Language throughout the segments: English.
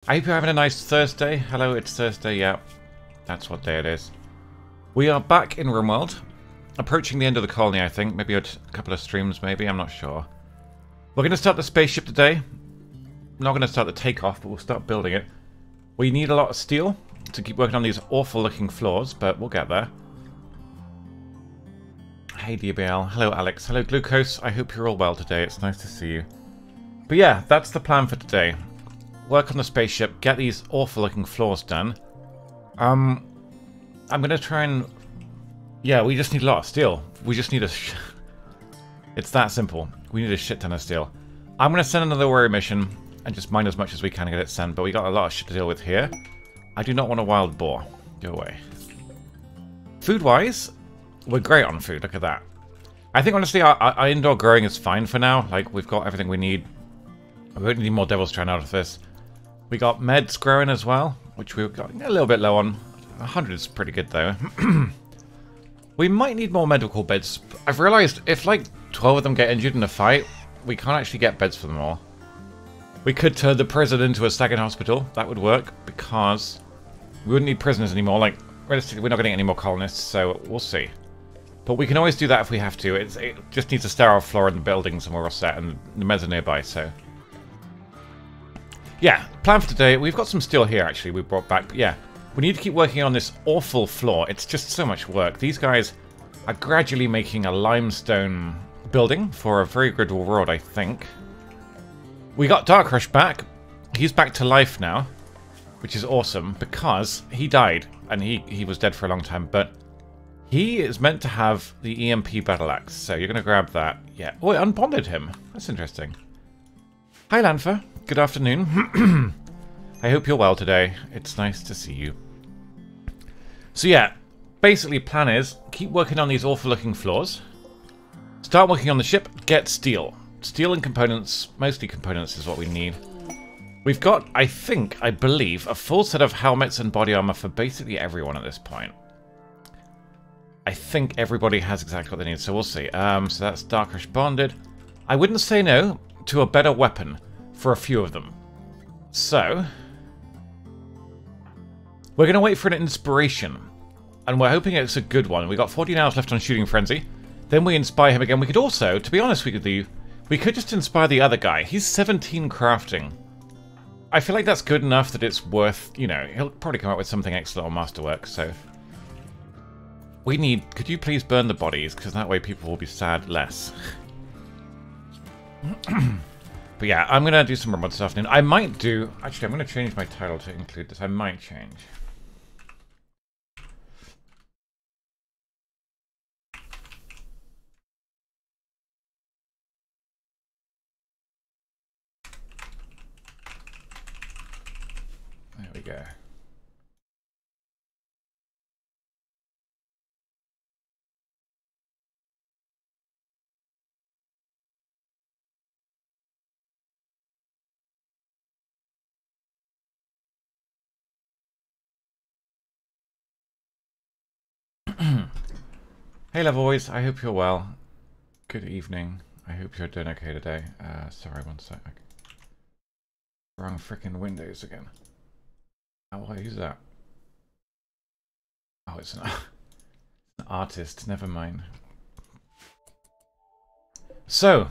I hope you're having a nice Thursday. Hello, it's Thursday, yeah. That's what day it is. We are back in Rimworld. Approaching the end of the colony, I think. Maybe a couple of streams, maybe. I'm not sure. We're going to start the spaceship today. Not going to start the takeoff, but we'll start building it. We need a lot of steel to keep working on these awful-looking floors, but we'll get there. Hey, DBL. Hello, Alex. Hello, Glucose. I hope you're all well today. It's nice to see you. But yeah, that's the plan for today. Work on the spaceship, get these awful-looking floors done. I'm going to try and... Yeah, we just need a lot of steel. We just need a... It's that simple. We need a shit ton of steel. I'm going to send another warrior mission and just mine as much as we can and get it sent, but we got a lot of shit to deal with here. I do not want a wild boar. Go away. Food-wise, we're great on food. Look at that. I think, honestly, our indoor growing is fine for now. Like, we've got everything we need. We don't need more Devil's Train out of this. We got meds growing as well, which we've got a little bit low on. 100 is pretty good, though. We might need more medical beds. I've realised if, like, 12 of them get injured in a fight, we can't actually get beds for them all. We could turn the prison into a second hospital. That would work, because we wouldn't need prisoners anymore. Like, realistically, we're not getting any more colonists, so we'll see. But we can always do that if we have to. It just needs a sterile floor in the buildings, and we're all set, and the meds are nearby, so... Yeah, plan for today. We've got some steel here, actually, we brought back. But yeah, we need to keep working on this awful floor. It's just so much work. These guys are gradually making a limestone building for a very good world, I think. We got Darkrush back. He's back to life now, which is awesome, because he died, and he was dead for a long time, but he is meant to have the EMP battle axe, so you're going to grab that. Yeah. Oh, it unbonded him. That's interesting. Hi, Lanfa. Good afternoon. I hope you're well today. It's nice to see you. So yeah, basically plan is keep working on these awful looking floors. Start working on the ship, get steel. Steel and components, mostly components is what we need. We've got, I believe, a full set of helmets and body armor for basically everyone at this point. I think everybody has exactly what they need, so we'll see. So that's Darkrush bonded. I wouldn't say no to a better weapon for a few of them. So, we're going to wait for an inspiration. And we're hoping it's a good one. We got 14 hours left on Shooting Frenzy. Then we inspire him again. We could also, to be honest, we could just inspire the other guy. He's 17 crafting. I feel like that's good enough that it's worth, you know, he'll probably come up with something excellent on Masterwork, so... We need... Could you please burn the bodies? Because that way people will be sad less. But yeah, I'm going to do some Rimworld this afternoon. I might do... Actually, I'm going to change my title to include this. I might change. There we go. Hey Levelboys, I hope you're well. Good evening. I hope you're doing okay today. Sorry, one sec. Wrong frickin' Windows again. Oh, who's that? Oh, it's an artist. Never mind. So,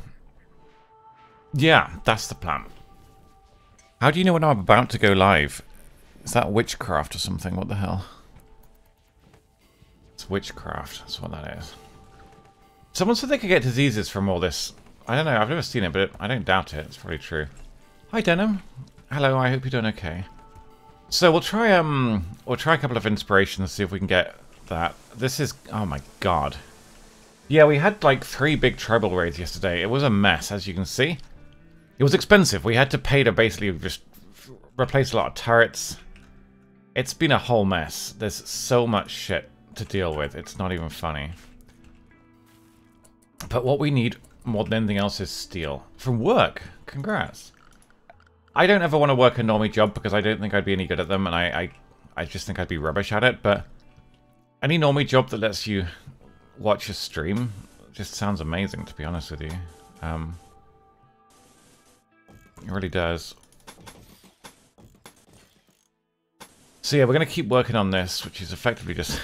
yeah, that's the plan. How do you know when I'm about to go live? Is that witchcraft or something? What the hell? It's witchcraft. That's what that is. Someone said they could get diseases from all this. I don't know. I've never seen it, but I don't doubt it. It's probably true. Hi, Denim. Hello. I hope you're doing okay. So we'll try a couple of inspirations, see if we can get that. This is... Oh, my God. Yeah, we had, like, 3 big tribal raids yesterday. It was a mess, as you can see. It was expensive. We had to pay to basically just replace a lot of turrets. It's been a whole mess. There's so much shit to deal with. It's not even funny. But what we need more than anything else is steel. From work. Congrats. I don't ever want to work a normie job because I don't think I'd be any good at them, and I just think I'd be rubbish at it, but any normie job that lets you watch a stream just sounds amazing, to be honest with you. It really does. So yeah, we're going to keep working on this, which is effectively just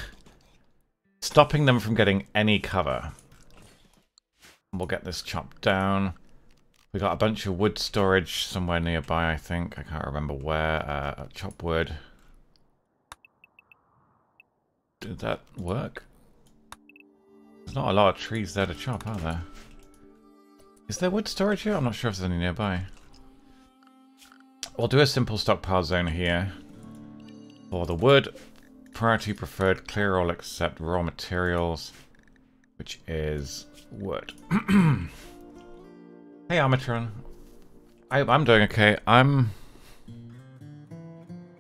stopping them from getting any cover. We'll get this chopped down. We got a bunch of wood storage somewhere nearby, I think. I can't remember where. Chop wood. Did that work? There's not a lot of trees there to chop, are there? Is there wood storage here? I'm not sure if there's any nearby. We'll do a simple stockpile zone here. For the wood, priority preferred, clear all except raw materials, which is wood. Hey, Armatron. I'm doing okay. No,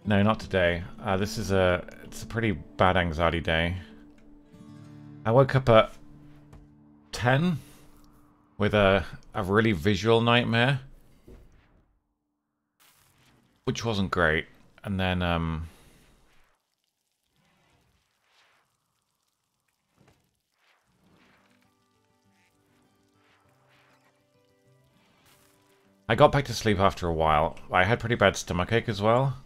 not today. It's a pretty bad anxiety day. I woke up at 10 with a really visual nightmare, which wasn't great. And then I got back to sleep after a while. I had pretty bad stomachache as well.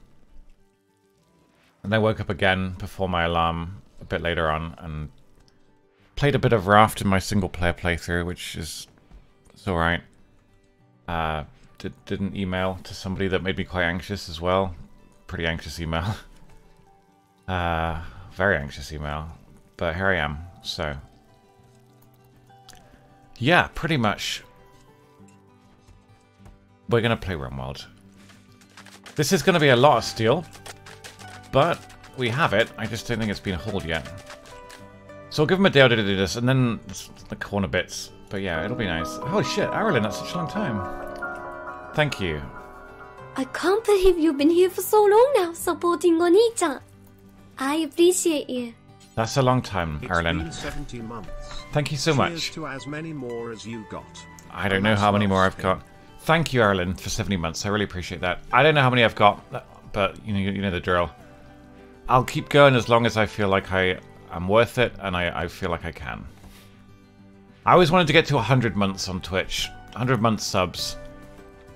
And then woke up again before my alarm a bit later on and played a bit of Raft in my single player playthrough, which is alright. Did an email to somebody that made me quite anxious as well. Pretty anxious email. Very anxious email. But here I am, so. Yeah, pretty much. We're going to play Rimworld. This is going to be a lot of steel, but we have it. I just don't think it's been hauled yet. So I'll give him a day to do this, and then the corner bits. But yeah, it'll be nice. Oh shit, Arilyn, that's such a long time. Thank you. I can't believe you've been here for so long now, supporting Oni-chan. I appreciate you. That's a long time, Arilyn. It's been 70 months. Thank you so much. Cheers to as many more as you got. I don't know how many more I've got. Thank you, Arilyn, for 70 months. I really appreciate that. I don't know how many I've got, but you know the drill. I'll keep going as long as I feel like I'm worth it, and I feel like I can. I always wanted to get to 100 months on Twitch. 100 month subs.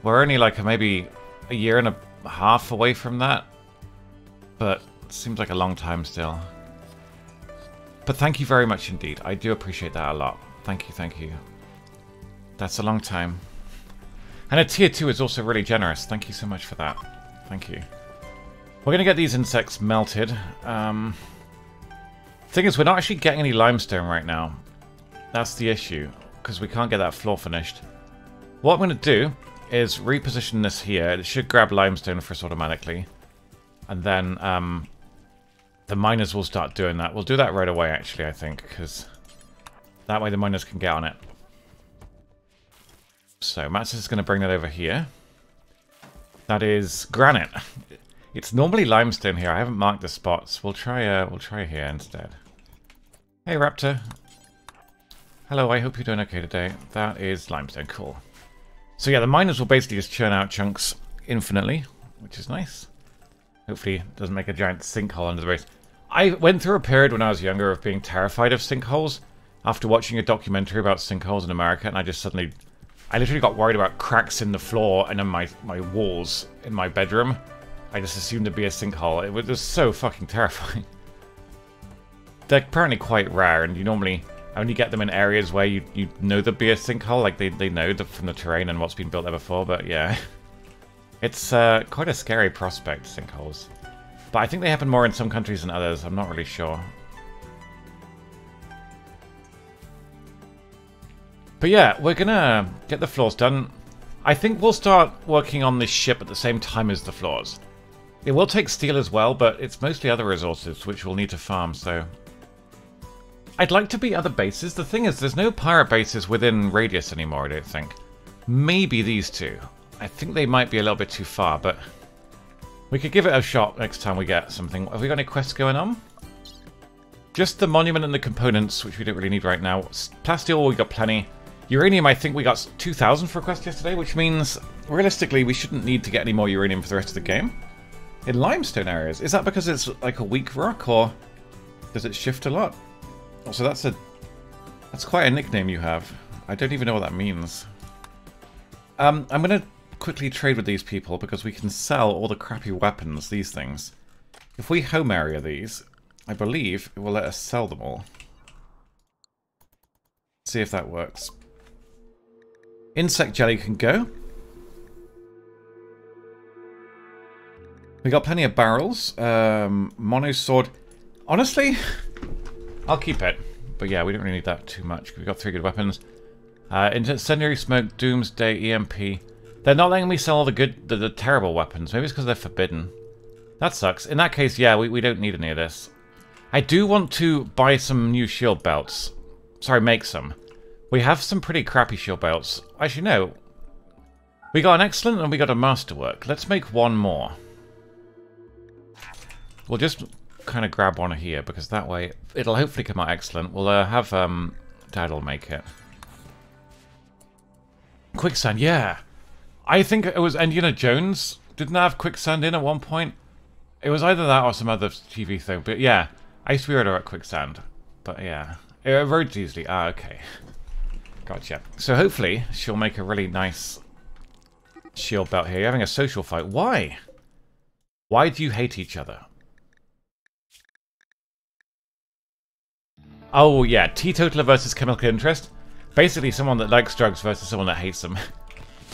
We're only like maybe a year and a half away from that. But it seems like a long time still. But thank you very much indeed. I do appreciate that a lot. Thank you, thank you. That's a long time. And a tier 2 is also really generous. Thank you so much for that. Thank you. We're going to get these insects melted. Thing is, we're not actually getting any limestone right now. That's the issue, because we can't get that floor finished. What I'm going to do is reposition this here. It should grab limestone for us automatically. And then the miners will start doing that. We'll do that right away, actually, I think, because that way the miners can get on it. So Mats is going to bring that over here. That is granite. It's normally limestone here. I haven't marked the spots. We'll try here instead. Hey Raptor. Hello, I hope you're doing okay today. That is limestone, cool. So yeah, the miners will basically just churn out chunks infinitely, which is nice. Hopefully it doesn't make a giant sinkhole under the base. I went through a period when I was younger of being terrified of sinkholes after watching a documentary about sinkholes in America, and I literally got worried about cracks in the floor and in my walls in my bedroom. I just assumed it'd be a sinkhole. It was just so fucking terrifying. They're apparently quite rare, and you normally only get them in areas where you know there'd be a sinkhole, like they know from the terrain and what's been built there before, but yeah. It's quite a scary prospect, sinkholes. But I think they happen more in some countries than others, I'm not really sure. But yeah, we're gonna get the floors done. I think we'll start working on this ship at the same time as the floors. It will take steel as well, but it's mostly other resources which we'll need to farm, so... I'd like to be other bases. The thing is, there's no pirate bases within radius anymore, I don't think. Maybe these two. I think they might be a little bit too far, but... we could give it a shot next time we get something. Have we got any quests going on? Just the monument and the components, which we don't really need right now. Plasteel, we got plenty. Uranium, I think we got 2,000 for a quest yesterday, which means, realistically, we shouldn't need to get any more uranium for the rest of the game. In limestone areas. Is that because it's like a weak rock, or does it shift a lot? Also, that's quite a nickname you have. I don't even know what that means. I'm going to quickly trade with these people, because we can sell all the crappy weapons, these things, If we home area these, I believe it will let us sell them all. See if that works. Insect jelly can go. We got plenty of barrels. Mono sword. Honestly, I'll keep it. But yeah, we don't really need that too much. We've got 3 good weapons. Incendiary smoke, doomsday, EMP. They're not letting me sell all the good, the terrible weapons. Maybe it's because they're forbidden. That sucks. In that case, yeah, we don't need any of this. I do want to buy some new shield belts. Sorry, make some. We have some pretty crappy shield belts. Actually, no. We got an excellent and we got a masterwork. Let's make one more. We'll just kind of grab one here because that way it'll hopefully come out excellent. We'll have Dad'll make it. Quicksand, yeah. I think it was Indiana Jones. Didn't have quicksand in at one point? It was either that or some other TV thing. But yeah, I used to be able to at quicksand. But yeah, it erodes easily. Ah, okay. Gotcha. So hopefully she'll make a really nice shield belt here. You're having a social fight. Why? Why do you hate each other? Oh yeah, teetotaler versus chemical interest. Basically someone that likes drugs versus someone that hates them.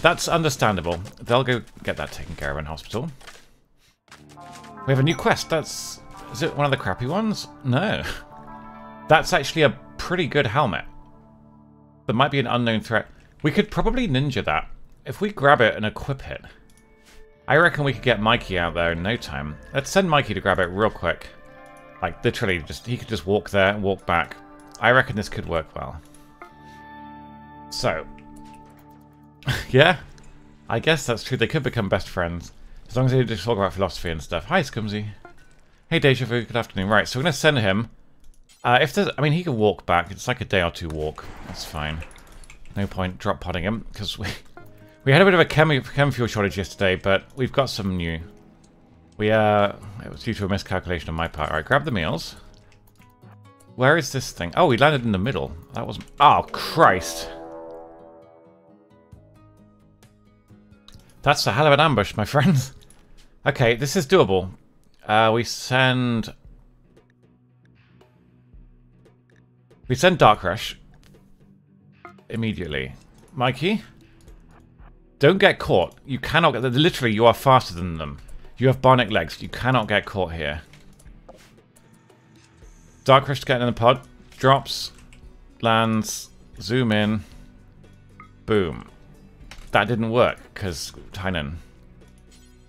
That's understandable. They'll go get that taken care of in hospital. We have a new quest. That's... Is it one of the crappy ones? No. That's actually a pretty good helmet. There might be an unknown threat. We could probably ninja that. If we grab it and equip it, I reckon we could get Mikey out there in no time. Let's send Mikey to grab it real quick. Like, literally, he could just walk there and walk back. I reckon this could work well. So. Yeah. I guess that's true. They could become best friends. As long as they just talk about philosophy and stuff. Hi, Scumsy. Hey, Deja Vu. Good afternoon. Right, so we're going to send him. If there's... I mean, he can walk back. It's like a day or two walk. That's fine. No point drop podding him, because we had a bit of a chem fuel shortage yesterday, but we've got some new. It was due to a miscalculation on my part. Alright, grab the meals. Where is this thing? Oh, we landed in the middle. That wasn't... Oh, Christ. That's a hell of an ambush, my friends. Okay, this is doable. We send Dark Rush immediately. Mikey, don't get caught. You cannot get... Literally, you are faster than them. You have bionic legs. You cannot get caught here. Dark Rush to get in the pod. Drops. Lands. Zoom in. Boom. That didn't work, because Tynan.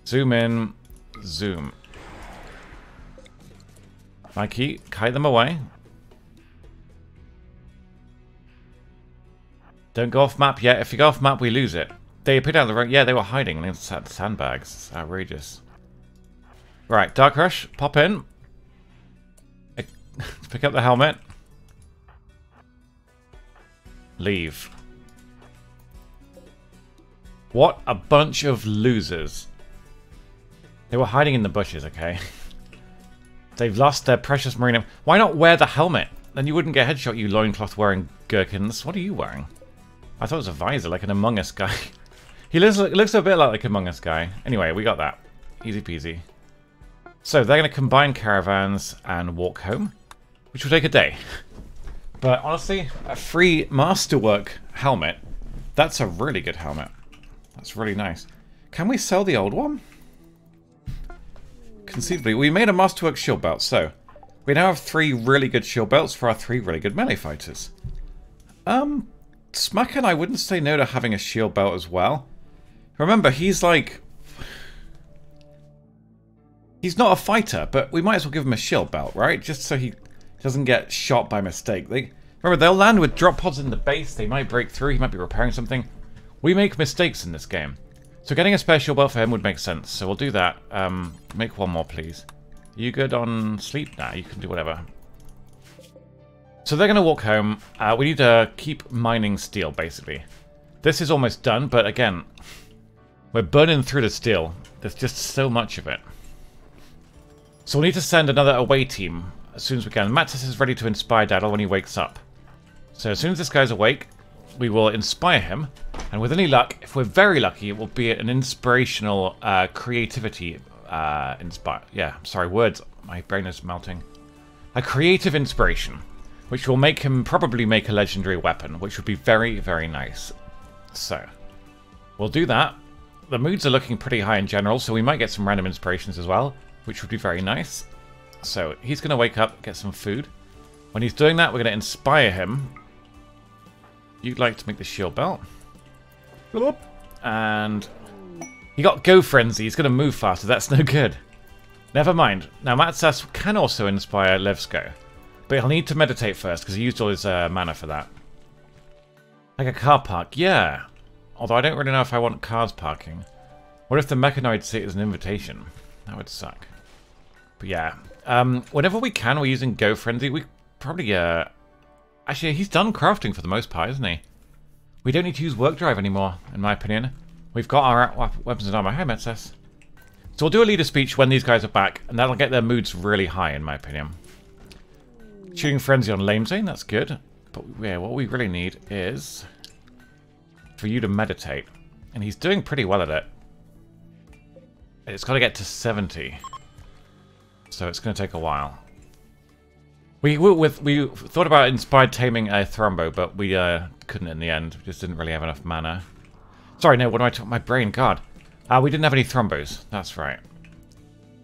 Zoom in. Zoom. Mikey, kite them away. Don't go off map yet. If you go off map, we lose it. They appeared out of the road. Yeah, they were hiding inside the sandbags. It's outrageous. Right, Dark Rush, pop in. Pick up the helmet. Leave. What a bunch of losers. They were hiding in the bushes, okay? They've lost their precious marine... Why not wear the helmet? Then you wouldn't get headshot, you loincloth wearing gherkins. What are you wearing? I thought it was a visor, like an Among Us guy. He looks a bit like Among Us guy. Anyway, we got that. Easy peasy. So they're going to combine caravans and walk home, which will take a day. But honestly, a free masterwork helmet, that's a really good helmet. That's really nice. Can we sell the old one? Conceivably. We made a masterwork shield belt, so we now have 3 really good shield belts for our 3 really good melee fighters. Smacken, I wouldn't say no to having a shield belt as well. Remember, he's like... He's not a fighter, but we might as well give him a shield belt, right? Just so he doesn't get shot by mistake. Remember, they'll land with drop pods in the base. They might break through. He might be repairing something. We make mistakes in this game. So getting a spare shield belt for him would make sense. So we'll do that. Make one more, please. You good on sleep? Nah, you can do whatever. So they're going to walk home. We need to keep mining steel, basically. This is almost done, but again, we're burning through the steel. There's just so much of it. So we'll need to send another away team as soon as we can. Mattis is ready to inspire Daddle when he wakes up. So as soon as this guy's awake, we will inspire him. And with any luck, if we're very lucky, it will be an inspirational creativity inspire. Yeah, sorry, words. My brain is melting. A creative inspiration, which will make him probably make a legendary weapon, which would be very, very nice. So, we'll do that. The moods are looking pretty high in general, so we might get some random inspirations as well, which would be very nice. So, he's going to wake up, get some food. When he's doing that, we're going to inspire him. You'd like to make the shield belt. And he got Go Frenzy. He's going to move faster. That's no good. Never mind. Now, Matsas can also inspire Levsko. But he'll need to meditate first, because he used all his mana for that. Like a car park. Yeah. Although I don't really know if I want cars parking. What if the mechanoids see it as an invitation? That would suck. But yeah. Whenever we can, we're using Go Frenzy. We probably... Actually, he's done crafting for the most part, isn't he? We don't need to use Work Drive anymore, in my opinion. We've got our weapons and armor. Hi, Metzes. So we'll do a leader speech when these guys are back, and that'll get their moods really high, in my opinion. Shooting Frenzy on Lame Zane, that's good. But yeah, what we really need is for you to meditate. And he's doing pretty well at it. It's got to get to 70. So it's going to take a while. We thought about inspired taming a Thrombo, but we couldn't in the end. We just didn't really have enough mana. Sorry, no, what am I talking? My brain, God. We didn't have any Thrombos. That's right.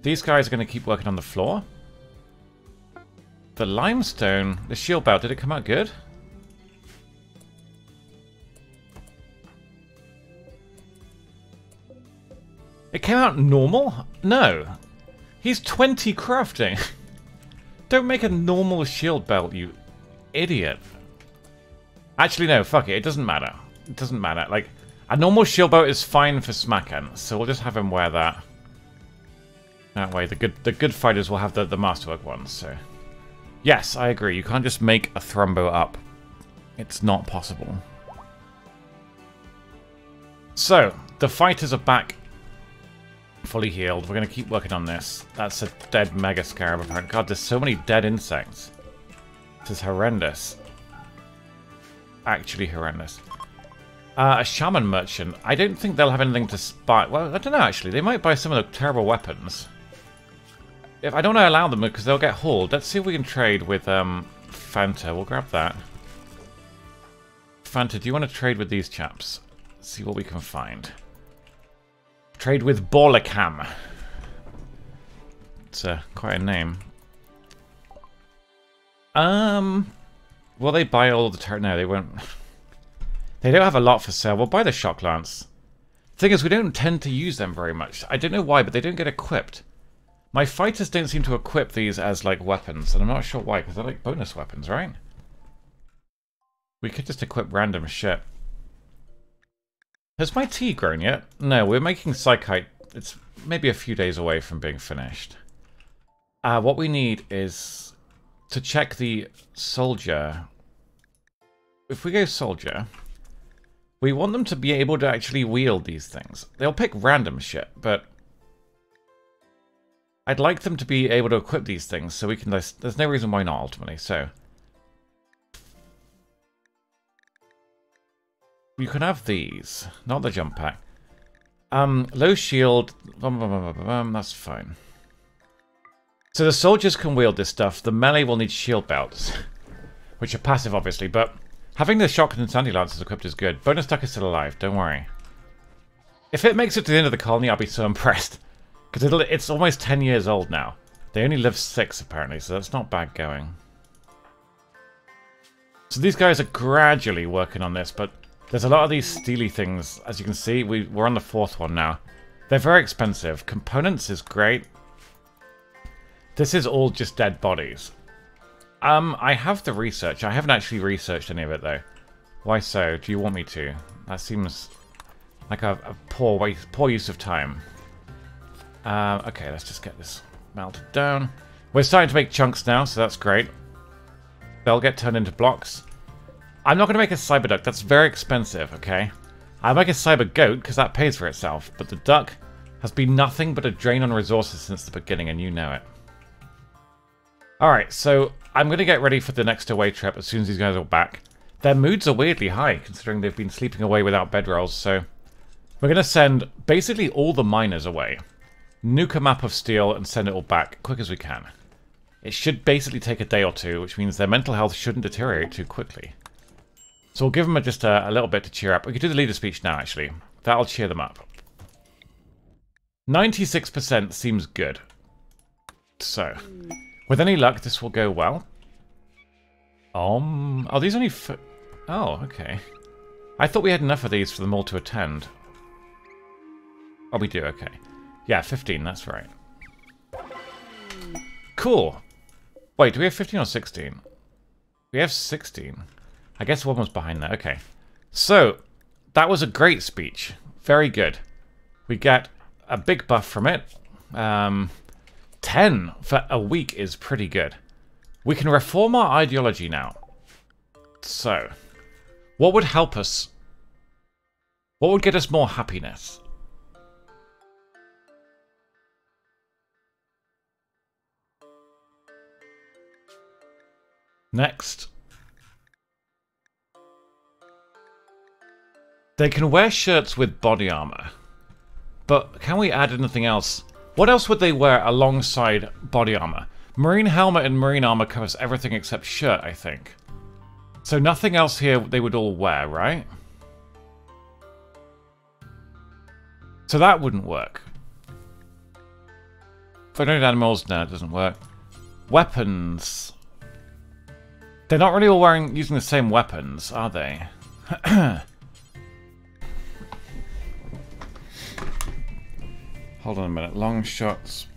These guys are going to keep working on the floor. The limestone, the shield belt, did it come out good? It came out normal? No. He's 20 crafting. Don't make a normal shield belt, you idiot. Actually, no, fuck it. It doesn't matter. It doesn't matter. Like, a normal shield belt is fine for Smakan, so we'll just have him wear that. That way, the good fighters will have the masterwork ones, so... Yes, I agree. You can't just make a Thrombo up. It's not possible. So, the fighters are back. Fully healed. We're going to keep working on this. That's a dead Mega Scarab, apparently. God, there's so many dead insects. This is horrendous. Actually horrendous. A Shaman Merchant. I don't think they'll have anything to buy. Well, I don't know, actually. They might buy some of the terrible weapons. If I don't want to allow them, because they'll get hauled. Let's see if we can trade with Fanta. We'll grab that. Fanta, do you want to trade with these chaps? Let's see what we can find. Trade with Borlakam. It's quite a name. Will they buy all the no, they won't. They don't have a lot for sale. We'll buy the Shock Lance. Thing is, we don't tend to use them very much. I don't know why, but they don't get equipped. My fighters don't seem to equip these as, like, weapons, and I'm not sure why, because they're, like, bonus weapons, right? We could just equip random shit. Has my tea grown yet? No, we're making Psychite. It's maybe a few days away from being finished. What we need is to check the soldier. If we go soldier, we want them to be able to actually wield these things. They'll pick random shit, but I'd like them to be able to equip these things so we can... There's no reason why not, ultimately, so... You can have these, not the jump pack. Low shield, that's fine. So the soldiers can wield this stuff. The melee will need shield belts, which are passive, obviously, but having the shotgun and sandy lances equipped is good. Bonus Duck is still alive, don't worry. If it makes it to the end of the colony, I'll be so impressed. Because it's almost 10 years old now. They only live 6, apparently, so that's not bad going. So these guys are gradually working on this, but there's a lot of these steely things. As you can see, we're on the 4th one now. They're very expensive. Components is great. This is all just dead bodies. I have the research. I haven't actually researched any of it, though. Why so? Do you want me to? That seems like a poor use of time. Okay, let's just get this melted down. We're starting to make chunks now, so that's great. They'll get turned into blocks. I'm not going to make a cyber duck. That's very expensive, okay? I'll make a cyber goat, because that pays for itself. But the duck has been nothing but a drain on resources since the beginning, and you know it. Alright, so I'm going to get ready for the next away trip as soon as these guys are back. Their moods are weirdly high, considering they've been sleeping away without bedrolls, so... We're going to send basically all the miners away. nuke a map of steel and send it all back quick as we can. It should basically take a day or two, which means their mental health shouldn't deteriorate too quickly. So we'll give them just a little bit to cheer up. We could do the leader speech now, actually. That'll cheer them up. 96% seems good. So, with any luck, this will go well. Oh, these only... Oh, okay. I thought we had enough of these for them all to attend. Oh, we do, okay. Yeah, 15, that's right. Cool. Wait, do we have 15 or 16? We have 16. I guess one was behind that, okay. So, that was a great speech. Very good. We get a big buff from it. 10 for a week is pretty good. We can reform our ideology now. So, what would help us? What would get us more happiness? Next. They can wear shirts with body armor. But can we add anything else? What else would they wear alongside body armor? Marine helmet and marine armor covers everything except shirt, I think. So nothing else here they would all wear, right? So that wouldn't work. For no animals, no, it doesn't work. Weapons. They're not really all using the same weapons, are they? Hold on a minute. Long shots.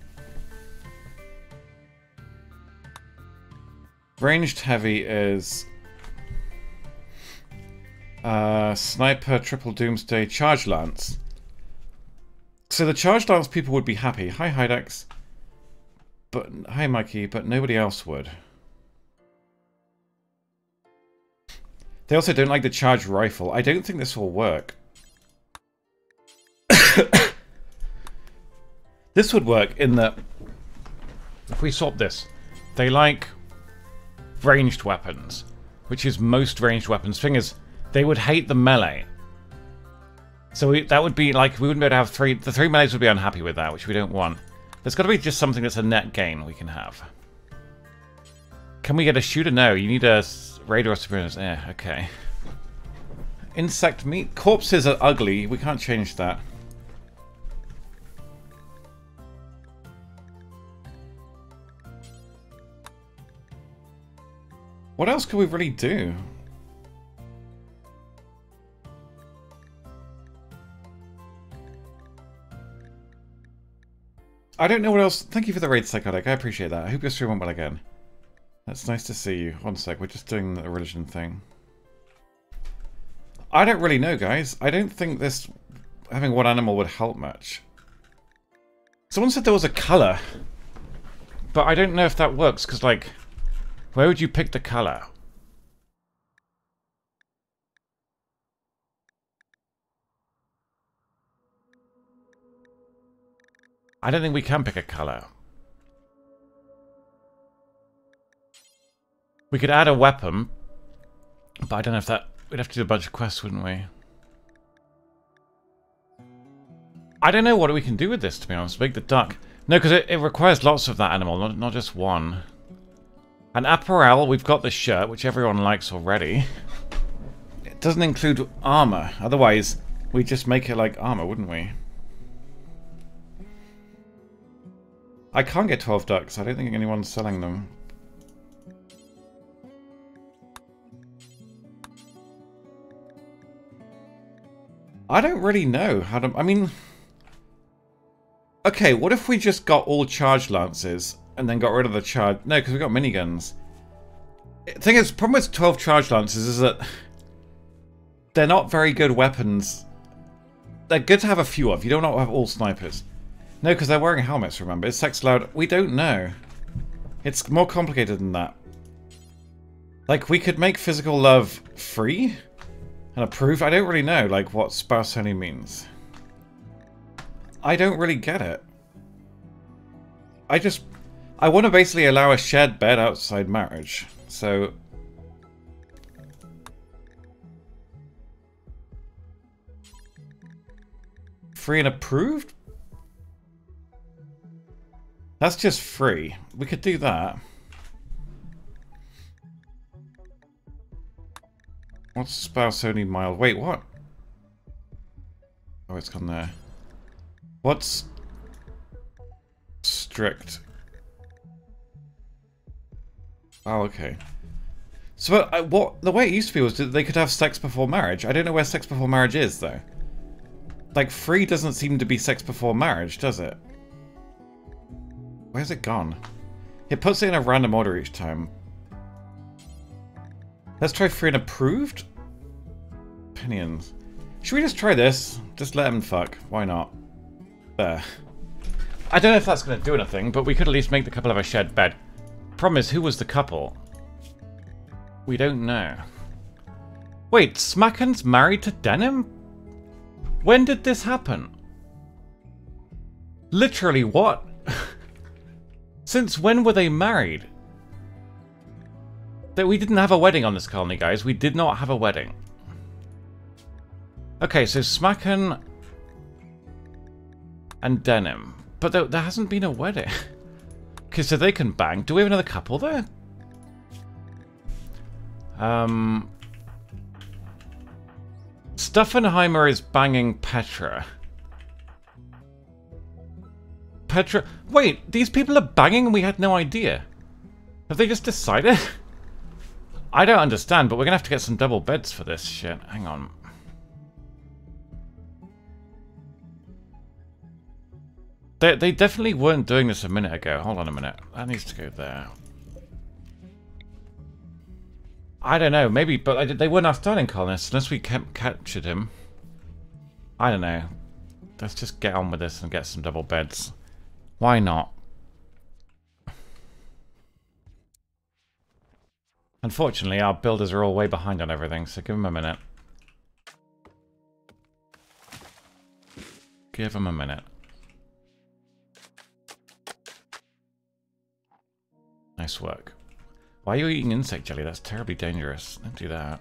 Ranged heavy is... Sniper, Triple Doomsday, Charge Lance. So the Charge Lance people would be happy. Hi, Hydex. But hi, Mikey, but nobody else would. They also don't like the Charge Rifle. I don't think this will work. This would work in that if we swap this, they like ranged weapons, which is most ranged weapons. Thing is, they would hate the melee. So that would be like, we wouldn't be able to have three. The three melees would be unhappy with that, which we don't want. There's got to be just something that's a net gain we can have. Can we get a shooter? No, you need a raider or superior. Yeah, okay. Insect meat. Corpses are ugly. We can't change that. What else could we really do? I don't know what else. Thank you for the raid, Psychotic. I appreciate that. I hope your stream went well again. That's nice to see you. One sec, we're just doing the religion thing. I don't really know, guys. I don't think this having one animal would help much. Someone said there was a colour. But I don't know if that works, because, like, where would you pick the colour? I don't think we can pick a colour. We could add a weapon, but I don't know if that... We'd have to do a bunch of quests, wouldn't we? I don't know what we can do with this, to be honest. Make the duck. No, because it requires lots of that animal, not just one. An apparel, we've got the shirt, which everyone likes already. It doesn't include armor. Otherwise, we'd just make it like armor, wouldn't we? I can't get 12 ducks. I don't think anyone's selling them. I don't really know how to... I mean... Okay, what if we just got all charge lances and then got rid of the charge... No, because we've got miniguns. The thing is, the problem with 12 charge lances is that they're not very good weapons. They're good to have a few of. You don't have all snipers. No, because they're wearing helmets, remember. Is sex allowed? We don't know. It's more complicated than that. Like, we could make physical love free and approved. I don't really know, like, what spouse only means. I don't really get it. I want to basically allow a shared bed outside marriage. So... Free and approved? That's just free. We could do that. What's spouse only mild? Wait, what? Oh, it's gone there. What's strict? Oh, okay. So, what the way it used to be was that they could have sex before marriage. I don't know where sex before marriage is, though. Like, free doesn't seem to be sex before marriage, does it? Where's it gone? It puts it in a random order each time. Let's try free and approved? Opinions. Should we just try this? Just let him fuck. Why not? There. I don't know if that's going to do anything, but we could at least make the couple have a shared bed. Problem is, who was the couple? We don't know. Wait, Smacken's married to Denim? When did this happen? Literally, what? Since when were they married? That we didn't have a wedding on this colony, guys. We did not have a wedding. Okay, so Smacken and Denim. But there hasn't been a wedding. Okay, so they can bang. Do we have another couple there? Stuffenheimer is banging Petra. Petra... Wait, these people are banging and we had no idea. Have they just decided? I don't understand, but we're going to have to get some double beds for this shit. Hang on. They definitely weren't doing this a minute ago. Hold on a minute. That needs to go there. I don't know. Maybe, but they weren't our starting colonists unless we captured him. I don't know. Let's just get on with this and get some double beds. Why not? Unfortunately, our builders are all way behind on everything, so give them a minute. Give them a minute. Nice work. Why are you eating insect jelly? That's terribly dangerous. Don't do that.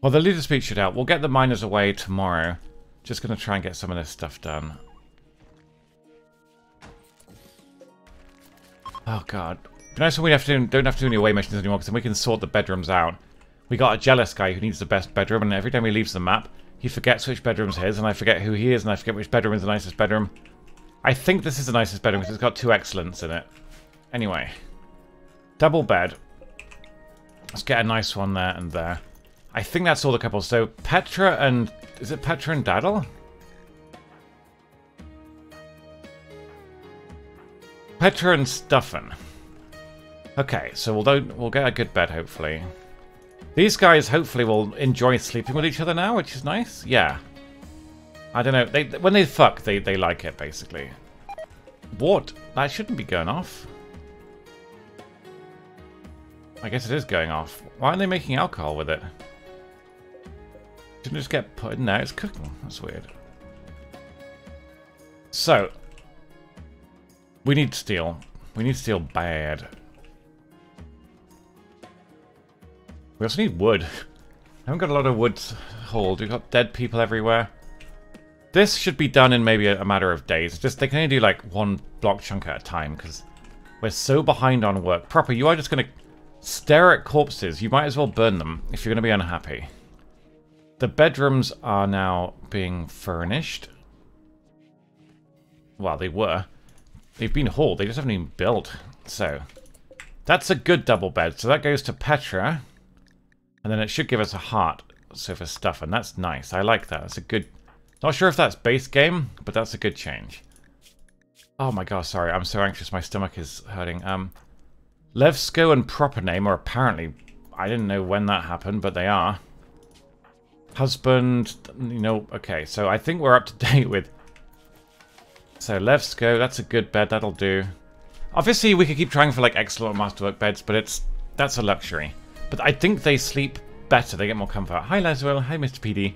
Well, the leader speech should help. We'll get the miners away tomorrow. Just going to try and get some of this stuff done. Oh, God. But nice when we don't have to do any away missions anymore, because then we can sort the bedrooms out. We got a jealous guy who needs the best bedroom, and every time he leaves the map, he forgets which bedroom's his, and I forget who he is, and I forget which bedroom is the nicest bedroom. I think this is the nicest bedroom, because it's got 2 excellents in it. Anyway. Double bed. Let's get a nice one there and there. I think that's all the couples. So, Petra and... Is it Petra and Daddle? Petra and Stuffen. Okay, so we'll get a good bed, hopefully. These guys, hopefully, will enjoy sleeping with each other now, which is nice. Yeah. I don't know. When they fuck, they like it, basically. What? That shouldn't be going off. I guess it is going off. Why aren't they making alcohol with it? Didn't it just get put in there? It's cooking. That's weird. So. We need steel. We need steel bad. We also need wood. I haven't got a lot of wood hauled. We've got dead people everywhere. This should be done in maybe a matter of days. Just they can only do like 1 block chunk at a time because we're so behind on work. Proper, you are just going to stare at corpses. You might as well burn them if you're going to be unhappy. The bedrooms are now being furnished. Well, they were. They've been hauled. They just haven't even built. So, that's a good double bed. So that goes to Petra. And then it should give us a heart. So for stuff. And that's nice. I like that. That's a good... Not sure if that's base game, but that's a good change. Oh my gosh, sorry. I'm so anxious. My stomach is hurting. Levsko and proper name are apparently... I didn't know when that happened, but they are. Husband... You know, okay. So I think we're up to date with... So Levsko, that's a good bed. That'll do. Obviously, we could keep trying for like excellent masterwork beds, but that's a luxury. But I think they sleep better. They get more comfort. Hi, Leswell. Hi, Mr. PD.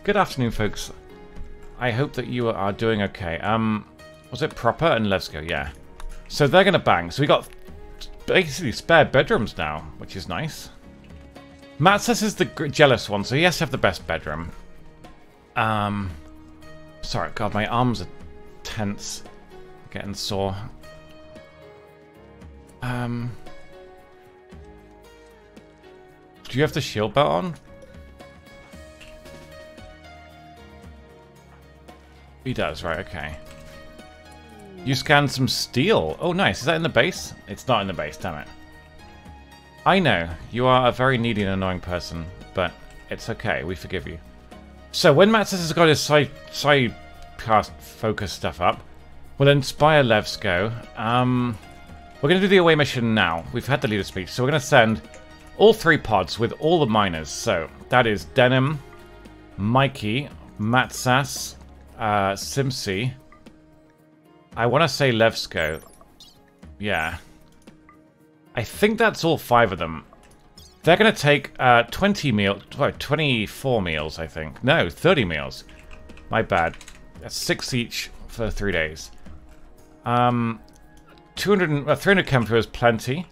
Good afternoon, folks. I hope that you are doing okay. Was it Proper and Levsko? Yeah. So they're going to bang. So we got basically spare bedrooms now, which is nice. Matsas is the jealous one, so he has to have the best bedroom. Sorry, God, my arms are tense. Getting sore. Do you have the shield belt on? He does, right, okay. You scanned some steel. Oh, nice. Is that in the base? It's not in the base, damn it. I know. You are a very needy and annoying person, but it's okay. We forgive you. So, when Matsus has got his side cast focus stuff up, we'll inspire Levsko. We're going to do the away mission now. We've had the leader speech, so we're going to send all 3 pods with all the miners. So, that is Denim, Mikey, Matsas, Simsi. I want to say Levsko. Yeah. I think that's all 5 of them. They're going to take 24 meals, I think. No, 30 meals. My bad. That's 6 each for 3 days. 300 chem through is plenty.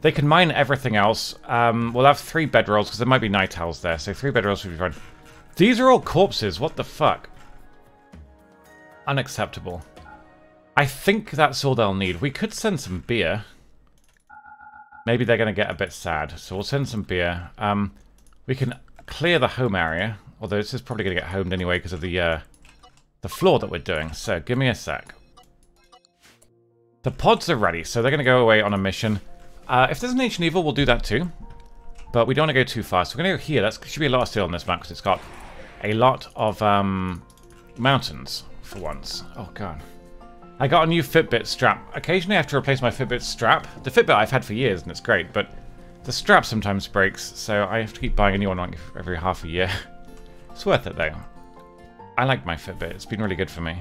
They can mine everything else. We'll have 3 bedrolls, because there might be night owls there, so 3 bedrolls would be fine. These are all corpses, what the fuck? Unacceptable. I think that's all they'll need. We could send some beer. Maybe they're going to get a bit sad, so we'll send some beer. We can clear the home area, although this is probably going to get homed anyway because of the floor that we're doing. So, give me a sec. The pods are ready, so they're going to go away on a mission. If there's an Ancient Evil, we'll do that too. But we don't want to go too fast. So we're going to go here. There should be a lot of steel on this map because it's got a lot of mountains for once. Oh, God. I got a new Fitbit strap. Occasionally I have to replace my Fitbit strap. The Fitbit I've had for years and it's great, but the strap sometimes breaks, so I have to keep buying a new one like every half a year. It's worth it though. I like my Fitbit. It's been really good for me.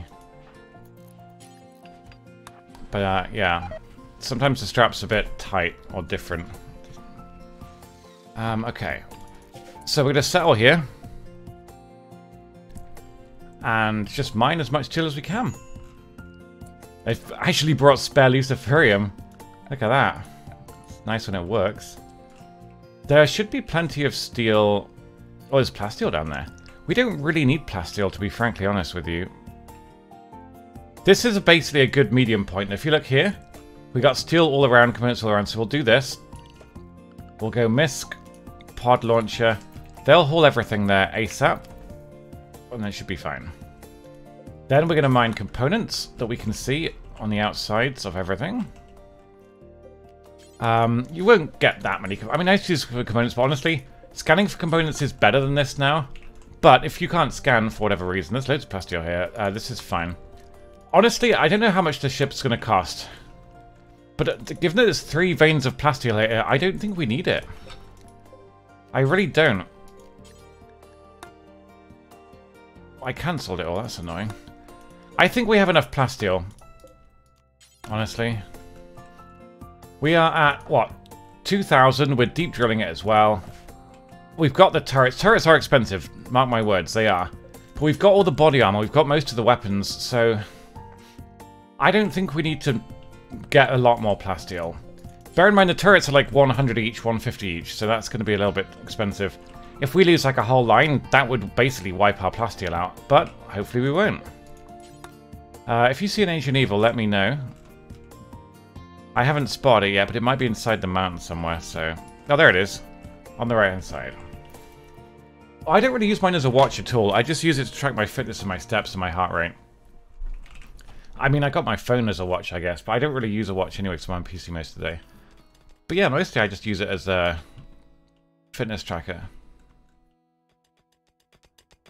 But yeah, sometimes the strap's a bit tight or different. Okay. So we're going to settle here. And just mine as much steel as we can. I've actually brought spare luciferium. Look at that. It's nice when it works. There should be plenty of steel. Oh, there's plasteel down there. We don't really need plasteel, to be frankly honest with you. This is basically a good medium point. And if you look here, we got steel all around, components all around. So we'll do this. We'll go MISC, pod launcher. They'll haul everything there ASAP. And that should be fine. Then we're going to mine components that we can see on the outsides of everything. You won't get that many. I mean, I used to use for components, but honestly, scanning for components is better than this now. But if you can't scan for whatever reason, there's loads of plasteel here. This is fine. Honestly, I don't know how much the ship's going to cost. But given that there's 3 veins of plasteel here, I don't think we need it. I really don't. I cancelled it all, that's annoying. I think we have enough plasteel. Honestly. We are at, what, 2,000. We're deep drilling it as well. We've got the turrets. Turrets are expensive. Mark my words, they are. But we've got all the body armor. We've got most of the weapons. So I don't think we need to get a lot more plasteel. Bear in mind the turrets are like 100 each, 150 each. So that's going to be a little bit expensive. If we lose like a whole line, that would basically wipe our plasteel out. But hopefully we won't. If you see an Ancient Evil, let me know. I haven't spotted it yet, but it might be inside the mountain somewhere, so... Oh, there it is. On the right-hand side. I don't really use mine as a watch at all. I just use it to track my fitness and my steps and my heart rate. I mean, I got my phone as a watch, I guess, but I don't really use a watch anyway because I'm on PC most of the day. But yeah, mostly I just use it as a fitness tracker.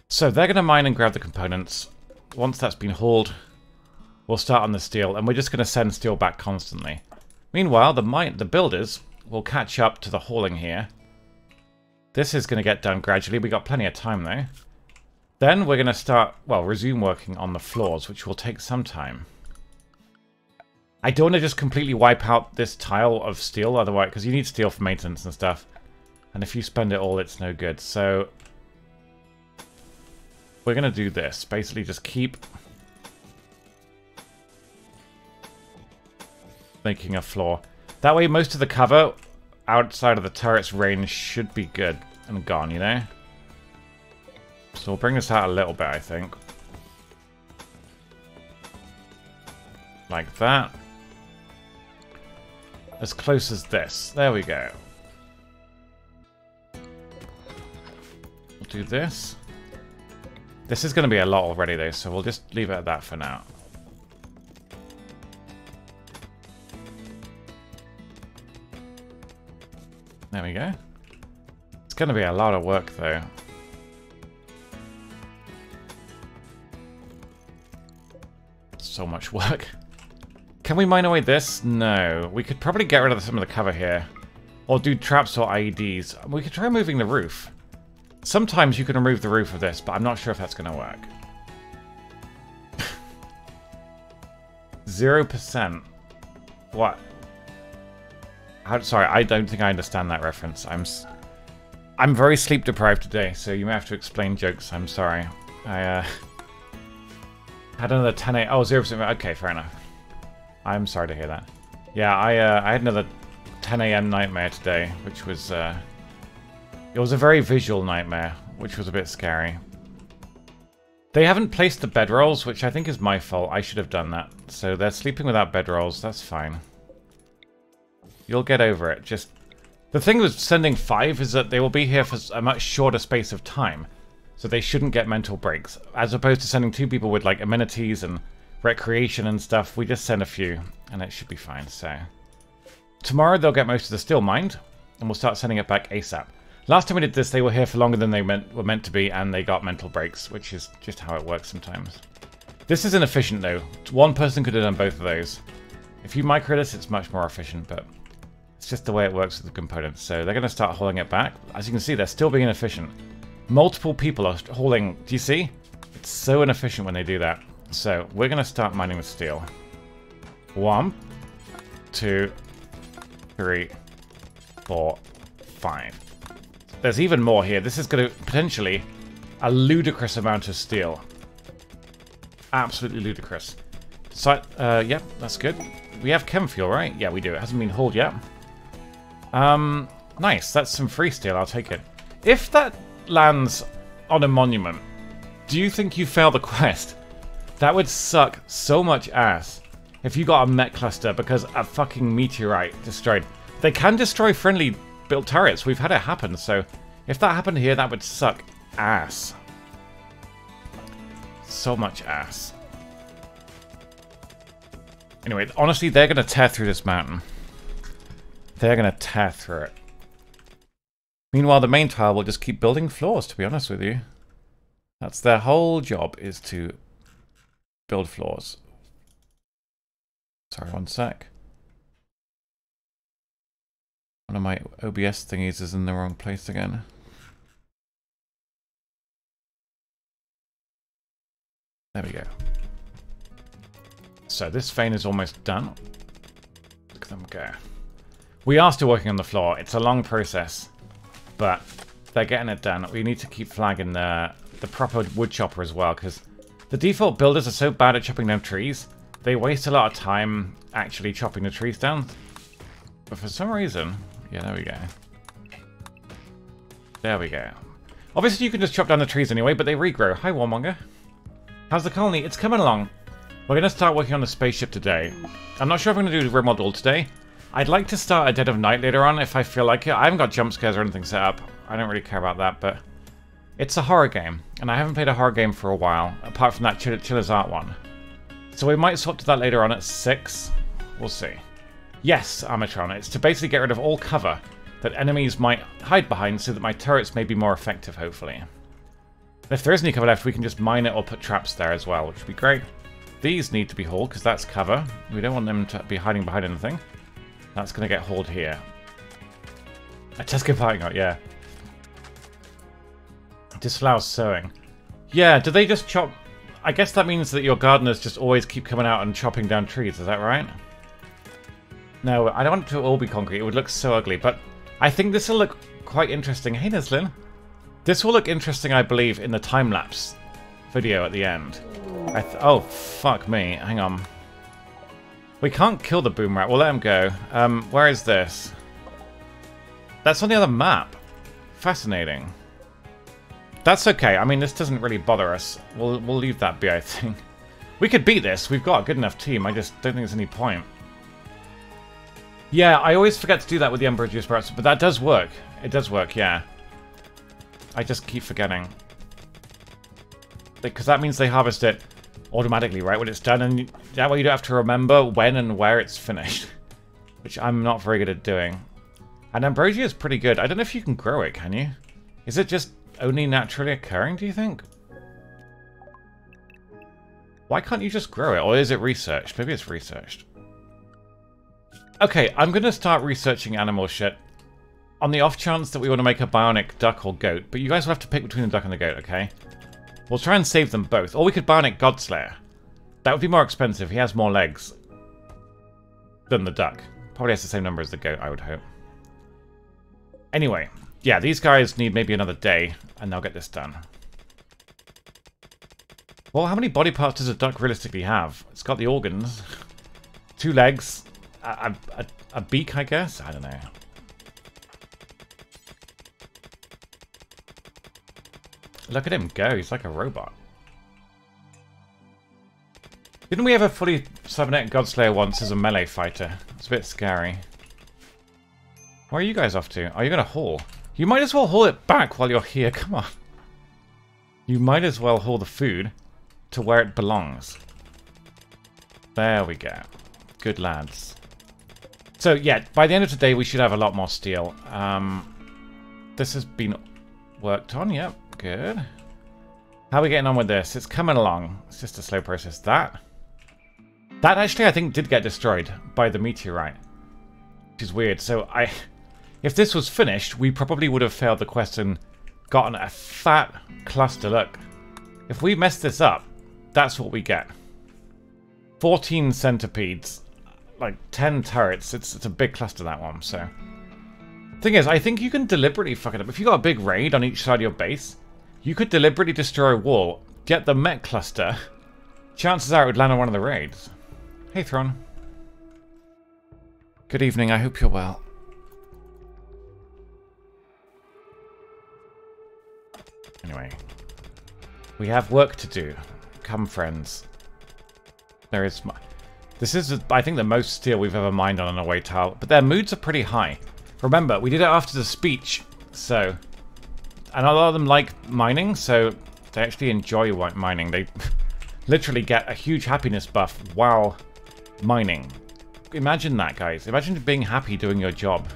So they're going to mine and grab the components. Once that's been hauled, we'll start on the steel, and we're just going to send steel back constantly. Meanwhile, the builders will catch up to the hauling here. This is going to get done gradually. We got plenty of time, though. Then we're going to start, well, resume working on the floors, which will take some time. I don't want to just completely wipe out this tile of steel, otherwise, because you need steel for maintenance and stuff. And if you spend it all, it's no good. So we're going to do this. Basically, just keep making a floor. That way, most of the cover outside of the turret's range should be good and gone, you know? So we'll bring this out a little bit, I think. Like that. As close as this. There we go. We'll do this. This is going to be a lot already though, so we'll just leave it at that for now. There we go. It's going to be a lot of work though. So much work. Can we mine away this? No. We could probably get rid of some of the cover here. Or do traps or IEDs. We could try moving the roof. Sometimes you can remove the roof of this, but I'm not sure if that's going to work. 0%. What? Sorry, I don't think I understand that reference. I'm very sleep deprived today, so you may have to explain jokes. I'm sorry. I had another 10 a.m. Oh, 0%. Okay, fair enough. I'm sorry to hear that. Yeah, I had another 10 a.m. nightmare today, which was it was a very visual nightmare, which was a bit scary. They haven't placed the bedrolls, which I think is my fault. I should have done that. So they're sleeping without bedrolls. That's fine. You'll get over it. Just the thing with sending 5 is that they will be here for a much shorter space of time. So they shouldn't get mental breaks. As opposed to sending 2 people with like amenities and recreation and stuff, we just send a few and it should be fine. So tomorrow they'll get most of the steel mined and we'll start sending it back ASAP. Last time we did this, they were here for longer than they were meant to be and they got mental breaks, which is just how it works sometimes. This is inefficient though. One person could have done both of those. If you micro this, it's much more efficient, but it's just the way it works with the components. So they're going to start hauling it back. As you can see, they're still being inefficient. Multiple people are hauling. Do you see? It's so inefficient when they do that. So we're going to start mining the steel. 1, 2, 3, 4, 5. There's even more here. This is going to potentially a ludicrous amount of steel. Absolutely ludicrous. So, yep, that's good. We have chem fuel, right? Yeah, we do. It hasn't been hauled yet. Nice. That's some free steel. I'll take it. If that lands on a monument, do you think you fail the quest? That would suck so much ass if you got a mech cluster because a fucking meteorite destroyed. They can destroy friendly built turrets. We've had it happen, so if that happened here, that would suck ass. So much ass. Anyway, honestly, they're going to tear through this mountain. They're going to tear through it. Meanwhile, the main tile will just keep building floors, to be honest with you. That's their whole job, is to build floors. Sorry, one sec. One of my OBS thingies is in the wrong place again. There we go. So this vein is almost done. Look at them go. We are still working on the floor. It's a long process, but they're getting it done. We need to keep flagging the proper wood chopper as well, because the default builders are so bad at chopping down trees. They waste a lot of time actually chopping the trees down. But for some reason... Yeah, there we go. There we go. Obviously, you can just chop down the trees anyway, but they regrow. Hi, Warmonger. How's the colony? It's coming along. We're going to start working on the spaceship today. I'm not sure if I'm going to do the Rimworld all today. I'd like to start at Dead of Night later on if I feel like it. I haven't got jump scares or anything set up. I don't really care about that, but it's a horror game, and I haven't played a horror game for a while, apart from that Chiller's Art one. So we might swap to that later on at 6. We'll see. Yes, Armatron, it's to basically get rid of all cover that enemies might hide behind so that my turrets may be more effective, hopefully. If there is any cover left, we can just mine it or put traps there as well, which would be great. These need to be hauled, because that's cover. We don't want them to be hiding behind anything. That's going to get hauled here. A Tesco parking lot, yeah. Disallows sowing. Yeah, do they just chop... I guess that means that your gardeners just always keep coming out and chopping down trees, is that right? No, I don't want it to all be concrete. It would look so ugly, but I think this will look quite interesting. Hey, Neslin. This will look interesting, I believe, in the time-lapse video at the end. Oh, fuck me. Hang on. We can't kill the boom rat. We'll let him go. Where is this? That's on the other map. Fascinating. That's okay. I mean, this doesn't really bother us. We'll leave that be, I think. We could beat this. We've got a good enough team. I just don't think there's any point. Yeah, I always forget to do that with the Ambrosius Sprouts, but that does work. It does work, yeah. I just keep forgetting. Because that means they harvest it automatically, right, when it's done, and that way you don't have to remember when and where it's finished. Which I'm not very good at doing. And Ambrosia is pretty good. I don't know if you can grow it, can you? Is it just only naturally occurring, do you think? Why can't you just grow it? Or is it researched? Maybe it's researched. Okay, I'm going to start researching animal shit. On the off chance that we want to make a bionic duck or goat. But you guys will have to pick between the duck and the goat, okay? We'll try and save them both. Or we could bionic Godslayer. That would be more expensive. He has more legs than the duck. Probably has the same number as the goat, I would hope. Anyway, yeah, these guys need maybe another day, and they'll get this done. Well, how many body parts does a duck realistically have? It's got the organs, 2 legs, a beak, I guess? I don't know. Look at him go, he's like a robot. Didn't we have a fully cybernetic Godslayer once as a melee fighter? It's a bit scary. Where are you guys off to? Are you going to haul? You might as well haul it back while you're here. Come on. You might as well haul the food to where it belongs. There we go. Good lads. So yeah, by the end of today we should have a lot more steel. This has been worked on. Yep, good. How are we getting on with this? It's coming along. It's just a slow process. That actually, I think, did get destroyed by the meteorite. Which is weird. So, if this was finished, we probably would have failed the quest and gotten a fat cluster. Look, if we mess this up, that's what we get. 14 centipedes, like 10 turrets. It's a big cluster, that one. So, thing is, I think you can deliberately fuck it up. If you got a big raid on each side of your base, you could deliberately destroy a wall, get the mech cluster. Chances are it would land on one of the raids. Hey, Thron. Good evening, I hope you're well. Anyway. We have work to do. Come, friends. There is... This is, I think, the most steel we've ever mined on an away tile. But their moods are pretty high. Remember, we did it after the speech, so... And a lot of them like mining, so they actually enjoy mining. They literally get a huge happiness buff while mining. Imagine that, guys. Imagine being happy doing your job.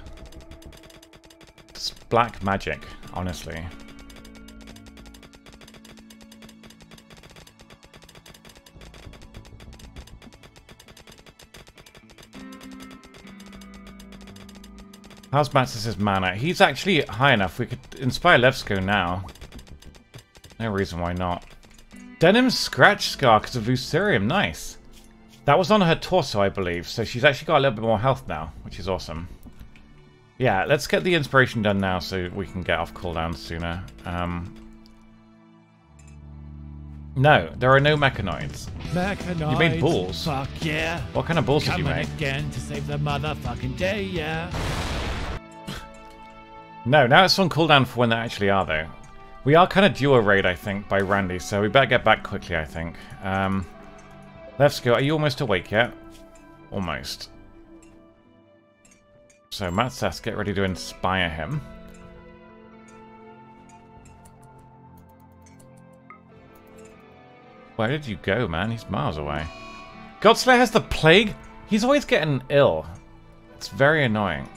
It's black magic, honestly. How's Matsus's mana? He's actually high enough. We could inspire Levsko now. No reason why not. Denim's scratch scar because of Lucerium. Nice. That was on her torso, I believe. So she's actually got a little bit more health now, which is awesome. Yeah, let's get the inspiration done now so we can get off cooldown sooner. No, there are no mechanoids. Mechanoids. You made balls. Fuck yeah. What kind of balls did you Coming make? again to save the motherfucking day, yeah. No, now it's on cooldown for when they actually are, though. We are kind of due a raid, I think, by Randy, so we better get back quickly, I think. Let's go. Are you almost awake yet? Almost. So, Matsas, get ready to inspire him. Where did you go, man? He's miles away. Godslayer has the plague? He's always getting ill. It's very annoying.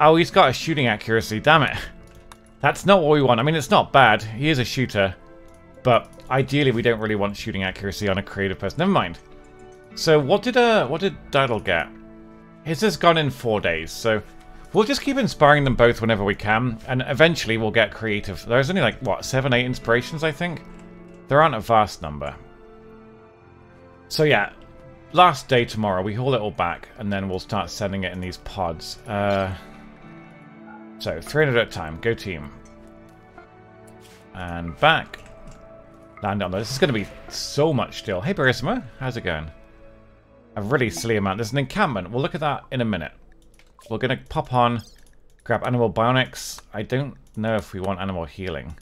Oh, he's got a shooting accuracy. Damn it. That's not what we want. I mean, it's not bad. He is a shooter. But ideally, we don't really want shooting accuracy on a creative person. Never mind. So, what did Diddle get? His has gone in 4 days. So, we'll just keep inspiring them both whenever we can. And eventually, we'll get creative. There's only like, what, 7, 8 inspirations, I think? There aren't a vast number. So, yeah. Last day tomorrow. We haul it all back. And then we'll start sending it in these pods. So, 300 at a time. Go team. And back. Land on there. This is going to be so much steel. Hey, Barissimo. How's it going? A really silly amount. There's an encampment. We'll look at that in a minute. We're going to pop on Grab animal bionics. I don't know if we want animal healing.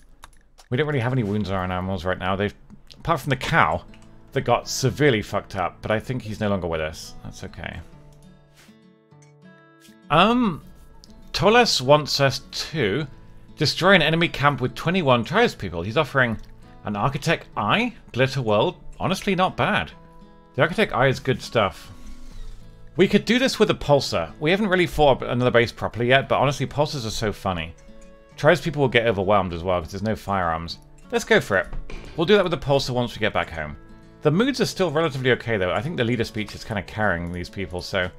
We don't really have any wounds on our animals right now. They've, apart from the cow that got severely fucked up, but I think he's no longer with us. That's okay. Tolas wants us to destroy an enemy camp with 21 tribespeople. He's offering an Architect Eye, Glitter World. Honestly, not bad. The Architect Eye is good stuff. We could do this with a Pulsar. We haven't really fought another base properly yet, but honestly, Pulsars are so funny. Tribespeople will get overwhelmed as well because there's no firearms. Let's go for it. We'll do that with the Pulsar once we get back home. The moods are still relatively okay, though. I think the leader speech is kind of carrying these people, so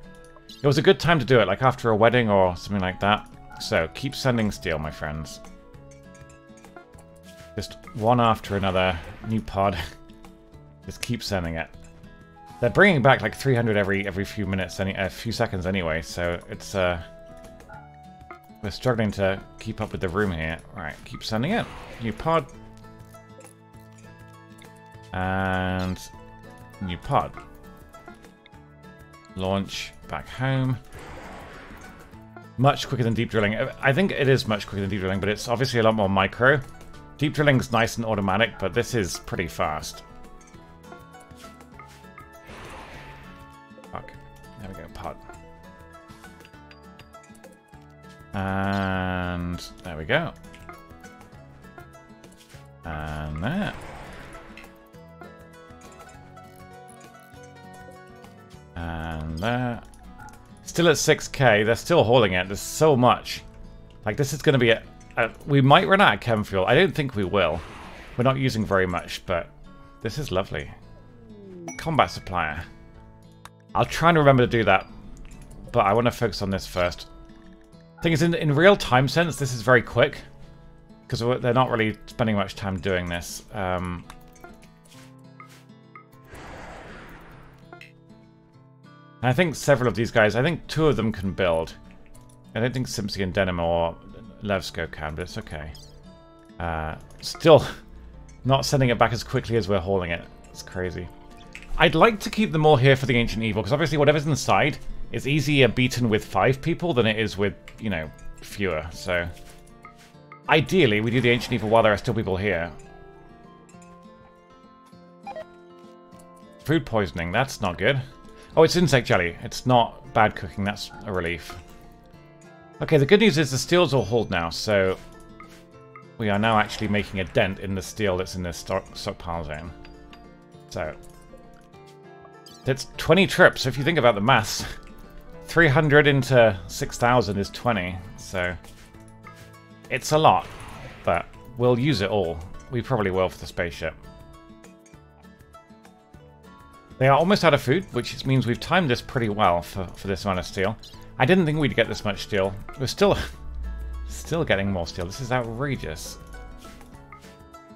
it was a good time to do it, like after a wedding or something like that. So, keep sending steel, my friends. Just one after another. New pod. Just keep sending it. They're bringing back like 300 every few minutes, a few seconds anyway, so it's, we're struggling to keep up with the room here. Alright, keep sending it. New pod. And new pod. Launch back home. Much quicker than deep drilling. I think it is much quicker than deep drilling, but it's obviously a lot more micro. Deep drilling's nice and automatic, but this is pretty fast. Fuck. There we go, pod. And there we go. And there. And there. Still at 6k. They're still hauling it. There's so much. Like, this is going to be we might run out of chem fuel. I don't think we will. We're not using very much, but this is lovely. Combat supplier. I'll try and remember to do that, but I want to focus on this first. Thing is, in real time sense, this is very quick, because they're not really spending much time doing this. And I think several of these guys, I think 2 of them can build. I don't think Simpsy and Denim or Levsko can, but it's okay. Still not sending it back as quickly as we're hauling it. It's crazy. I'd like to keep them all here for the Ancient Evil, because obviously whatever's inside is easier beaten with 5 people than it is with, you know, fewer. So ideally, we do the Ancient Evil while there are still people here. Food poisoning, that's not good. Oh, it's insect jelly. It's not bad cooking, that's a relief. Okay, the good news is the steel's all hauled now, so we are now actually making a dent in the steel that's in this stockpile zone. So that's 20 trips, if you think about the maths. 300 into 6,000 is 20, so it's a lot, but we'll use it all. We probably will for the spaceship. They are almost out of food, which means we've timed this pretty well for this amount of steel. I didn't think we'd get this much steel. We're still getting more steel. This is outrageous.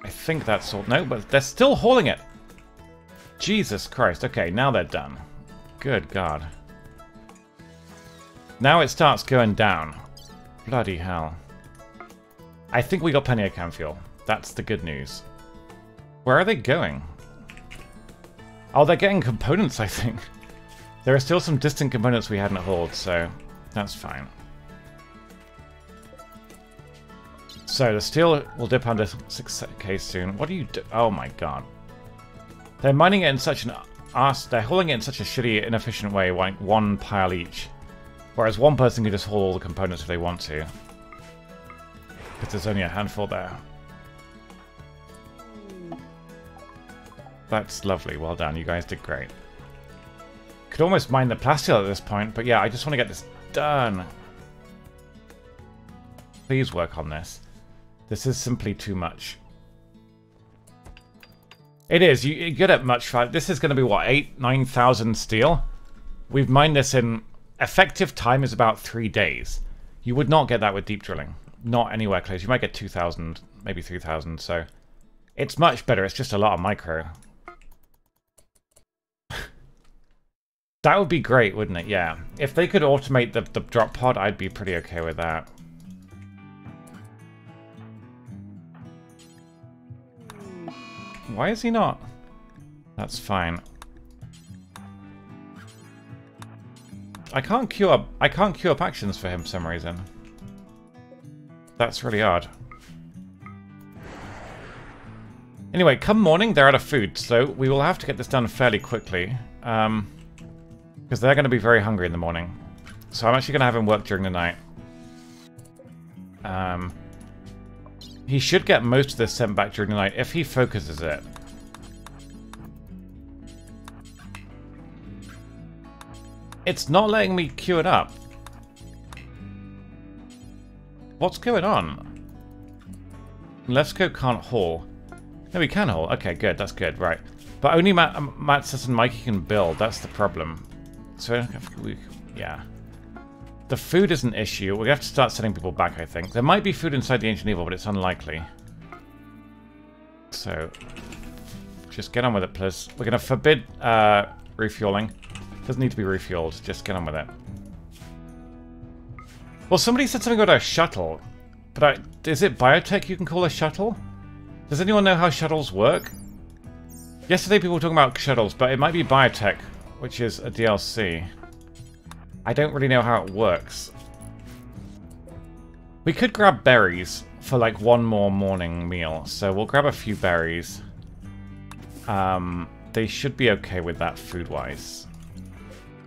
I think that's all. No, but they're still hauling it. Jesus Christ. Okay, now they're done. Good God. Now it starts going down. Bloody hell. I think we got plenty of chem fuel. That's the good news. Where are they going? Oh, they're getting components, I think. There are still some distant components we hadn't hauled, so that's fine. So the steel will dip under 6k soon. What do you do? Oh my God. They're mining it in such an arse. They're hauling it in such a shitty, inefficient way, like 1 pile each. Whereas one person can just haul all the components if they want to. Because there's only a handful there. That's lovely. Well done. You guys did great. Could almost mine the plasteel at this point, but yeah, I just want to get this done. Please work on this. This is simply too much. It is. You get it much. This is going to be, what, 9,000 steel? We've mined this in... Effective time is about 3 days. You would not get that with deep drilling. Not anywhere close. You might get 2,000, maybe 3,000, so... It's much better. It's just a lot of micro. That would be great, wouldn't it? Yeah. If they could automate the drop pod, I'd be pretty okay with that. Why is he not? That's fine. I can't queue up actions for him for some reason. That's really odd. Anyway, come morning, they're out of food, so we will have to get this done fairly quickly. Because they're going to be very hungry in the morning. So I'm actually going to have him work during the night. He should get most of this sent back during the night if he focuses it. It's not letting me queue it up. What's going on? Let's go can't haul. No, we can haul. Okay, good. That's good. Right. But only Matsus and Mikey can build. That's the problem. So, yeah. The food is an issue. We have to start sending people back, I think. There might be food inside the Ancient Evil, but it's unlikely. So, just get on with it, please. We're going to forbid refueling. Doesn't need to be refueled. Just get on with it. Well, somebody said something about a shuttle. But is it biotech you can call a shuttle? Does anyone know how shuttles work? Yesterday people were talking about shuttles, but it might be biotech, which is a DLC. I don't really know how it works. We could grab berries for like one more morning meal, so we'll grab a few berries. They should be okay with that food-wise.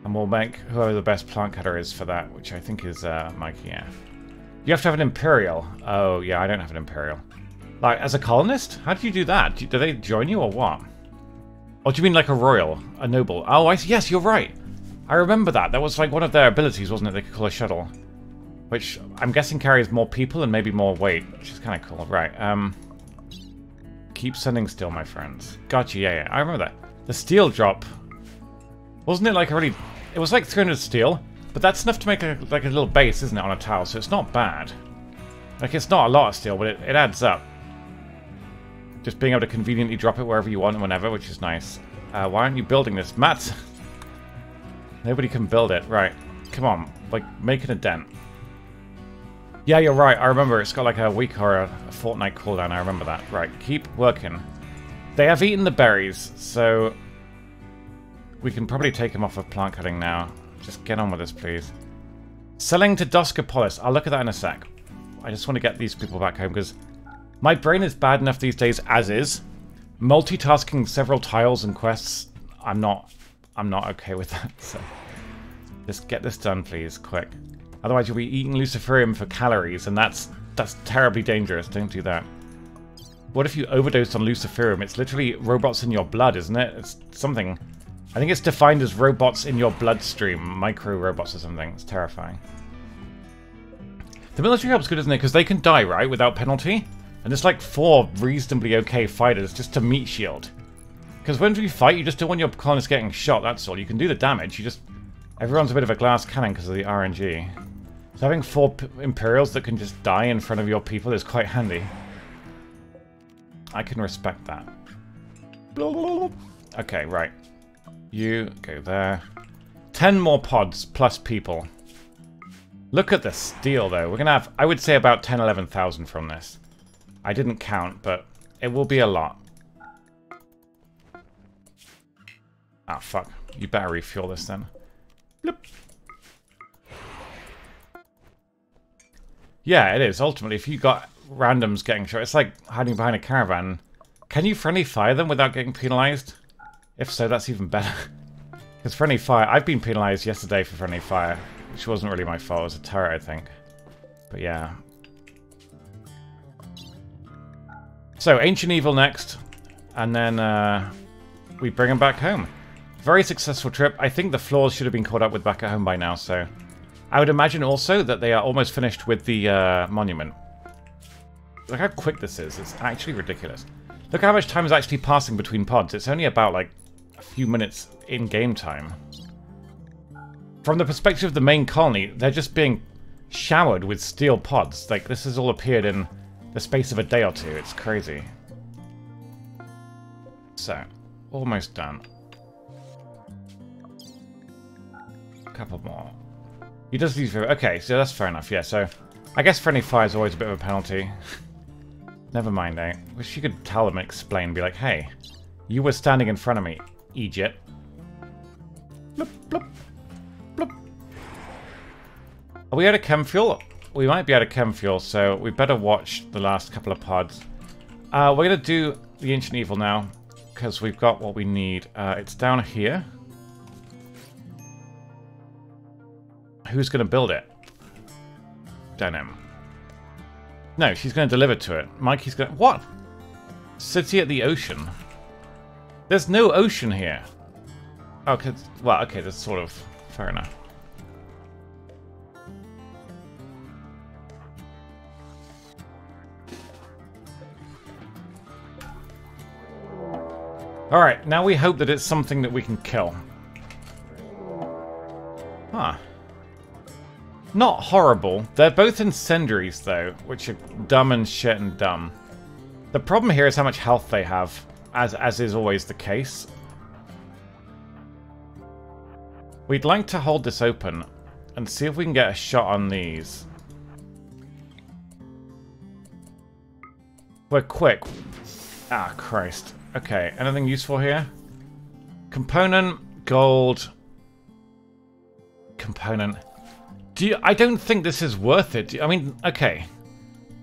And we'll make whoever the best plant cutter is for that, which I think is Mikey, yeah. You have to have an Imperial. Oh, yeah, I don't have an Imperial. Like, as a colonist? How do you do that? Do they join you or what? Or do you mean like a royal? A noble? Oh, yes, you're right. I remember that. That was like one of their abilities, wasn't it? They could call a shuttle. Which I'm guessing carries more people and maybe more weight, which is kind of cool. Right, keep sending steel, my friends. Gotcha, yeah, I remember that. The steel drop. Wasn't it like already... It was like 300 steel, but that's enough to make a little base, isn't it, on a tile, so it's not bad. Like, it's not a lot of steel, but it adds up. Just being able to conveniently drop it wherever you want and whenever, which is nice. Why aren't you building this? Matt! Nobody can build it. Right. Come on. Like, making a dent. Yeah, you're right. I remember. It's got like a week or a fortnight cooldown. I remember that. Right. Keep working. They have eaten the berries, so... we can probably take them off of plant cutting now. Just get on with this, please. Selling to Doscopolis. I'll look at that in a sec. I just want to get these people back home, because my brain is bad enough these days as is. Multitasking several tiles and quests, I'm not okay with that. So just get this done, please, quick. Otherwise you'll be eating Luciferium for calories, and that's terribly dangerous. Don't do that. What if you overdosed on Luciferium? It's literally robots in your blood, isn't it? It's something... I think it's defined as robots in your bloodstream. Micro-robots or something. It's terrifying. The military help's good, isn't it? Because they can die, right? Without penalty. And it's like 4 reasonably okay fighters just to meat shield. Because when you fight, you just don't want your colonists getting shot, that's all. You can do the damage, you just... Everyone's a bit of a glass cannon because of the RNG. So having 4 Imperials that can just die in front of your people is quite handy. I can respect that. Okay, right. You go there. 10 more pods plus people. Look at the steel, though. We're going to have, I would say, about 10, 11,000 from this. I didn't count, but it will be a lot. Ah, fuck. You better refuel this, then. Bloop. Yeah, it is. Ultimately, if you got randoms getting shot, it's like hiding behind a caravan. Can you friendly fire them without getting penalized? If so, that's even better. Because friendly fire... I've been penalized yesterday for friendly fire, which wasn't really my fault. It was a turret, I think. But yeah. So, Ancient Evil next. And then we bring them back home. Very successful trip. I think the floors should have been caught up with back at home by now, so... I would imagine also that they are almost finished with the monument. Look how quick this is. It's actually ridiculous. Look how much time is actually passing between pods. It's only about, like, a few minutes in game time. From the perspective of the main colony, they're just being showered with steel pods. Like, this has all appeared in the space of a day or two. It's crazy. So, almost done. A couple more. He does these... Okay, so that's fair enough, yeah. So, I guess friendly fire is always a bit of a penalty. Never mind, eh? Wish you could tell them and explain. Be like, hey, you were standing in front of me, Egypt. Bloop, bloop, bloop. Are we out of chem fuel? we might be out of chem fuel, so we better watch the last couple of pods. We're going to do the Ancient Evil now, because we've got what we need. It's down here. Who's going to build it? Don't know. No, she's going to deliver to it. Mikey's going to... What? City at the ocean. There's no ocean here. Oh, cause, well, okay, that's sort of... Fair enough. Alright, now we hope that it's something that we can kill. Huh. Not horrible. They're both incendiaries, though, which are dumb and shit and dumb. The problem here is how much health they have, as is always the case. We'd like to hold this open and see if we can get a shot on these. We're quick. Ah, Christ. Okay, anything useful here? Component, gold. Component. I don't think this is worth it. I mean, okay.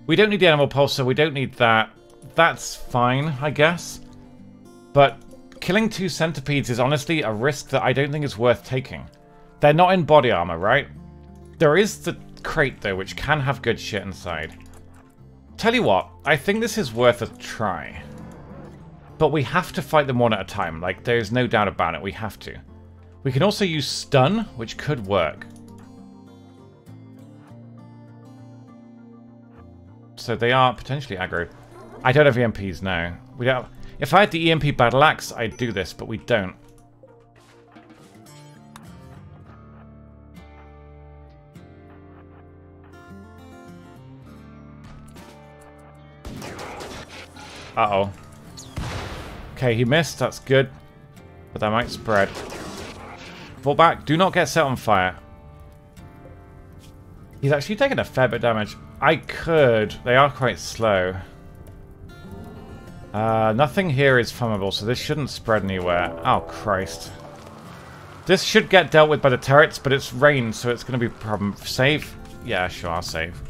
We don't need the animal pulsar, we don't need that. That's fine, I guess. But killing 2 centipedes is honestly a risk that I don't think is worth taking. They're not in body armor, right? There is the crate, though, which can have good shit inside. Tell you what, I think this is worth a try. But we have to fight them one at a time. Like, there's no doubt about it. We have to. We can also use stun, which could work. So they are potentially aggro. I don't have EMPs now. We don't. If I had the EMP battle axe, I'd do this, but we don't. Uh-oh. Okay, he missed. That's good. But that might spread. Fall back. Do not get set on fire. He's actually taking a fair bit of damage. I could. They are quite slow. Nothing here is flammable, so this shouldn't spread anywhere. Oh, Christ. This should get dealt with by the turrets, but it's rain, so it's going to be a problem. Save? Yeah, sure, I'll save.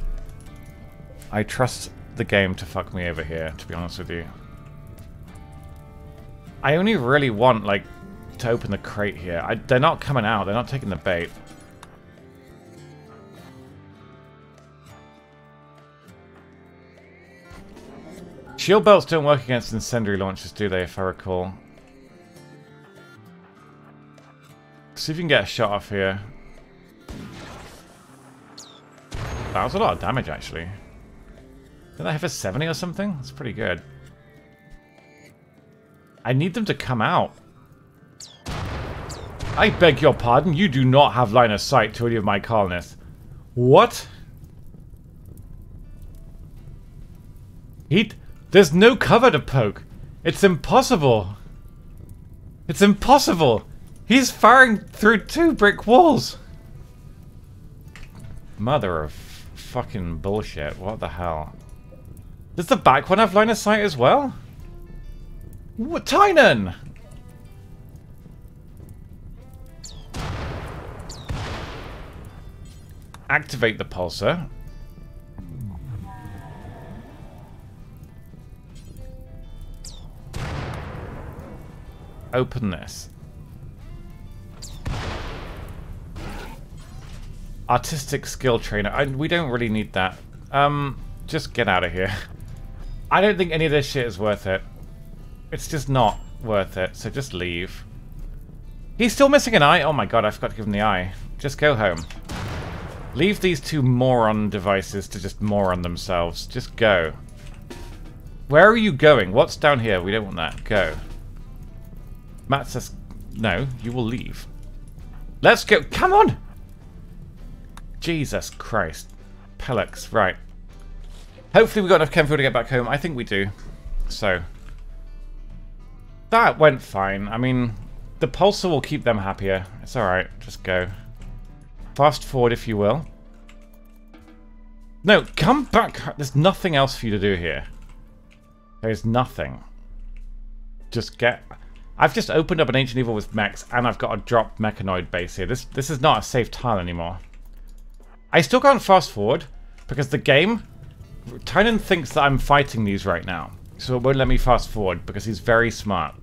I trust the game to fuck me over here, to be honest with you. I only really want, like, to open the crate here. They're not coming out. They're not taking the bait. Shield belts don't work against incendiary launchers, do they, if I recall? See if you can get a shot off here. That was a lot of damage, actually. Did I have a 70 or something? That's pretty good. I need them to come out. I beg your pardon, you do not have line of sight to any of my colonists. What? There's no cover to poke. It's impossible. It's impossible. He's firing through 2 brick walls. Mother of fucking bullshit. What the hell? Does the back one have line of sight as well? What, Tynan? Activate the pulsar. Open this. Artistic skill trainer. We don't really need that. Just get out of here. I don't think any of this shit is worth it. It's just not worth it, so just leave. He's still missing an eye? Oh my god, I forgot to give him the eye. Just go home. Leave these 2 moron devices to just moron themselves. Just go. Where are you going? What's down here? We don't want that. Go. Matt says, no, you will leave. Let's go. Come on! Jesus Christ. Pellix, right. Hopefully we've got enough chem fuel to get back home. I think we do. So. That went fine. I mean, the pulsar will keep them happier. It's alright. Just go. Fast forward, if you will. No, come back. There's nothing else for you to do here. There's nothing. Just get... I've just opened up an Ancient Evil with mechs, and I've got a dropped mechanoid base here. This is not a safe tile anymore. I still can't fast forward. Because the game... Tynan thinks that I'm fighting these right now. So it won't let me fast forward because he's very smart.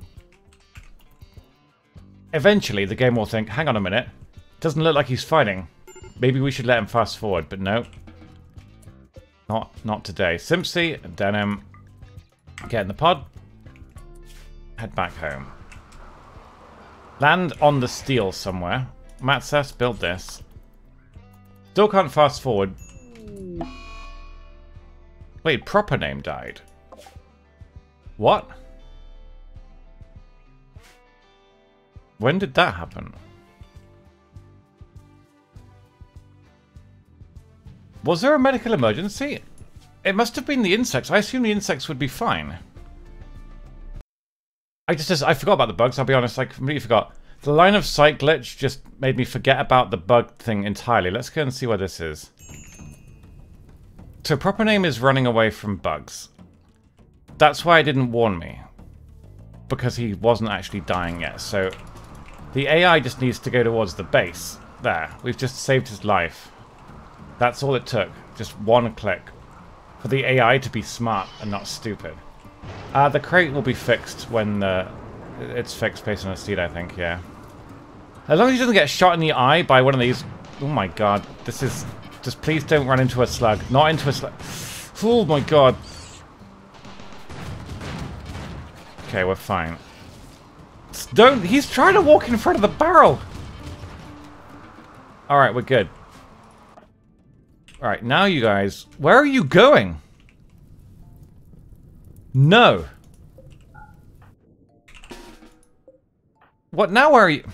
Eventually, the game will think, hang on a minute. Doesn't look like he's fighting. Maybe we should let him fast forward, but no. Not today. Simpsy and Denim. Get in the pod. Head back home. Land on the steel somewhere. Matsas, build this. Still can't fast forward. Wait, proper name died. What? When did that happen? Was there a medical emergency? It must have been the insects. I assume the insects would be fine. I forgot about the bugs, I'll be honest. I completely forgot. The line of sight glitch just made me forget about the bug thing entirely. Let's go and see where this is. So proper name is running away from bugs. That's why it didn't warn me. Because he wasn't actually dying yet. So the AI just needs to go towards the base. There. We've just saved his life. That's all it took. Just one click. For the AI to be smart and not stupid. The crate will be fixed when it's fixed based on a seed, I think, yeah. As long as he doesn't get shot in the eye by one of these... Oh my god. This is... Just please don't run into a slug. Not into a slug. Oh my god. Okay, we're fine. Don't... He's trying to walk in front of the barrel! Alright, we're good. Alright, now you guys... Where are you going? No. What? Now where are you?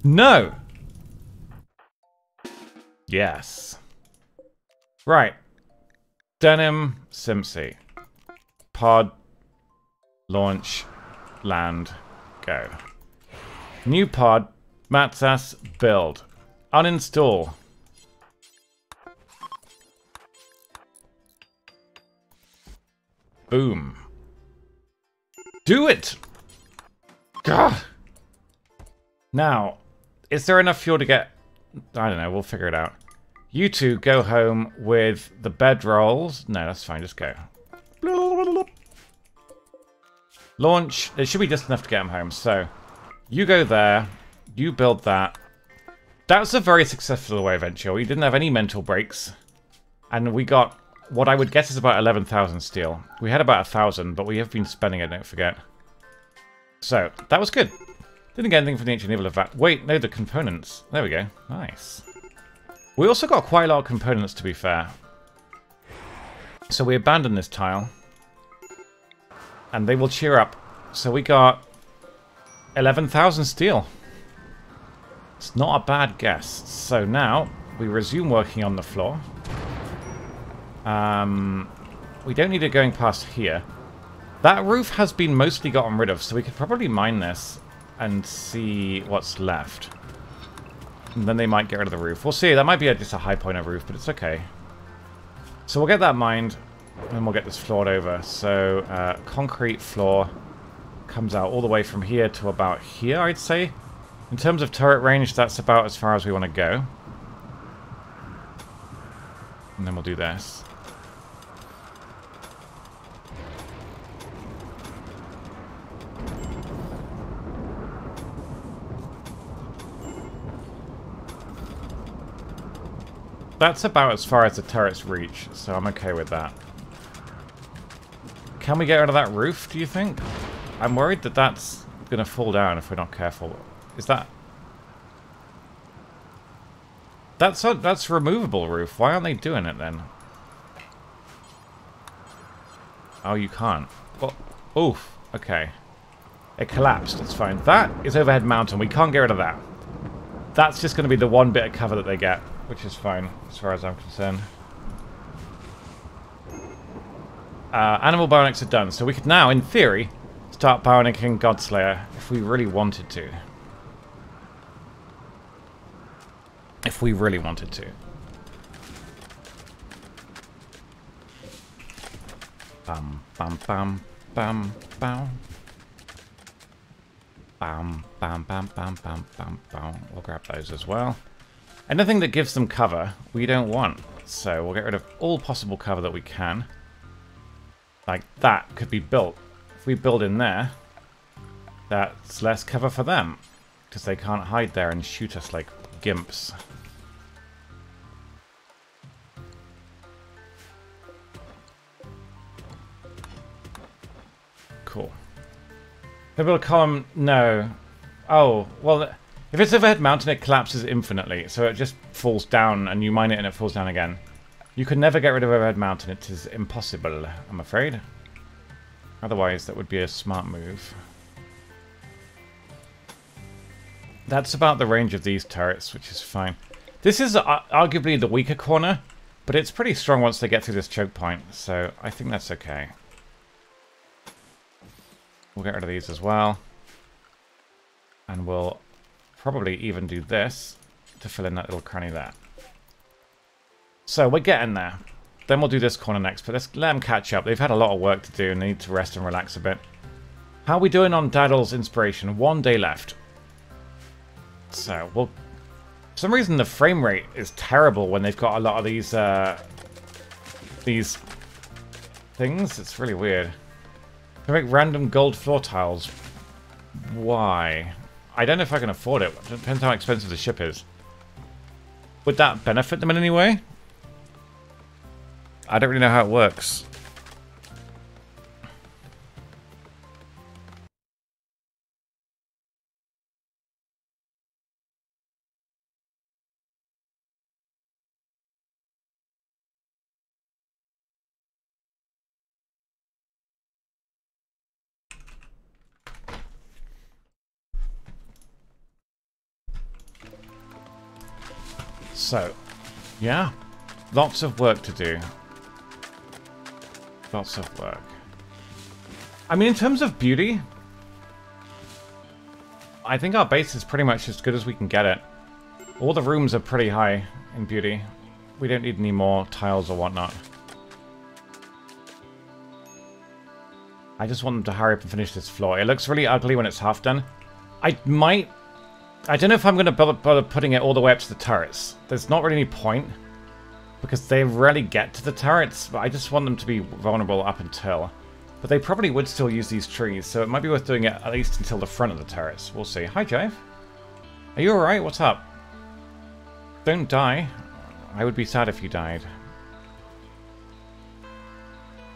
No. Yes. Right. Denim, Simpsy. Pod. Launch. Land. Go. New pod. Matsas. Build. Uninstall. Boom. Do it! God! Now, is there enough fuel to get... I don't know, we'll figure it out. You two go home with the bedrolls. No, that's fine, just go. Launch. It should be just enough to get them home, so... You go there. You build that. That was a very successful away venture. We didn't have any mental breaks. And we got... What I would guess is about 11,000 steel. We had about 1,000, but we have been spending it, don't forget. So, that was good. Didn't get anything from the ancient evil of that. Wait, no, the components. There we go. Nice. We also got quite a lot of components, to be fair. So we abandoned this tile. And they will cheer up. So we got 11,000 steel. It's not a bad guess. So now, we resume working on the floor. We don't need it going past here. That roof has been mostly gotten rid of, so we could probably mine this and see what's left. And then they might get rid of the roof. We'll see. That might be just a high point of roof, but it's okay. So we'll get that mined, and then we'll get this floored over. So, concrete floor comes out all the way from here to about here, I'd say. In terms of turret range, that's about as far as we want to go. And then we'll do this. That's about as far as the turrets reach, so I'm okay with that. Can we get rid of that roof, do you think? I'm worried that that's going to fall down if we're not careful. Is that... That's removable roof. Why aren't they doing it then? Oh, you can't. Well, oof. Okay. It collapsed. That's fine. That is overhead mountain. We can't get rid of that. That's just going to be the one bit of cover that they get, which is fine as far as I'm concerned. Animal bionics are done, so we could now, in theory, start bionicking Godslayer if we really wanted to. If we really wanted to. Bam, bam, bam, bam, bam. Bam, bam, bam, bam, bam, bam, bam. We'll grab those as well. Anything that gives them cover, we don't want. So we'll get rid of all possible cover that we can. Like that could be built. If we build in there, that's less cover for them. Because they can't hide there and shoot us like gimps. Cool. Maybe we'll column... No. Oh, well, if it's overhead mounted, it collapses infinitely. So it just falls down and you mine it and it falls down again. You can never get rid of overhead mounted. It is impossible, I'm afraid. Otherwise, that would be a smart move. That's about the range of these turrets, which is fine. This is arguably the weaker corner, but it's pretty strong once they get through this choke point, so I think that's okay. We'll get rid of these as well. And we'll probably even do this to fill in that little cranny there. So we're getting there. Then we'll do this corner next, but let's let them catch up. They've had a lot of work to do and they need to rest and relax a bit. How are we doing on Daddle's inspiration? 1 day left. So, well, for some reason the frame rate is terrible when they've got a lot of these things. It's really weird. Can I make random gold floor tiles? Why? I don't know if I can afford it. It depends how expensive the ship is. Would that benefit them in any way? I don't really know how it works. So, yeah, lots of work to do. Lots of work. I mean, in terms of beauty, I think our base is pretty much as good as we can get it. All the rooms are pretty high in beauty. We don't need any more tiles or whatnot. I just want them to hurry up and finish this floor. It looks really ugly when it's half done. I don't know if I'm going to bother putting it all the way up to the turrets. There's not really any point, because they rarely get to the turrets, but I just want them to be vulnerable up until. But they probably would still use these trees, so it might be worth doing it at least until the front of the turrets. We'll see. Hi, Jive. Are you alright? What's up? Don't die. I would be sad if you died.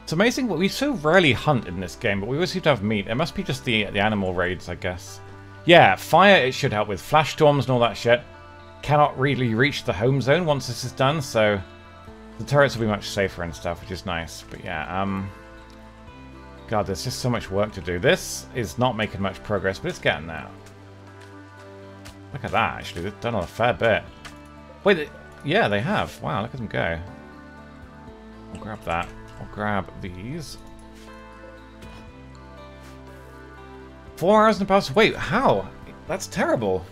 It's amazing, we so rarely hunt in this game, but we always seem to have meat. It must be just the animal raids, I guess. Yeah, fire it should help with flash storms and all that shit. Cannot really reach the home zone once this is done, so the turrets will be much safer and stuff, which is nice. But yeah, God, there's just so much work to do. This is not making much progress, but it's getting there. Look at that, actually. They've done a fair bit. Wait, yeah, they have. Wow, look at them go. I'll grab that. I'll grab these. 4 hours in the past. Wait, how? That's terrible.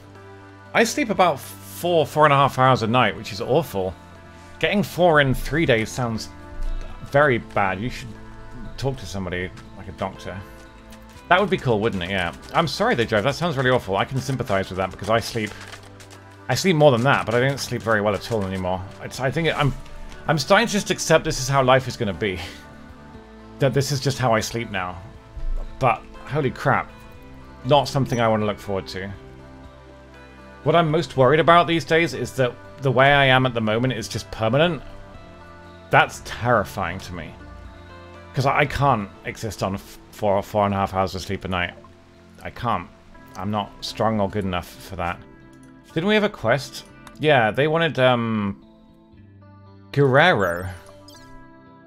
I sleep about 4.5 hours a night, which is awful. Getting 4 in 3 days sounds very bad. You should talk to somebody, like a doctor. That would be cool, wouldn't it? Yeah. I'm sorry they drive. That sounds really awful. I can sympathize with that because I sleep more than that, but I don't sleep very well at all anymore. I think I'm starting to just accept this is how life is going to be. That this is just how I sleep now. But holy crap. Not something I want to look forward to. What I'm most worried about these days is that the way I am at the moment is just permanent. That's terrifying to me. Because I can't exist on 4.5 hours of sleep a night. I can't. I'm not strong or good enough for that. Didn't we have a quest? Yeah, they wanted, Guerrero.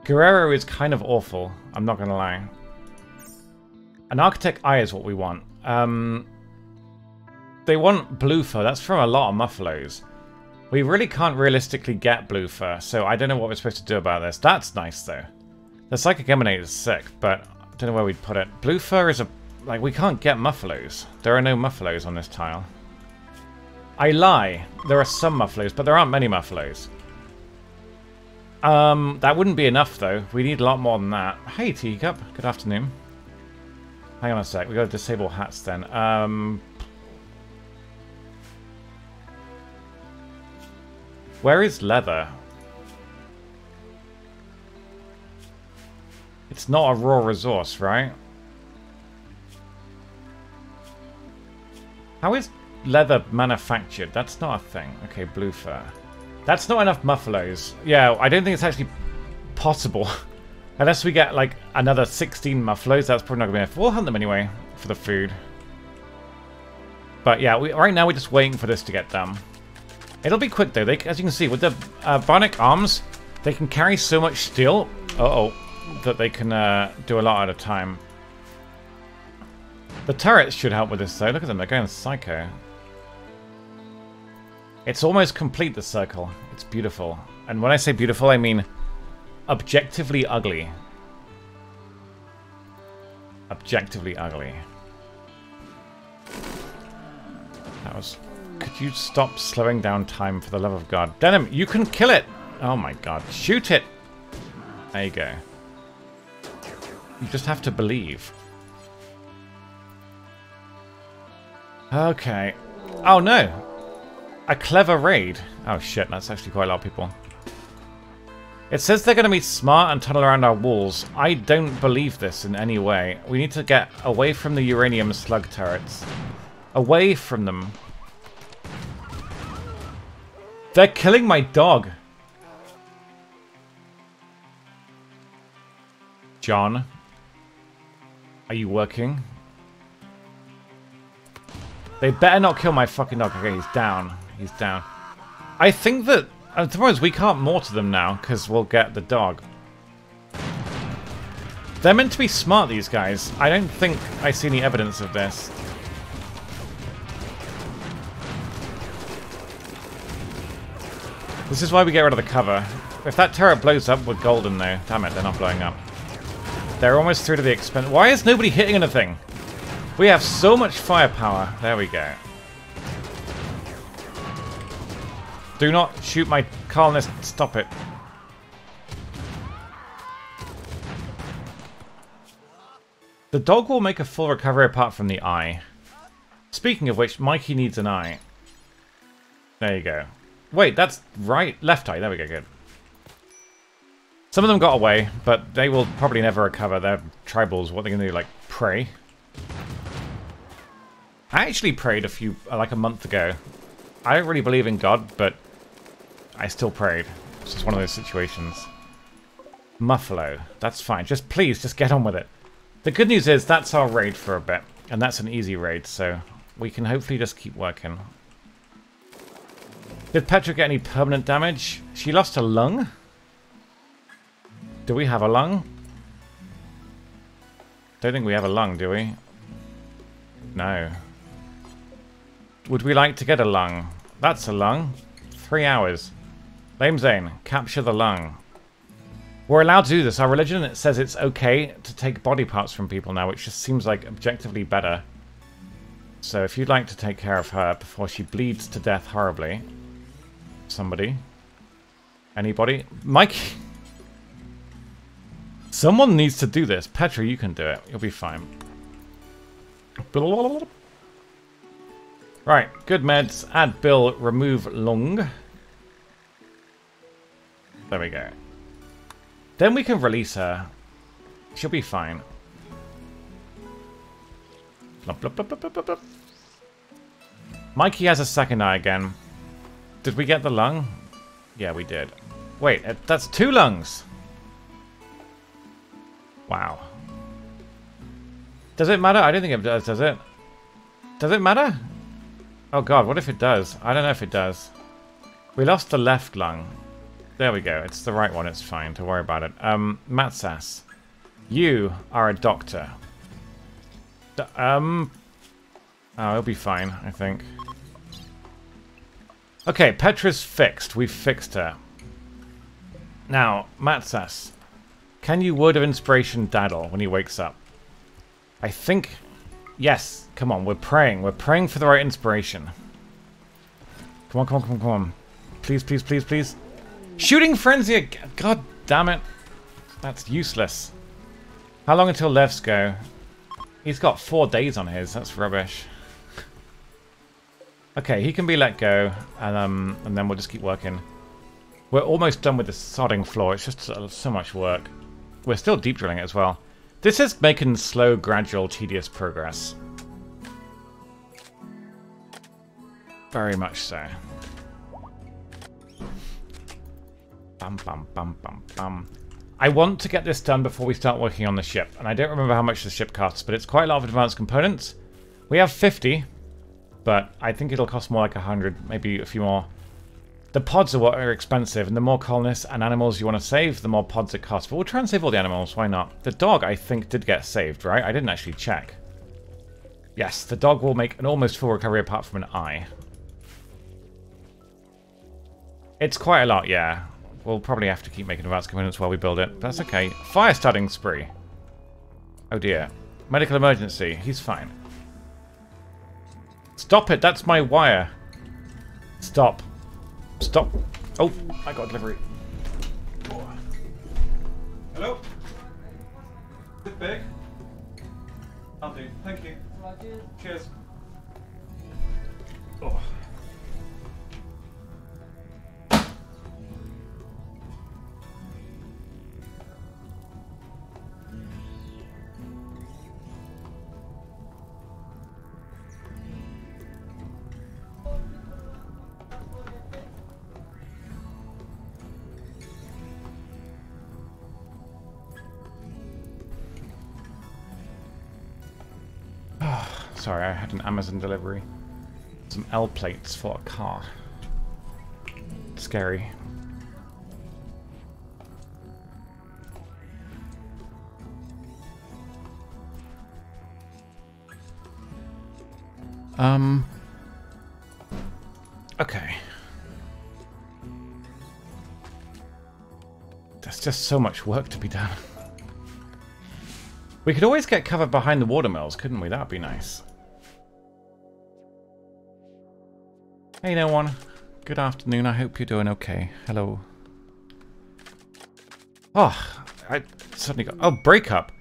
Guerrero is kind of awful, I'm not gonna lie. An Architect Eye is what we want. They want blue fur. That's from a lot of Muffalos. We really can't realistically get blue fur, so I don't know what we're supposed to do about this. That's nice, though. The Psychic Emanate is sick, but I don't know where we'd put it. Blue fur is a... Like, we can't get Muffalos. There are no Muffalos on this tile. I lie. There are some Muffalos, but there aren't many Muffalos. That wouldn't be enough, though. We need a lot more than that. Hey, Teacup. Good afternoon. Hang on a sec. We got to disable hats then. Where is leather? It's not a raw resource, right? How is leather manufactured? That's not a thing. Okay, blue fur. That's not enough muffaloes. Yeah, I don't think it's actually possible. Unless we get, like, another 16 muffaloes, that's probably not going to be enough. We'll hunt them anyway for the food. But yeah, right now we're just waiting for this to get done. It'll be quick, though. As you can see, with the bionic arms, they can carry so much steel that they can do a lot at a time. The turrets should help with this, though. Look at them. They're going psycho. It's almost complete, the circle. It's beautiful. And when I say beautiful, I mean objectively ugly. Objectively ugly. That was... Could you stop slowing down time for the love of God? Denim, you can kill it! Oh my god. Shoot it! There you go. You just have to believe. Okay. Oh no! A clever raid. Oh shit, that's actually quite a lot of people. It says they're going to be smart and tunnel around our walls. I don't believe this in any way. We need to get away from the uranium slug turrets. Away from them. They're killing my dog. John. Are you working? They better not kill my fucking dog. Okay, he's down. He's down. I think that... the problem is we can't mortar them now, because we'll get the dog. They're meant to be smart, these guys. I don't think I see any evidence of this. This is why we get rid of the cover. If that turret blows up, we're golden, though. Damn it, they're not blowing up. They're almost through to the expense. Why is nobody hitting anything? We have so much firepower. There we go. Do not shoot my colonist. Stop it. The dog will make a full recovery apart from the eye. Speaking of which, Mikey needs an eye. There you go. Wait, that's right. Left eye. There we go. Good. Some of them got away, but they will probably never recover. They're tribals. What are they going to do? Like, pray? I actually prayed like a month ago. I don't really believe in God, but I still prayed. It's just one of those situations. Muffalo. That's fine. Please, just get on with it. The good news is that's our raid for a bit. And that's an easy raid, so we can hopefully just keep working. Did Petra get any permanent damage? She lost a lung? Do we have a lung? Don't think we have a lung, do we? No. Would we like to get a lung? That's a lung. 3 hours. Lame Zane, capture the lung. We're allowed to do this. Our religion, it says it's okay to take body parts from people now, which just seems like objectively better. So if you'd like to take care of her before she bleeds to death horribly. Somebody. Anybody? Mike? Someone needs to do this. Petra, you can do it. You'll be fine. Right, good meds. Add Bill, remove lung. There we go. Then we can release her. She'll be fine. Blub, blub, blub, blub, blub, blub. Mikey has a second eye again. Did we get the lung? Yeah, we did. Wait, that's 2 lungs. Wow. Does it matter? I don't think it does it? Does it matter? Oh god, what if it does? I don't know if it does. We lost the left lung. There we go. It's the right one. It's fine. Don't worry about it. Matsas. You are a doctor. Oh, it'll be fine, I think. Okay, Petra's fixed. We've fixed her. Now, Matsas. Can you word of inspiration daddle when he wakes up? I think... Yes. Come on, we're praying. We're praying for the right inspiration. Come on, come on, come on, come on. Please, please, please, please. Shooting frenzy again. God damn it. That's useless. How long until lefts go? He's got 4 days on his. That's rubbish. Okay, he can be let go. And then we'll just keep working. We're almost done with the sodding floor. It's just so much work. We're still deep drilling it as well. This is making slow, gradual, tedious progress. Very much so. Bum, bum, bum, bum, bum. I want to get this done before we start working on the ship. And I don't remember how much the ship costs, but it's quite a lot of advanced components. We have 50, but I think it'll cost more like 100, maybe a few more. The pods are what are expensive, and the more colonists and animals you want to save, the more pods it costs. But we'll try and save all the animals, why not? The dog, I think, did get saved, right? I didn't actually check. Yes, the dog will make an almost full recovery apart from an eye. It's quite a lot, yeah. We'll probably have to keep making advanced components while we build it. That's okay. Fire starting spree. Oh dear. Medical emergency. He's fine. Stop it. That's my wire. Stop. Stop. Oh, I got delivery. Oh. Hello? Is it big? I'll do. Thank you. Cheers. Oh. Sorry, I had an Amazon delivery. Some L plates for a car. Scary. Okay. There's just so much work to be done. We could always get covered behind the watermills, couldn't we? That'd be nice. Hey, no one. Good afternoon. I hope you're doing okay. Hello. Oh, I suddenly got... Oh, breakup.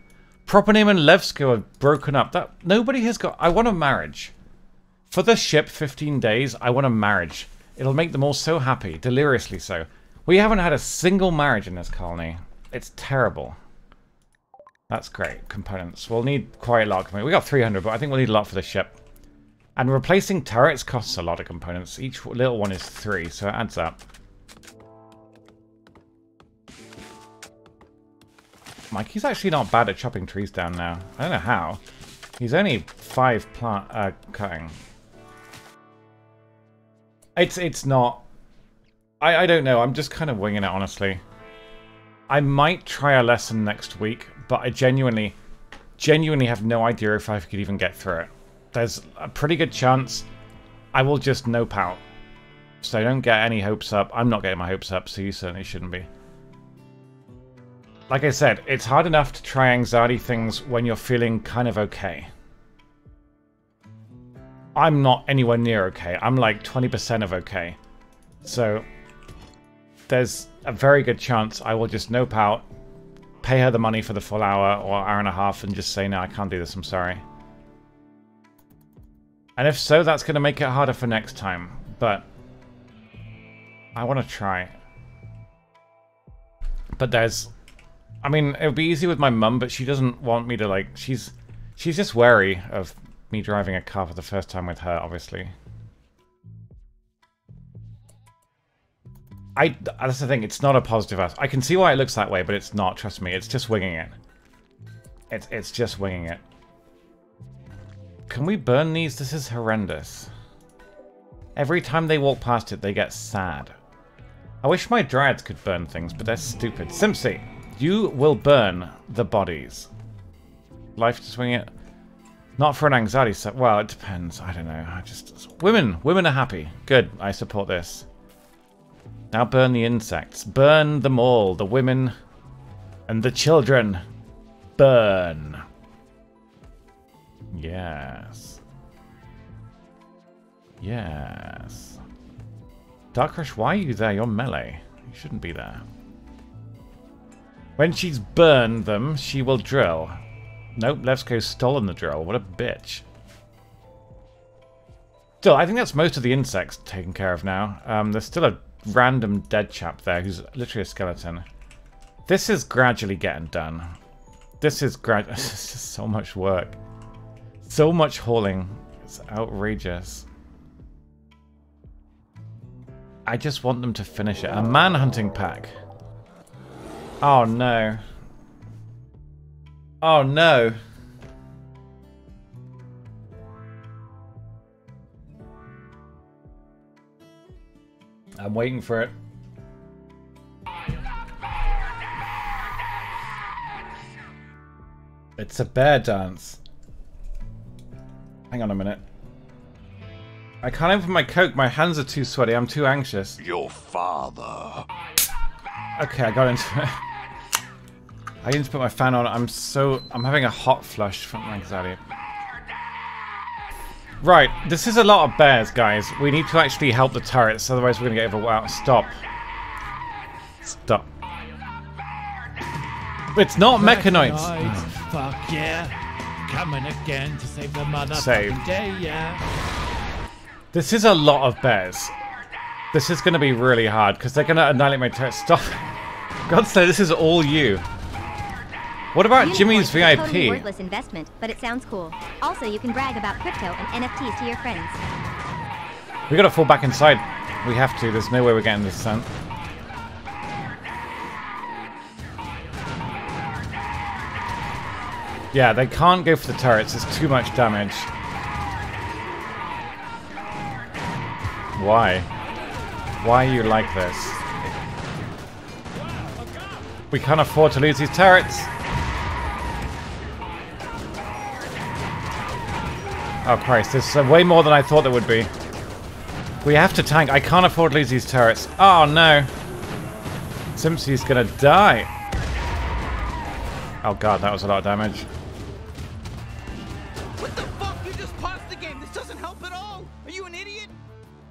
Proponym and Levsko have broken up. That nobody has got... I want a marriage. For the ship, 15 days, I want a marriage. It'll make them all so happy. Deliriously so. We haven't had a single marriage in this colony. It's terrible. That's great. Components. We'll need quite a lot of components. We got 300, but I think we'll need a lot for the ship. And replacing turrets costs a lot of components. Each little one is 3, so it adds up. Mikey's actually not bad at chopping trees down now. I don't know how. He's only 5 cutting. It's not... I don't know. I'm just kind of winging it, honestly. I might try a lesson next week, but I genuinely have no idea if I could even get through it. There's a pretty good chance I will just nope out. So don't get any hopes up. I'm not getting my hopes up, so you certainly shouldn't be. Like I said, it's hard enough to try anxiety things when you're feeling kind of okay. I'm not anywhere near okay. I'm like 20% of okay. So there's a very good chance I will just nope out, pay her the money for the full hour or hour and a half and just say, no, I can't do this, I'm sorry. And if so, that's going to make it harder for next time. But I want to try. But there's... I mean, it would be easy with my mum, but she doesn't want me to, like... She's just wary of me driving a car for the first time with her, obviously. That's the thing, it's not a positive aspect. I can see why it looks that way, but it's not, trust me. It's just winging it. It's just winging it. Can we burn these? This is horrendous. Every time they walk past it, they get sad. I wish my dryads could burn things, but they're stupid. Simpsy, you will burn the bodies. Life to swing it? Not for an anxiety set. Well, it depends. I don't know. Women are happy. Good. I support this. Now burn the insects. Burn them all. The women and the children. Burn. Yes. Yes. Darkrush, why are you there? You're melee. You shouldn't be there. When she's burned them, she will drill. Nope, Levsko's stolen the drill. What a bitch. Still, I think that's most of the insects taken care of now. There's still random dead chap there who's literally a skeleton. This is gradually getting done. This is This is so much work. So much hauling. It's outrageous. I just want them to finish it. A man-hunting pack. Oh no. Oh no. I'm waiting for it. It's a bear dance. Hang on a minute. I can't open my Coke. My hands are too sweaty. I'm too anxious. Your father. Okay, I got into it. I need to put my fan on. I'm having a hot flush from anxiety. Right, this is a lot of bears, guys. We need to actually help the turrets, otherwise we're going to get overwhelmed. Stop. Stop. It's not mechanoids. Fuck yeah. Coming again to save the motherfucking day, yeah. This is a lot of bears. This is going to be really hard, because they're going to annihilate my turrets. Stop. God sake, this is all you. What about Jimmy's VIP? Totally worthless investment, but it sounds cool. Also, you can brag about crypto and NFTs to your friends. We gotta fall back inside. We have to. There's no way we're getting this sent. Yeah, they can't go for the turrets. It's too much damage. Why? Why are you like this? We can't afford to lose these turrets. Oh Christ, this is way more than I thought there would be. We have to tank. I can't afford to lose these turrets. Oh no. Simpsy's gonna die. Oh god, that was a lot of damage. What the fuck? You just paused the game. This doesn't help at all. Are you an idiot?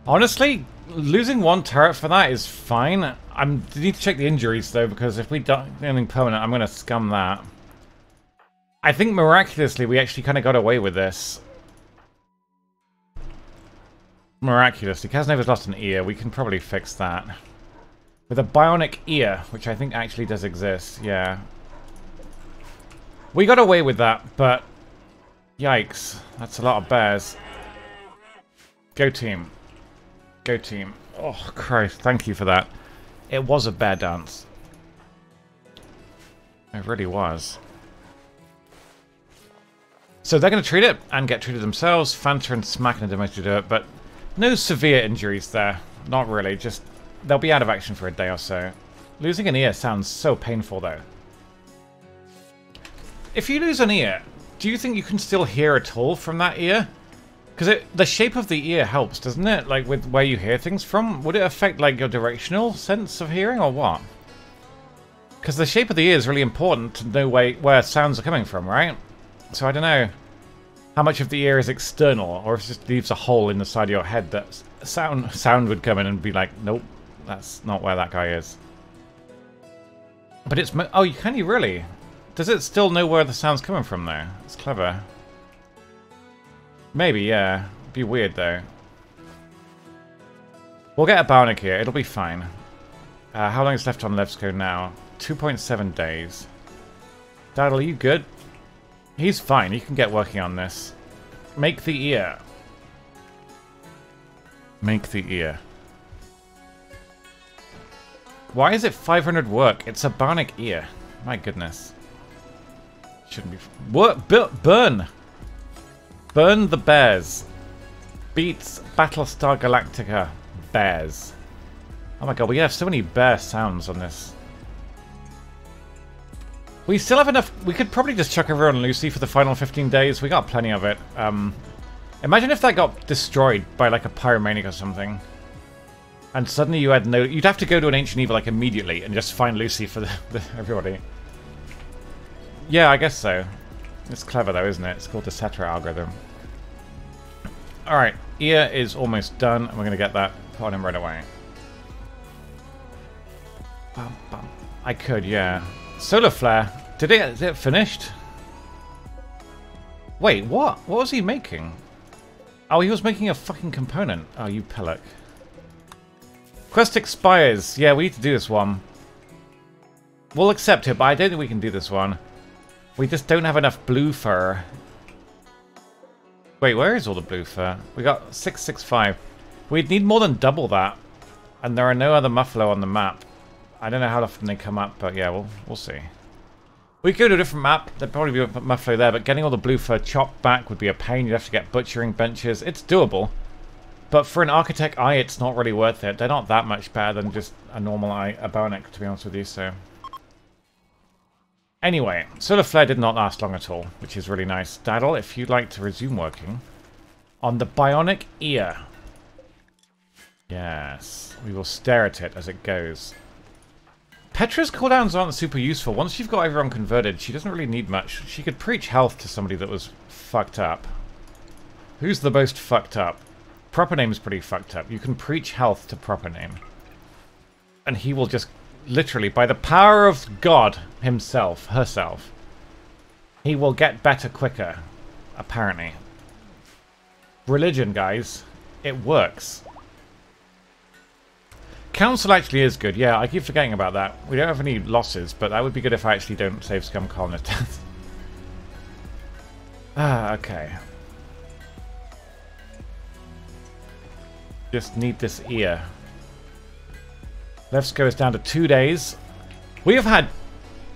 Honestly, losing one turret for that is fine. I need to check the injuries though, because if we do anything permanent, I'm gonna scum that. I think miraculously we actually kind of got away with this. Miraculously. Casanova's lost an ear. We can probably fix that. With a bionic ear, which I think actually does exist. Yeah. We got away with that, but... Yikes. That's a lot of bears. Go team. Go team. Oh, Christ. Thank you for that. It was a bear dance. It really was. So they're going to treat it and get treated themselves. Fanta and Smack and Demeter do it, but... No severe injuries there. Not really. Just they'll be out of action for a day or so. Losing an ear sounds so painful, though. If you lose an ear, do you think you can still hear at all from that ear? Because the shape of the ear helps, doesn't it? Like, with where you hear things from? Would it affect, like, your directional sense of hearing, or what? Because the shape of the ear is really important to know where sounds are coming from, right? So I don't know how much of the ear is external, or if it just leaves a hole in the side of your head that sound would come in and be like, nope, that's not where that guy is. But it's... Oh, can you really? Does it still know where the sound's coming from, though? It's clever. Maybe, yeah. Be weird, though. We'll get a bionic here. It'll be fine. How long is left on Levsko now? 2.7 days. Daddle, are you good? He's fine. He can get working on this. Make the ear. Make the ear. Why is it 500 work? It's a bionic ear. My goodness. Shouldn't be... Burn! Burn the bears. Beats Battlestar Galactica. Bears. Oh my god, we have so many bear sounds on this. We still have enough... We could probably just chuck everyone Lucy for the final 15 days. We got plenty of it. Imagine if that got destroyed by like a pyromaniac or something. And suddenly you had no... You'd have to go to an Ancient Evil like immediately and just find Lucy for everybody. Yeah, I guess so. It's clever though, isn't it? It's called the Cetra algorithm. Alright, ear is almost done, and we're going to get that put on him right away. Bum, bum. I could, yeah. Solar Flare. Is it finished? Wait, what? What was he making? Oh, he was making a fucking component. Oh, you pellet. Quest expires. Yeah, we need to do this one. We'll accept it, but I don't think we can do this one. We just don't have enough blue fur. Wait, where is all the blue fur? We got 665. We'd need more than double that. And there are no other muffalo on the map. I don't know how often they come up, but yeah, we'll see. We could go to a different map. There'd probably be a muffalo there, but getting all the blue fur chopped back would be a pain. You'd have to get butchering benches. It's doable. But for an architect eye, it's not really worth it. They're not that much better than just a normal eye, a bionic, to be honest with you, so... Anyway, Solar Flare did not last long at all, which is really nice. Daddle, if you'd like to resume working on the bionic ear. Yes, we will stare at it as it goes. Petra's cooldowns aren't super useful. Once you've got everyone converted, she doesn't really need much. She could preach health to somebody that was fucked up. Who's the most fucked up? Proper Name's pretty fucked up. You can preach health to Proper Name. And he will just, literally, by the power of God himself, herself, he will get better quicker, apparently. Religion, guys. It works. Council actually is good. Yeah, I keep forgetting about that. We don't have any losses, but that would be good if I actually don't save Scum Colonist. Okay. Just need this ear. Left goes down to 2 days. We have had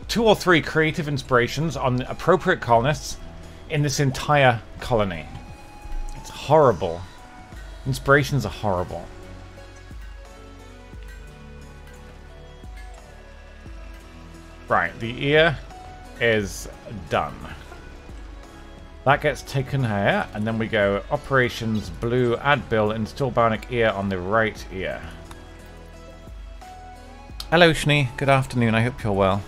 2 or 3 creative inspirations on appropriate colonists in this entire colony. It's horrible. Inspirations are horrible. Right, the ear is done. That gets taken here, and then we go Operations Blue, add bill, install bionic ear on the right ear. Hello, Shni. Good afternoon. I hope you're well.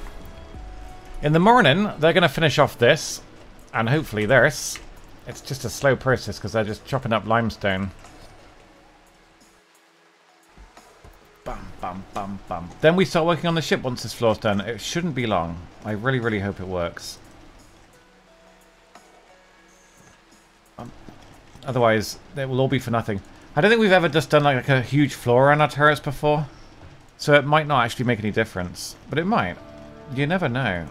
In the morning, they're going to finish off this, and hopefully this. It's just a slow process because they're just chopping up limestone. Bum, bum, bum, bum. Then we start working on the ship once this floor's done. It shouldn't be long. I really, really hope it works. Otherwise, it will all be for nothing. I don't think we've ever just done like a huge floor around our turrets before. So it might not actually make any difference. But it might. You never know.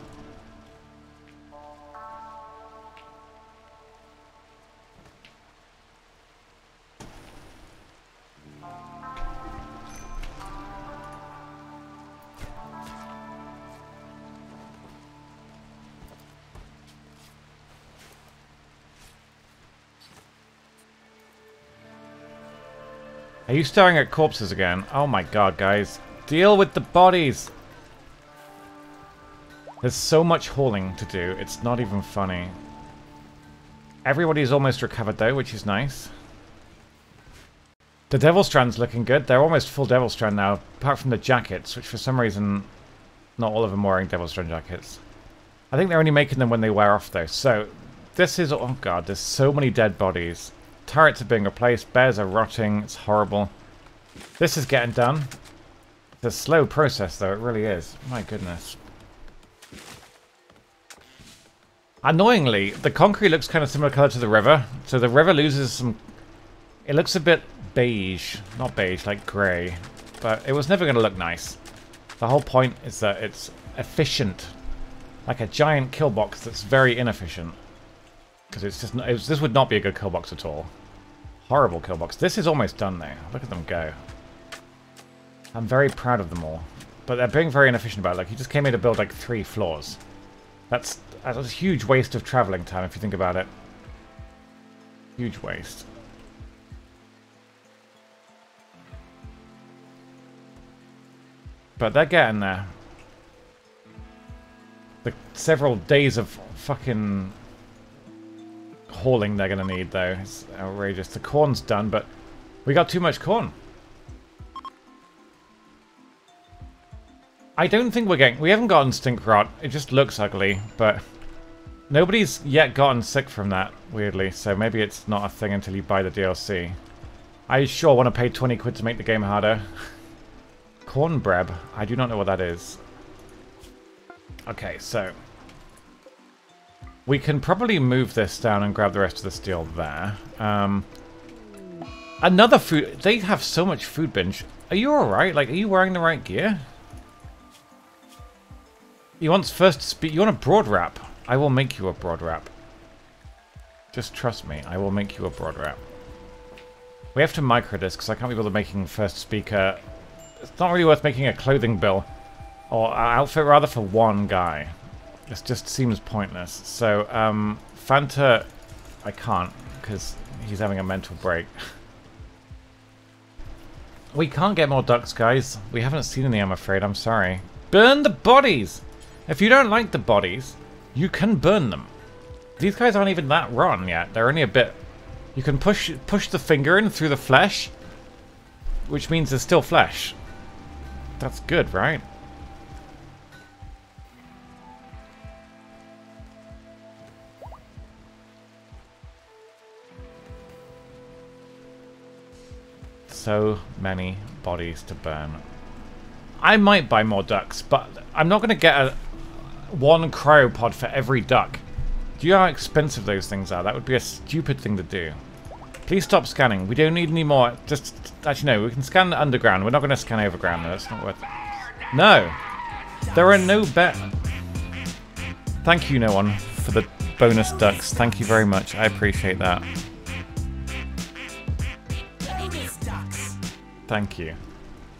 Are you staring at corpses again? Oh my god, guys. Deal with the bodies! There's so much hauling to do, it's not even funny. Everybody's almost recovered though, which is nice. The Devil Strand's looking good. They're almost full Devil Strand now, apart from the jackets, which for some reason, not all of them are wearing Devil Strand jackets. I think they're only making them when they wear off though. So, this is... oh god, there's so many dead bodies. Turrets are being replaced, bears are rotting, it's horrible. This is getting done. It's a slow process though, it really is. My goodness. Annoyingly, the concrete looks kind of similar colour to the river. So the river loses some... it looks a bit beige. Not beige, like grey. But it was never going to look nice. The whole point is that it's efficient. Like a giant kill box that's very inefficient. Because it's just... this would not be a good kill box at all. Horrible kill box. This is almost done though. Look at them go. I'm very proud of them all. But they're being very inefficient about it. Like, he just came here to build like 3 floors. That's a huge waste of travelling time if you think about it. Huge waste. But they're getting there. The several days of fucking hauling they're going to need, though. It's outrageous. The corn's done, but we got too much corn. I don't think we're getting... we haven't gotten stink rot. It just looks ugly, but nobody's yet gotten sick from that, weirdly, so maybe it's not a thing until you buy the DLC. I sure want to pay 20 quid to make the game harder. Cornbread. I do not know what that is. Okay, so... we can probably move this down and grab the rest of the steel there. Another food... they have so much food binge. Are you alright? Like, are you wearing the right gear? He wants first speed. You want a broad wrap? I will make you a broad wrap. Just trust me. I will make you a broad wrap. We have to micro this because I can't be bothered making first speaker. It's not really worth making a clothing bill. Or outfit rather for one guy. This just seems pointless. So, Fanta, I can't because he's having a mental break. We can't get more ducks, guys. We haven't seen any, I'm afraid. I'm sorry. Burn the bodies! If you don't like the bodies, you can burn them. These guys aren't even that rotten yet. They're only a bit... You can push the finger in through the flesh, which means there's still flesh. That's good, right? So many bodies to burn. I might buy more ducks, but I'm not going to get one cryopod for every duck. Do you know how expensive those things are? That would be a stupid thing to do. Please stop scanning. We don't need any more. Just, actually no, we can scan the underground. We're not going to scan overground though. It's not worth it. No! There are no Thank you, no one, for the bonus ducks. Thank you very much. I appreciate that. Thank you.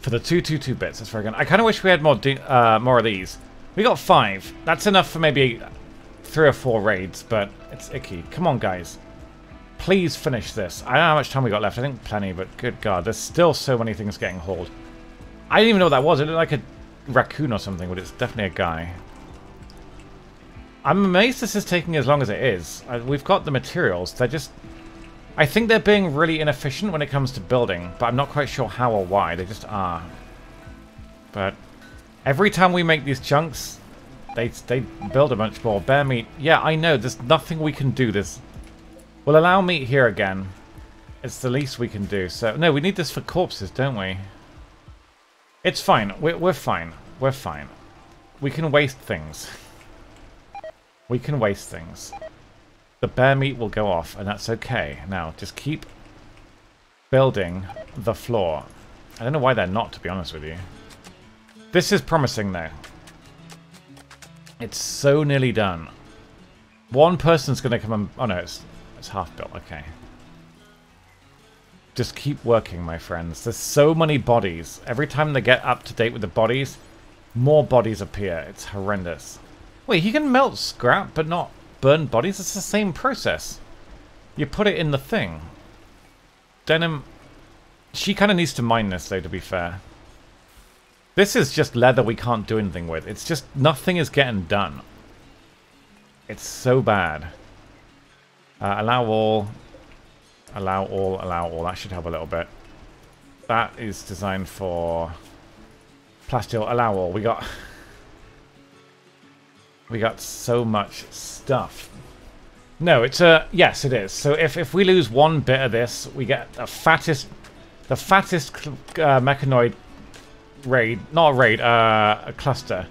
For the 222 bits. That's very good. I kind of wish we had more of these. We got 5. That's enough for maybe 3 or 4 raids, but it's icky. Come on, guys. Please finish this. I don't know how much time we got left. I think plenty, but good God. There's still so many things getting hauled. I didn't even know what that was. It looked like a raccoon or something, but it's definitely a guy. I'm amazed this is taking as long as it is. We've got the materials. They're just... I think they're being really inefficient when it comes to building, but I'm not quite sure how or why. They just are. But every time we make these chunks, they build a bunch more. Bear meat. Yeah, I know. There's nothing we can do. We'll allow meat here again. It's the least we can do. So no, we need this for corpses, don't we? It's fine. We're fine. We're fine. We can waste things. We can waste things. The bear meat will go off, and that's okay. Now, just keep building the floor. I don't know why they're not, to be honest with you. This is promising, though. It's so nearly done. One person's going to come and... Oh, no, it's half built. Okay. Just keep working, my friends. There's so many bodies. Every time they get up to date with the bodies, more bodies appear. It's horrendous. Wait, he can melt scrap, but not... burn bodies? It's the same process. You put it in the thing. Denim... She kind of needs to mine this, though, to be fair. This is just leather we can't do anything with. It's just... nothing is getting done. It's so bad. Allow all. Allow all, allow all. That should help a little bit. That is designed for... plasteel. Allow all. We got so much stuff. No, it's a... yes, it is. So if we lose one bit of this, we get the fattest mechanoid raid... not a raid, a cluster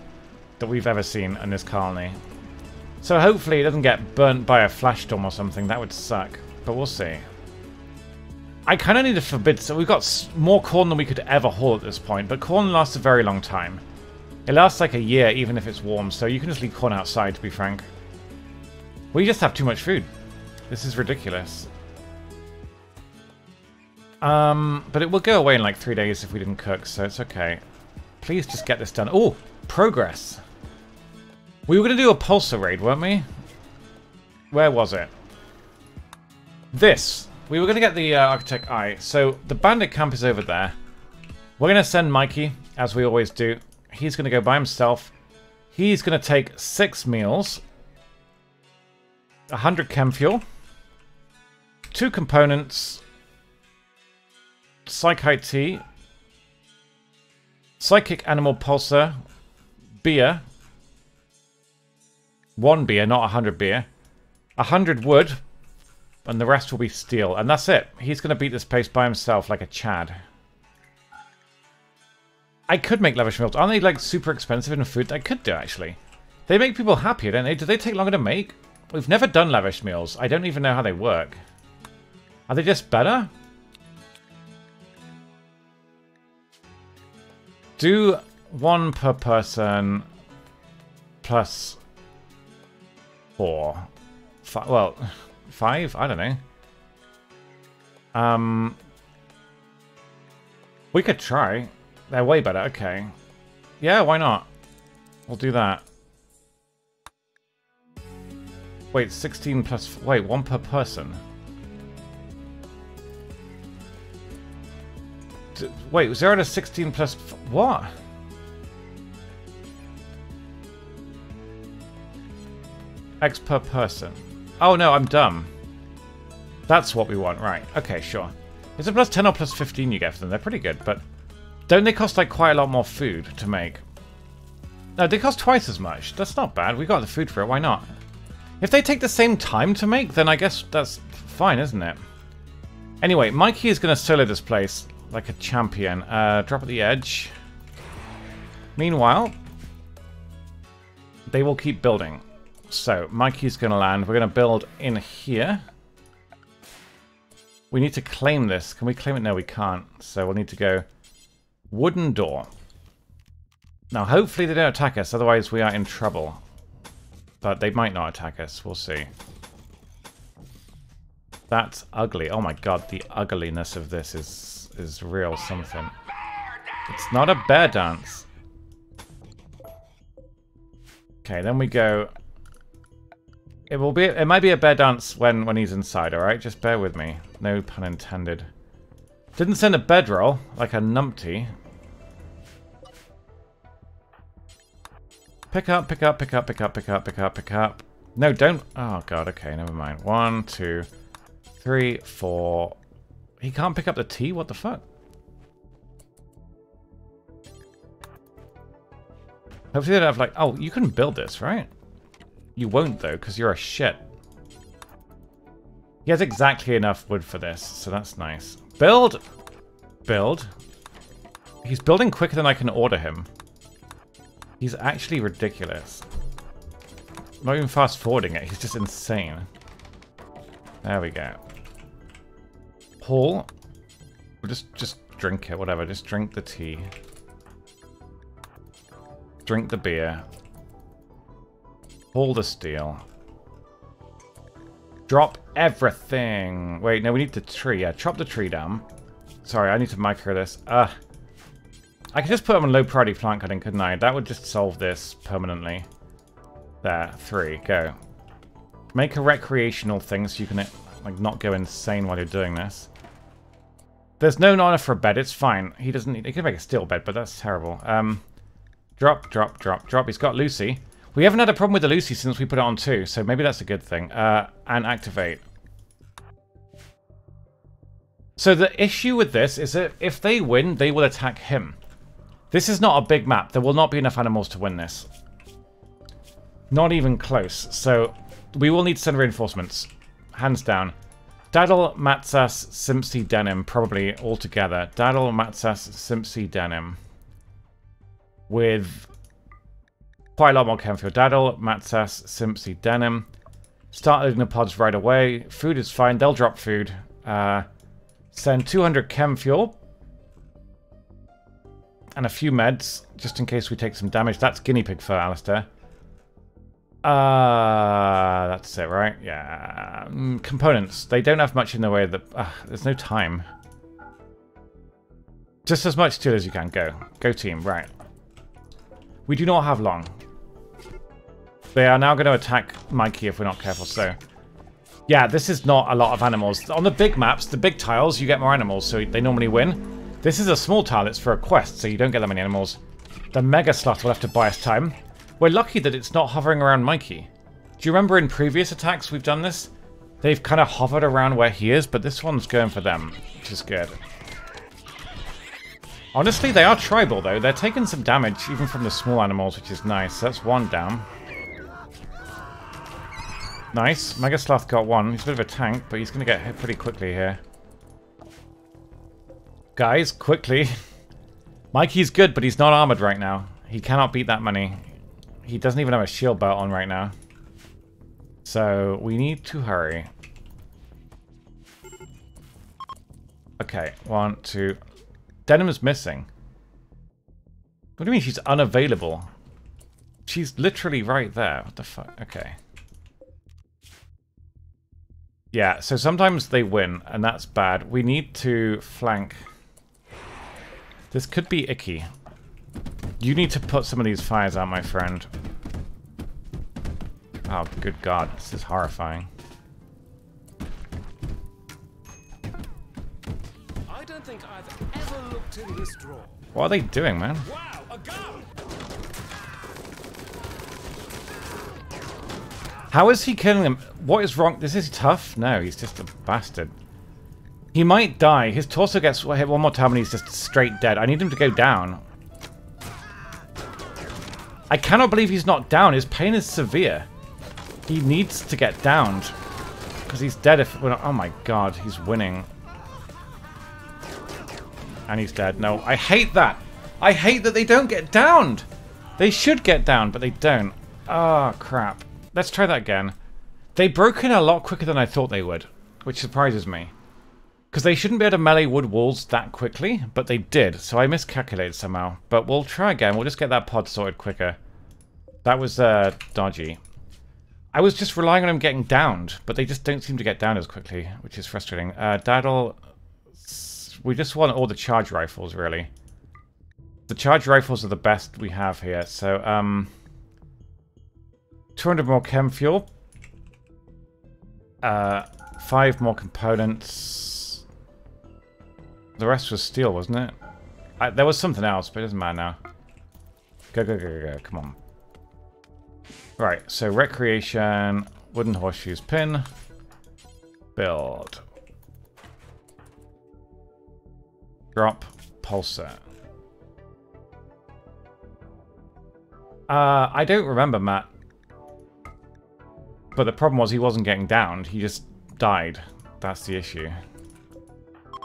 that we've ever seen in this colony. So hopefully it doesn't get burnt by a flash storm or something. That would suck. But we'll see. I kind of need to forbid... so we've got more corn than we could ever haul at this point. But corn lasts a very long time. It lasts like a year, even if it's warm, so you can just leave corn outside, to be frank. We just have too much food. This is ridiculous. But it will go away in like 3 days if we didn't cook, so it's okay. Please just get this done. Oh, progress. We were going to do a pulsar raid, weren't we? Where was it? This. We were going to get the Architect Eye. So the bandit camp is over there. We're going to send Mikey, as we always do. He's going to go by himself. He's going to take 6 meals, 100 chem fuel, 2 components, Psych IT, Psychic Animal Pulsar, beer, 1 beer, not 100 beer, 100 wood, and the rest will be steel. And that's it. He's going to beat this place by himself like a Chad. I could make lavish meals. Aren't they like super expensive in food? I could do, actually. They make people happier, don't they? Do they take longer to make? We've never done lavish meals. I don't even know how they work. Are they just better? Do 1 per person plus 4. Well, 5? I don't know. We could try. They're way better. Okay. Yeah, why not? We'll do that. Wait, 16 plus... Wait, 1 per person. Wait, 0 to 16 plus... What? X per person. Oh, no, I'm dumb. That's what we want. Right. Okay, sure. Is it plus 10 or plus 15 you get for them? They're pretty good, but... Don't they cost, like, quite a lot more food to make? No, they cost twice as much. That's not bad. We got the food for it. Why not? If they take the same time to make, then I guess that's fine, isn't it? Anyway, Mikey is going to solo this place like a champion. Drop at the edge. Meanwhile, they will keep building. So, Mikey's going to land. We're going to build in here. We need to claim this. Can we claim it? No, we can't. So we'll need to go wooden door. Now, hopefully they don't attack us. Otherwise, we are in trouble. But they might not attack us. We'll see. That's ugly. Oh my god, the ugliness of this is real something. It's not a bear dance. Okay, then we go... It might be a bear dance when he's inside, alright? Just bear with me. No pun intended. Didn't send a bedroll, like a numpty. Pick up, pick up, pick up, pick up, pick up, pick up, pick up. No, don't... Oh god, okay, never mind. 1, 2, 3, 4... He can't pick up the tea? What the fuck? Hopefully they don't have like... Oh, you can build this, right? You won't though, because you're a shit. He has exactly enough wood for this, so that's nice. Build! Build. He's building quicker than I can order him. He's actually ridiculous. I'm not even fast forwarding it, he's just insane. There we go. Paul. We'll just drink it, whatever. Just drink the tea. Drink the beer. Pull the steel. Drop everything. Wait, no, we need the tree. Yeah, chop the tree down. Sorry, I need to micro this. I could just put them on low priority plant cutting, couldn't I? That would just solve this permanently. There, 3, go. Make a recreational thing so you can like not go insane while you're doing this. There's no honor for a bed, it's fine. He doesn't need... He can make a steel bed, but that's terrible. Drop, drop, drop, drop. He's got Lucy. We haven't had a problem with the Lucy since we put it on 2, so maybe that's a good thing. And activate. So the issue with this is that if they win, they will attack him. This is not a big map. There will not be enough animals to win this. Not even close. So we will need to send reinforcements. Hands down. Daddle, Matsas, Simpsy, Denim. Probably all together. Daddle, Matsas, Simpsy, Denim. With quite a lot more chem fuel. Daddle, Matsas, Simpsy, Denim. Start loading the pods right away. Food is fine. They'll drop food. Send 200 chem fuel. And a few meds, just in case we take some damage. That's guinea pig fur, Alistair. That's it, right? Yeah. Components. They don't have much in the way of the... there's no time. Just as much steel as you can. Go. Go team. Right. We do not have long. They are now going to attack Mikey if we're not careful, so... Yeah, this is not a lot of animals. On the big maps, the big tiles, you get more animals, so they normally win. This is a small tile, it's for a quest, so you don't get that many animals. The Mega Sloth will have to buy us time. We're lucky that it's not hovering around Mikey. Do you remember in previous attacks we've done this? They've kind of hovered around where he is, but this one's going for them, which is good. Honestly, they are tribal, though. They're taking some damage, even from the small animals, which is nice. That's 1 down. Nice. Mega Sloth got 1. He's a bit of a tank, but he's going to get hit pretty quickly here. Guys, quickly. Mikey's good, but he's not armored right now. He cannot beat that many. He doesn't even have a shield belt on right now. So, we need to hurry. Okay, 1, 2... Denim is missing. What do you mean she's unavailable? She's literally right there. What the fuck? Okay. Yeah, so sometimes they win, and that's bad. We need to flank. This could be icky. You need to put some of these fires out, my friend. Oh, good God. This is horrifying. I don't think I've ever looked in this drawer. What are they doing, man? Wow, a gun! How is he killing them? What is wrong? This is tough? No, he's just a bastard. He might die. His torso gets hit one more time and he's just straight dead. I need him to go down. I cannot believe he's not down. His pain is severe. He needs to get downed. Because he's dead if... Oh my God, he's winning. And he's dead. No, I hate that. I hate that they don't get downed. They should get downed, but they don't. Oh, crap. Let's try that again. They broke in a lot quicker than I thought they would, which surprises me. Because they shouldn't be able to melee wood walls that quickly, but they did, so I miscalculated somehow. But we'll try again. We'll just get that pod sorted quicker. That was dodgy. I was just relying on them getting downed, but they just don't seem to get down as quickly, which is frustrating. Daddle... We just want all the charge rifles, really. The charge rifles are the best we have here, so, 200 more chem fuel. 5 more components. The rest was steel, wasn't it? There was something else, but it doesn't matter now. Go, go, go, go, go. Come on. Right, so recreation, wooden horseshoes pin, build. Drop, pulsar. I don't remember, Matt. But the problem was he wasn't getting downed, he just died. That's the issue.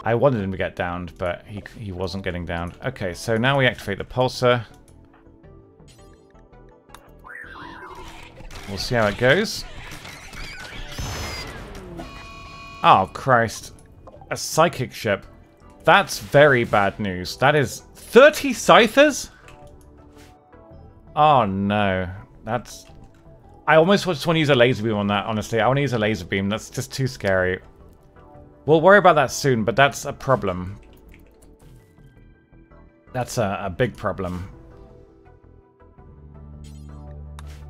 I wanted him to get downed, but he wasn't getting downed. Okay, so now we activate the pulsar. We'll see how it goes. Oh, Christ. A psychic ship. That's very bad news. That is 30 scythers? Oh, no. That's... I almost just want to use a laser beam on that, honestly. I want to use a laser beam. That's just too scary. We'll worry about that soon, but that's a problem. That's a big problem.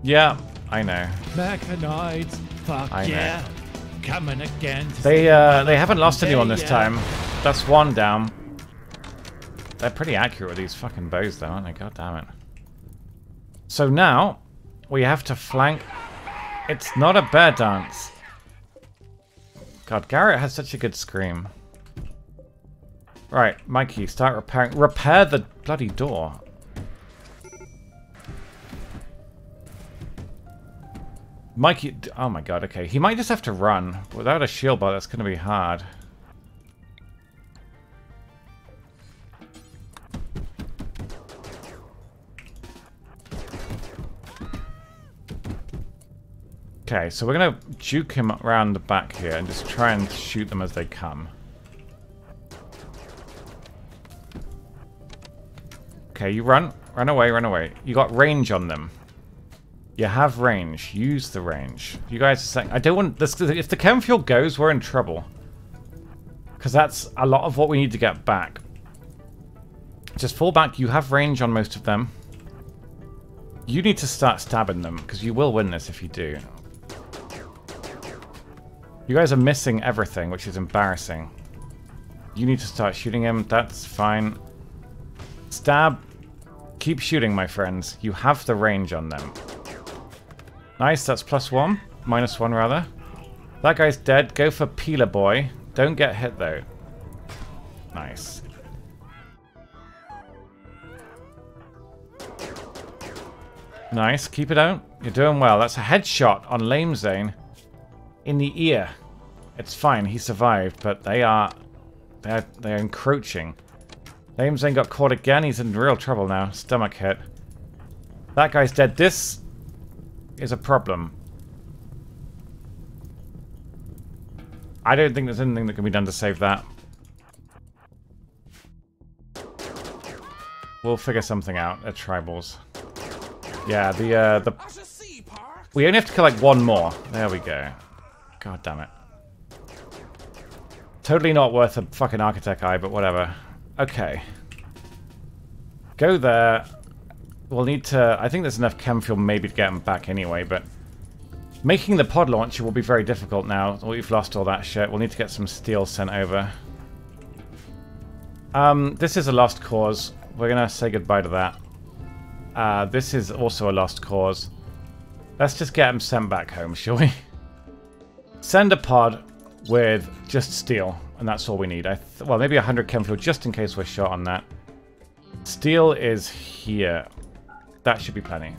Yeah, I know. Mechanoids, fuck I yeah. know. Coming again. They haven't lost anyone this time. That's one down. They're pretty accurate with these fucking bows, though, aren't they? God damn it. So now, we have to flank. It's not a bear dance. God, Garrett has such a good scream. Right, Mikey, start repairing. Repair the bloody door. Mikey, oh my God, okay. He might just have to run. Without a shield bar, that's going to be hard. Okay, so we're going to juke him around the back here and just try and shoot them as they come. Okay, you run. Run away, run away. You got range on them. You have range. Use the range. You guys are saying... I don't want... this. If the chem fuel goes, we're in trouble. Because that's a lot of what we need to get back. Just fall back. You have range on most of them. You need to start stabbing them, because you will win this if you do. You guys are missing everything, which is embarrassing. You need to start shooting him. That's fine. Stab. Keep shooting, my friends. You have the range on them. Nice, that's +1. -1, rather. That guy's dead. Go for Peeler Boy. Don't get hit, though. Nice. Nice. Keep it out. You're doing well. That's a headshot on Lame Zane. In the ear. It's fine. He survived, but they're encroaching. Lame Zane got caught again. He's in real trouble now. Stomach hit. That guy's dead. This is a problem. I don't think there's anything that can be done to save that. We'll figure something out at tribals. Yeah, the we only have to kill like one more. There we go. God damn it. Totally not worth a fucking architect eye, but whatever. Okay. Go there. We'll need to... I think there's enough chem fuel maybe to get them back anyway, but... Making the pod launcher will be very difficult now. We've lost all that shit. We'll need to get some steel sent over. This is a lost cause. We're gonna say goodbye to that. This is also a lost cause. Let's just get them sent back home, shall we? Send a pod with just steel, and that's all we need. Well, maybe 100 chem fuel just in case we're short on that. Steel is here. That should be plenty.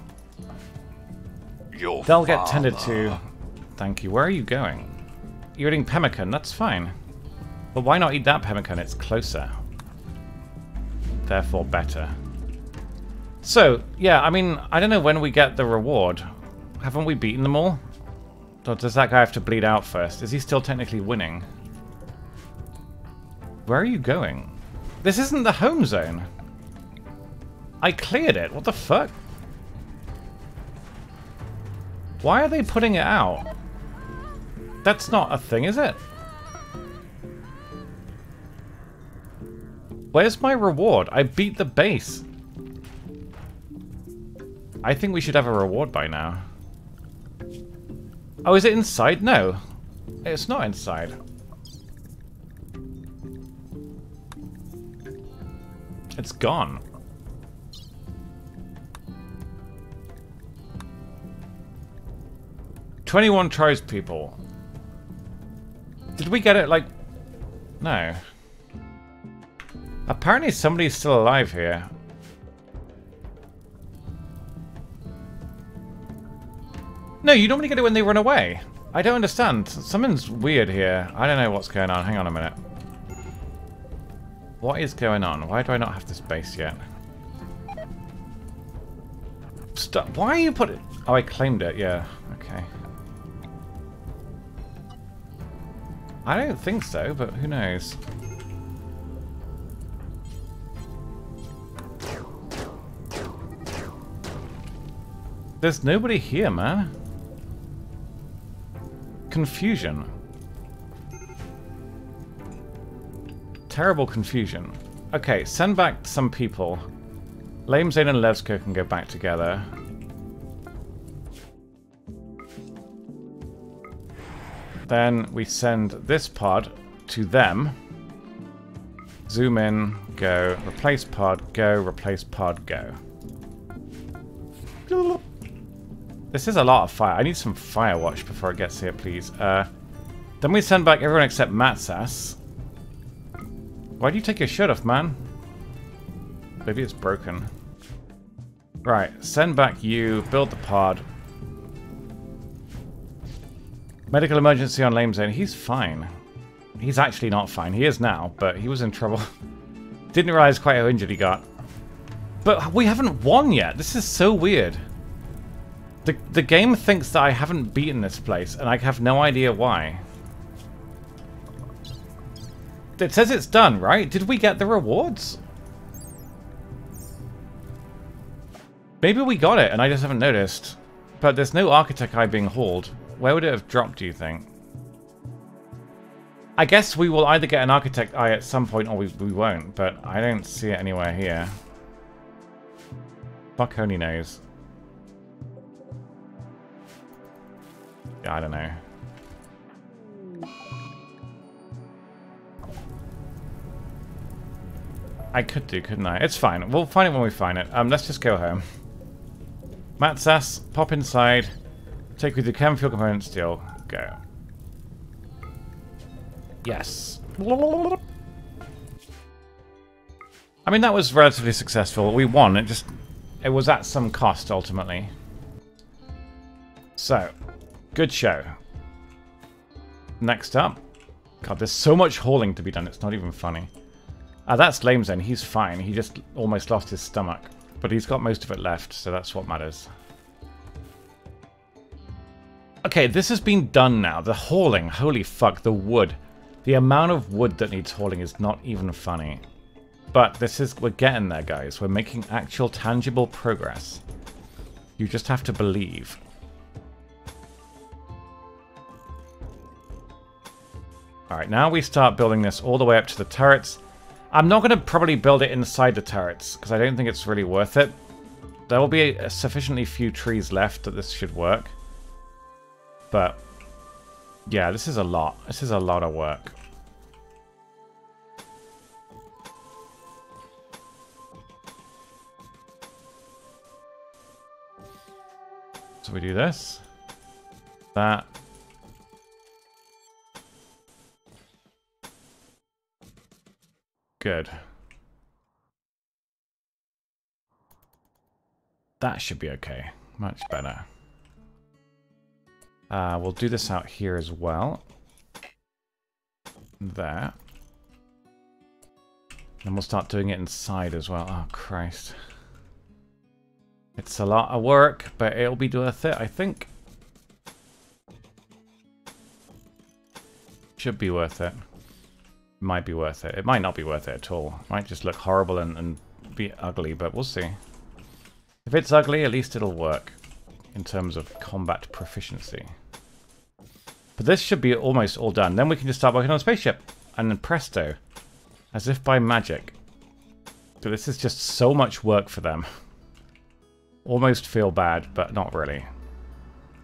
They'll get tended to. Thank you. Where are you going? You're eating pemmican. That's fine. But why not eat that pemmican? It's closer. Therefore better. So, yeah, I mean, I don't know when we get the reward. Haven't we beaten them all? Or does that guy have to bleed out first? Is he still technically winning? Where are you going? This isn't the home zone. I cleared it. What the fuck? Why are they putting it out? That's not a thing, is it? Where's my reward? I beat the base. I think we should have a reward by now. Oh, is it inside? No. It's not inside. It's gone. "21 tribespeople." Did we get it, like... No. Apparently somebody's still alive here. No, you normally get it when they run away. I don't understand. Something's weird here. I don't know what's going on. Hang on a minute. What is going on? Why do I not have this base yet? Stop. Why are you putting... Oh, I claimed it. Yeah. Okay. I don't think so, but who knows? There's nobody here, man. Confusion. Terrible confusion. Okay, send back some people. Lamezane and Levsko can go back together. Then we send this pod to them. Zoom in, go, replace pod, go, replace pod, go. This is a lot of fire. I need some firewatch before it gets here, please. Then we send back everyone except Matsas. Why do you take your shirt off, man? Maybe it's broken. Right, send back you, build the pod. Medical emergency on Lamezane. He's fine. He's actually not fine. He is now, but he was in trouble. Didn't realize quite how injured he got. But we haven't won yet. This is so weird. The game thinks that I haven't beaten this place, and I have no idea why. It says it's done, right? Did we get the rewards? Maybe we got it, and I just haven't noticed. But there's no Architect Eye being hauled. Where would it have dropped, do you think? I guess we will either get an Architect Eye at some point, or we won't, but I don't see it anywhere here. Fuck only knows. Yeah, I don't know. I could do, couldn't I? It's fine. We'll find it when we find it. Let's just go home. Matsas, pop inside. Take with the chem fuel component steel. Go. Yes. I mean, that was relatively successful. We won. It was at some cost, ultimately. So, good show. Next up. God, there's so much hauling to be done. It's not even funny. That's Lamezane. He's fine. He just almost lost his stomach. But he's got most of it left, so that's what matters. Okay, this has been done now. The hauling. Holy fuck, the wood. The amount of wood that needs hauling is not even funny. But we're getting there, guys. We're making actual tangible progress. You just have to believe. Alright, now we start building this all the way up to the turrets. I'm not going to probably build it inside the turrets, because I don't think it's really worth it. There will be sufficiently few trees left that this should work. But, yeah, this is a lot. This is a lot of work. So we do this, that. Good. That should be okay. Much better. We'll do this out here as well. There. And we'll start doing it inside as well. Oh, Christ. It's a lot of work, but it'll be worth it, I think. Should be worth it. Might be worth it. It might not be worth it at all. It might just look horrible and be ugly, but we'll see. If it's ugly, at least it'll work in terms of combat proficiency. But this should be almost all done. Then we can just start working on a spaceship. And then presto. As if by magic. But this is just so much work for them. Almost feel bad, but not really.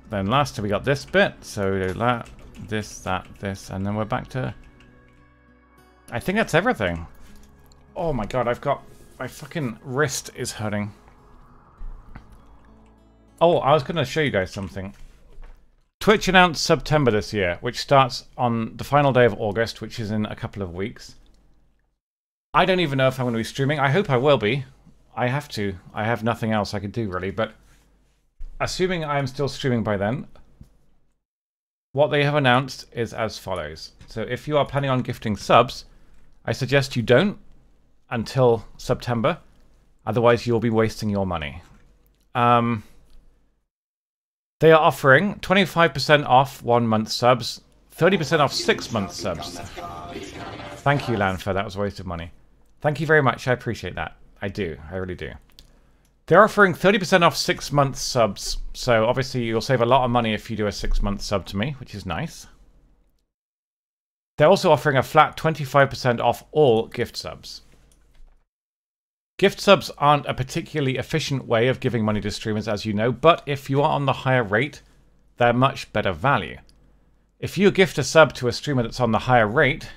Then last we got this bit. So that, this, and then we're back to... I think that's everything. Oh my god, my fucking wrist is hurting. Oh, I was going to show you guys something. Twitch announced September this year, which starts on the final day of August, which is in a couple of weeks. I don't even know if I'm going to be streaming. I hope I will be. I have to. I have nothing else I could do, really. But assuming I am still streaming by then, what they have announced is as follows. So if you are planning on gifting subs, I suggest you don't until September. Otherwise, you'll be wasting your money. They are offering 25% off 1 month subs, 30% off 6 month subs. Thank you, Lanfer. That was a waste of money. Thank you very much. I appreciate that. I do. I really do. They're offering 30% off 6 month subs. So obviously you'll save a lot of money if you do a 6 month sub to me, which is nice. They're also offering a flat 25% off all gift subs. Gift subs aren't a particularly efficient way of giving money to streamers, as you know, but if you are on the higher rate, they're much better value. If you gift a sub to a streamer that's on the higher rate,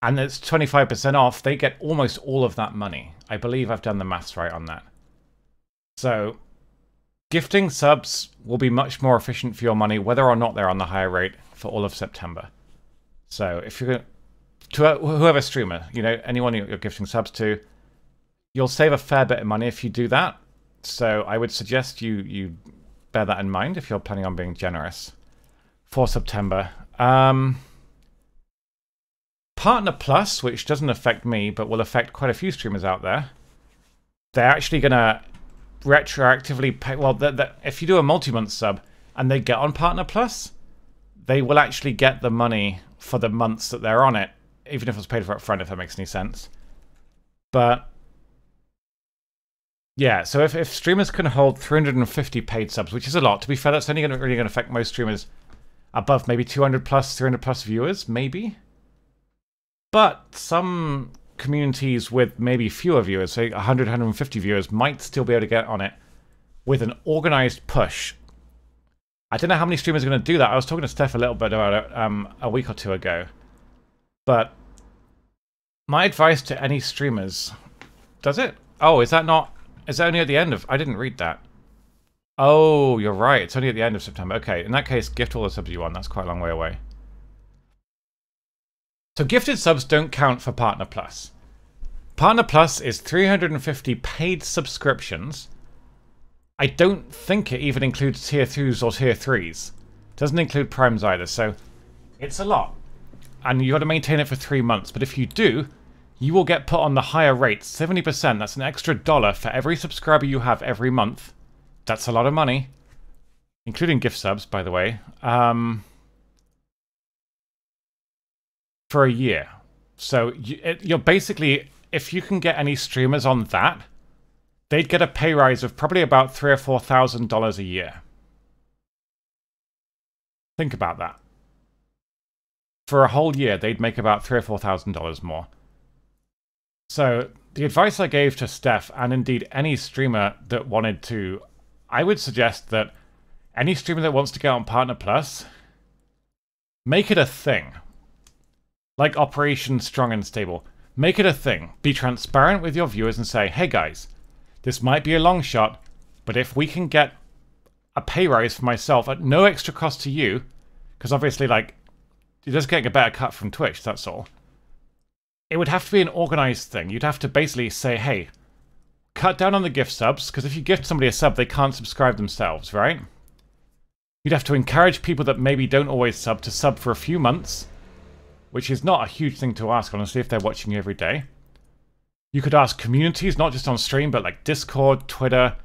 and it's 25% off, they get almost all of that money. I believe I've done the maths right on that. So, gifting subs will be much more efficient for your money, whether or not they're on the higher rate for all of September. So, if you're to whoever streamer, you know, anyone you're gifting subs to, you'll save a fair bit of money if you do that. So, I would suggest you bear that in mind if you're planning on being generous for September. Partner Plus, which doesn't affect me, but will affect quite a few streamers out there, they're actually going to retroactively pay... Well, if you do a multi-month sub and they get on Partner Plus, they will actually get the money for the months that they're on it, even if it's paid for up front, if that makes any sense. But, yeah, so if streamers can hold 350 paid subs, which is a lot, to be fair, that's only really going to affect most streamers above maybe 200 plus, 300 plus viewers, maybe. But some communities with maybe fewer viewers, say 100, 150 viewers, might still be able to get on it with an organized push. I don't know how many streamers are going to do that. I was talking to Steph a little bit about it a week or two ago. But my advice to any streamers... Does it? Oh, is that not... Is that only at the end of... I didn't read that. Oh, you're right. It's only at the end of September. Okay, in that case, gift all the subs you want. That's quite a long way away. So gifted subs don't count for Partner Plus. Partner Plus is 350 paid subscriptions. I don't think it even includes tier 2s or tier 3s. Doesn't include primes either, so it's a lot. And you got to maintain it for 3 months. But if you do, you will get put on the higher rate, 70%. That's an extra $1 for every subscriber you have every month. That's a lot of money. Including gift subs, by the way. For a year. So you're basically if you can get any streamers on that, they'd get a pay rise of probably about $3,000 or $4,000 a year. Think about that. For a whole year, they'd make about $3,000 or $4,000 more. So the advice I gave to Steph, and indeed any streamer that wanted to, I would suggest that any streamer that wants to get on Partner Plus, make it a thing. Like Operation Strong and Stable. Make it a thing. Be transparent with your viewers and say, hey guys, this might be a long shot, but if we can get a pay rise for myself at no extra cost to you, because obviously, like, you're just getting a better cut from Twitch, that's all. It would have to be an organized thing. You'd have to basically say, hey, cut down on the gift subs, because if you gift somebody a sub, they can't subscribe themselves, right? You'd have to encourage people that maybe don't always sub to sub for a few months, which is not a huge thing to ask, honestly, if they're watching you every day. You could ask communities, not just on stream, but like Discord, Twitter,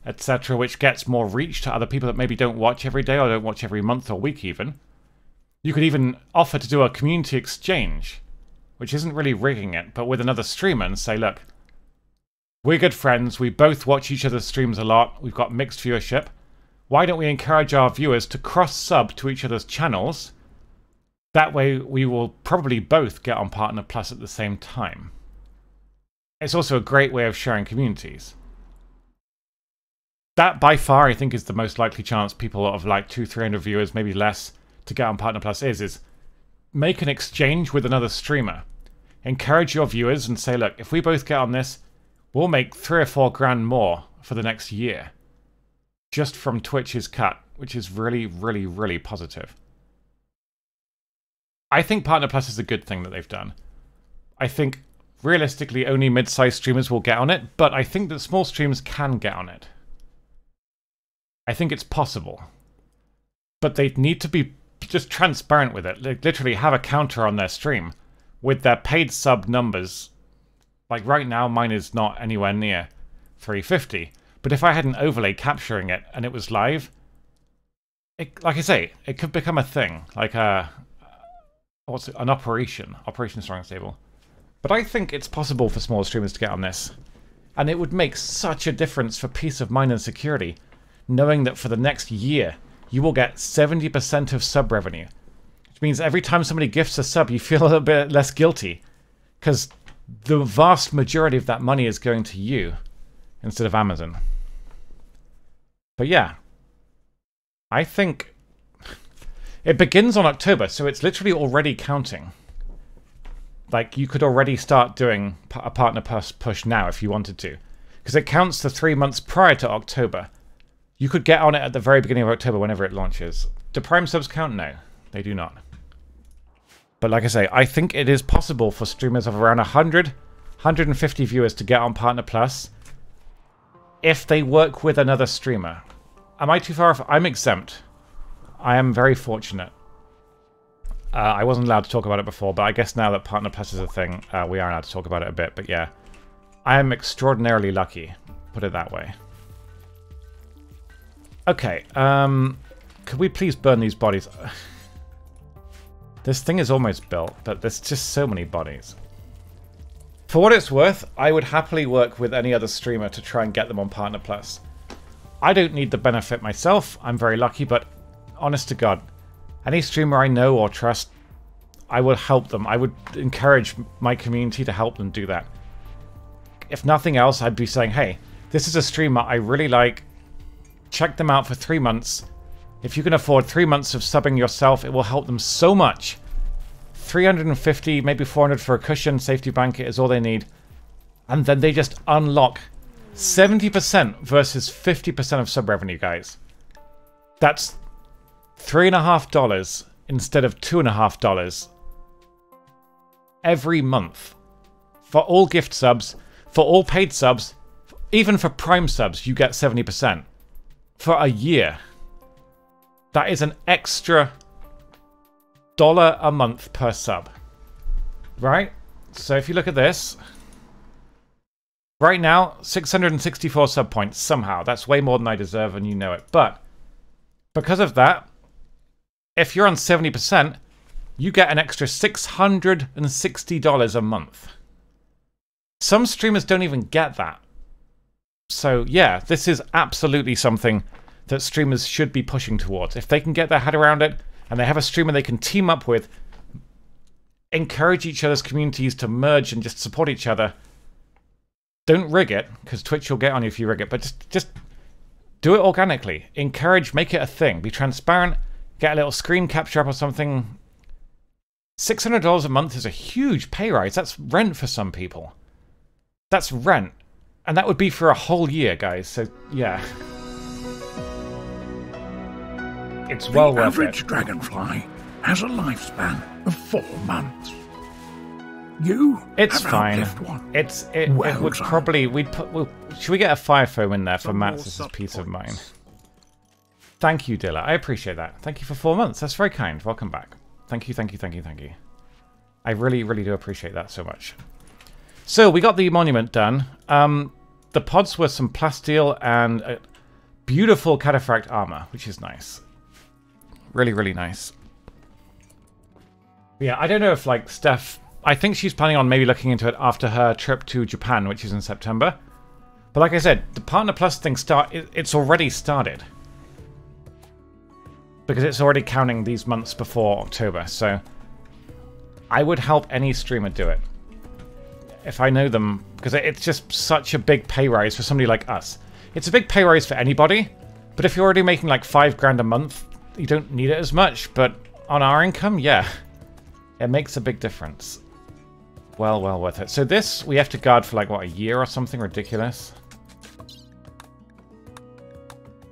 etc., which gets more reach to other people that maybe don't watch every day or don't watch every month or week even. You could even offer to do a community exchange, which isn't really rigging it, but with another streamer and say, look, we're good friends, we both watch each other's streams a lot, we've got mixed viewership. Why don't we encourage our viewers to cross-sub to each other's channels? That way we will probably both get on Partner Plus at the same time. It's also a great way of sharing communities. That, by far, I think is the most likely chance people of like 200-300 viewers, maybe less, to get on Partner Plus is make an exchange with another streamer. Encourage your viewers and say, look, if we both get on this, we'll make 3 or 4 grand more for the next year. Just from Twitch's cut, which is really, really, really positive. I think Partner Plus is a good thing that they've done. I think, realistically, only mid-sized streamers will get on it, but I think that small streamers can get on it. I think it's possible. But they need to be just transparent with it. Like, literally have a counter on their stream with their paid sub numbers. Like right now, mine is not anywhere near 350. But if I had an overlay capturing it and it was live, like I say, it could become a thing. Like an Operation Strong and Stable. But I think it's possible for smaller streamers to get on this. And it would make such a difference for peace of mind and security, knowing that for the next year, you will get 70% of sub revenue. Which means every time somebody gifts a sub, you feel a little bit less guilty. Because the vast majority of that money is going to you, instead of Amazon. But yeah, I think it begins on October, so it's literally already counting. Like, you could already start doing a Partner Plus push now if you wanted to. Because it counts the 3 months prior to October. You could get on it at the very beginning of October whenever it launches. Do Prime subs count? No, they do not. But like I say, I think it is possible for streamers of around 100, 150 viewers to get on Partner Plus if they work with another streamer. Am I too far off? I'm exempt. I am very fortunate. I wasn't allowed to talk about it before, but I guess now that Partner Plus is a thing, we are allowed to talk about it a bit. But yeah, I am extraordinarily lucky, put it that way. Okay, could we please burn these bodies? This thing is almost built, but there's just so many bodies. For what it's worth, I would happily work with any other streamer to try and get them on Partner Plus. I don't need the benefit myself, I'm very lucky, but honest to God, any streamer I know or trust, I would help them. I would encourage my community to help them do that. If nothing else, I'd be saying, hey, this is a streamer I really like. Check them out for 3 months. If you can afford 3 months of subbing yourself, it will help them so much. 350, maybe 400 for a cushion, safety blanket is all they need. And then they just unlock 70% versus 50% of sub revenue, guys. That's $3.50 instead of $2.50 every month. For all gift subs, for all paid subs, even for Prime subs, you get 70%. For a year. That is an extra $1 a month per sub. Right? So if you look at this, right now, 664 sub points somehow. That's way more than I deserve and you know it. But because of that, if you're on 70%, you get an extra $660 a month. Some streamers don't even get that. So yeah, this is absolutely something that streamers should be pushing towards. If they can get their head around it, and they have a streamer they can team up with, encourage each other's communities to merge and just support each other. Don't rig it, because Twitch will get on you if you rig it, but just do it organically. Encourage, make it a thing. Be transparent, get a little screen capture up or something. $600 a month is a huge pay rise. That's rent for some people. That's rent. And that would be for a whole year, guys. So, yeah. It's well worth it. The average dragonfly has a lifespan of 4 months. You It's have fine. outlived one. It Well would done. probably should we get a fire foam in there for Some more Matt's sub peace of points. mind? Thank you, Dilla. I appreciate that. Thank you for 4 months. That's very kind. Welcome back. Thank you, thank you, thank you, thank you. I really, really do appreciate that so much. So we got the monument done. The pods were some plasteel and beautiful cataphract armor, which is nice. Really, really nice. Yeah, I don't know if like Steph. I think she's planning on maybe looking into it after her trip to Japan, which is in September. But like I said, the Partner Plus thing it's already started. Because it's already counting these months before October, so I would help any streamer do it. If I know them, because it's just such a big pay rise for somebody like us. It's a big pay rise for anybody, but if you're already making like $5 a month, you don't need it as much, but on our income, yeah. It makes a big difference. Well worth it. So this, we have to guard for like, what, a year or something ridiculous?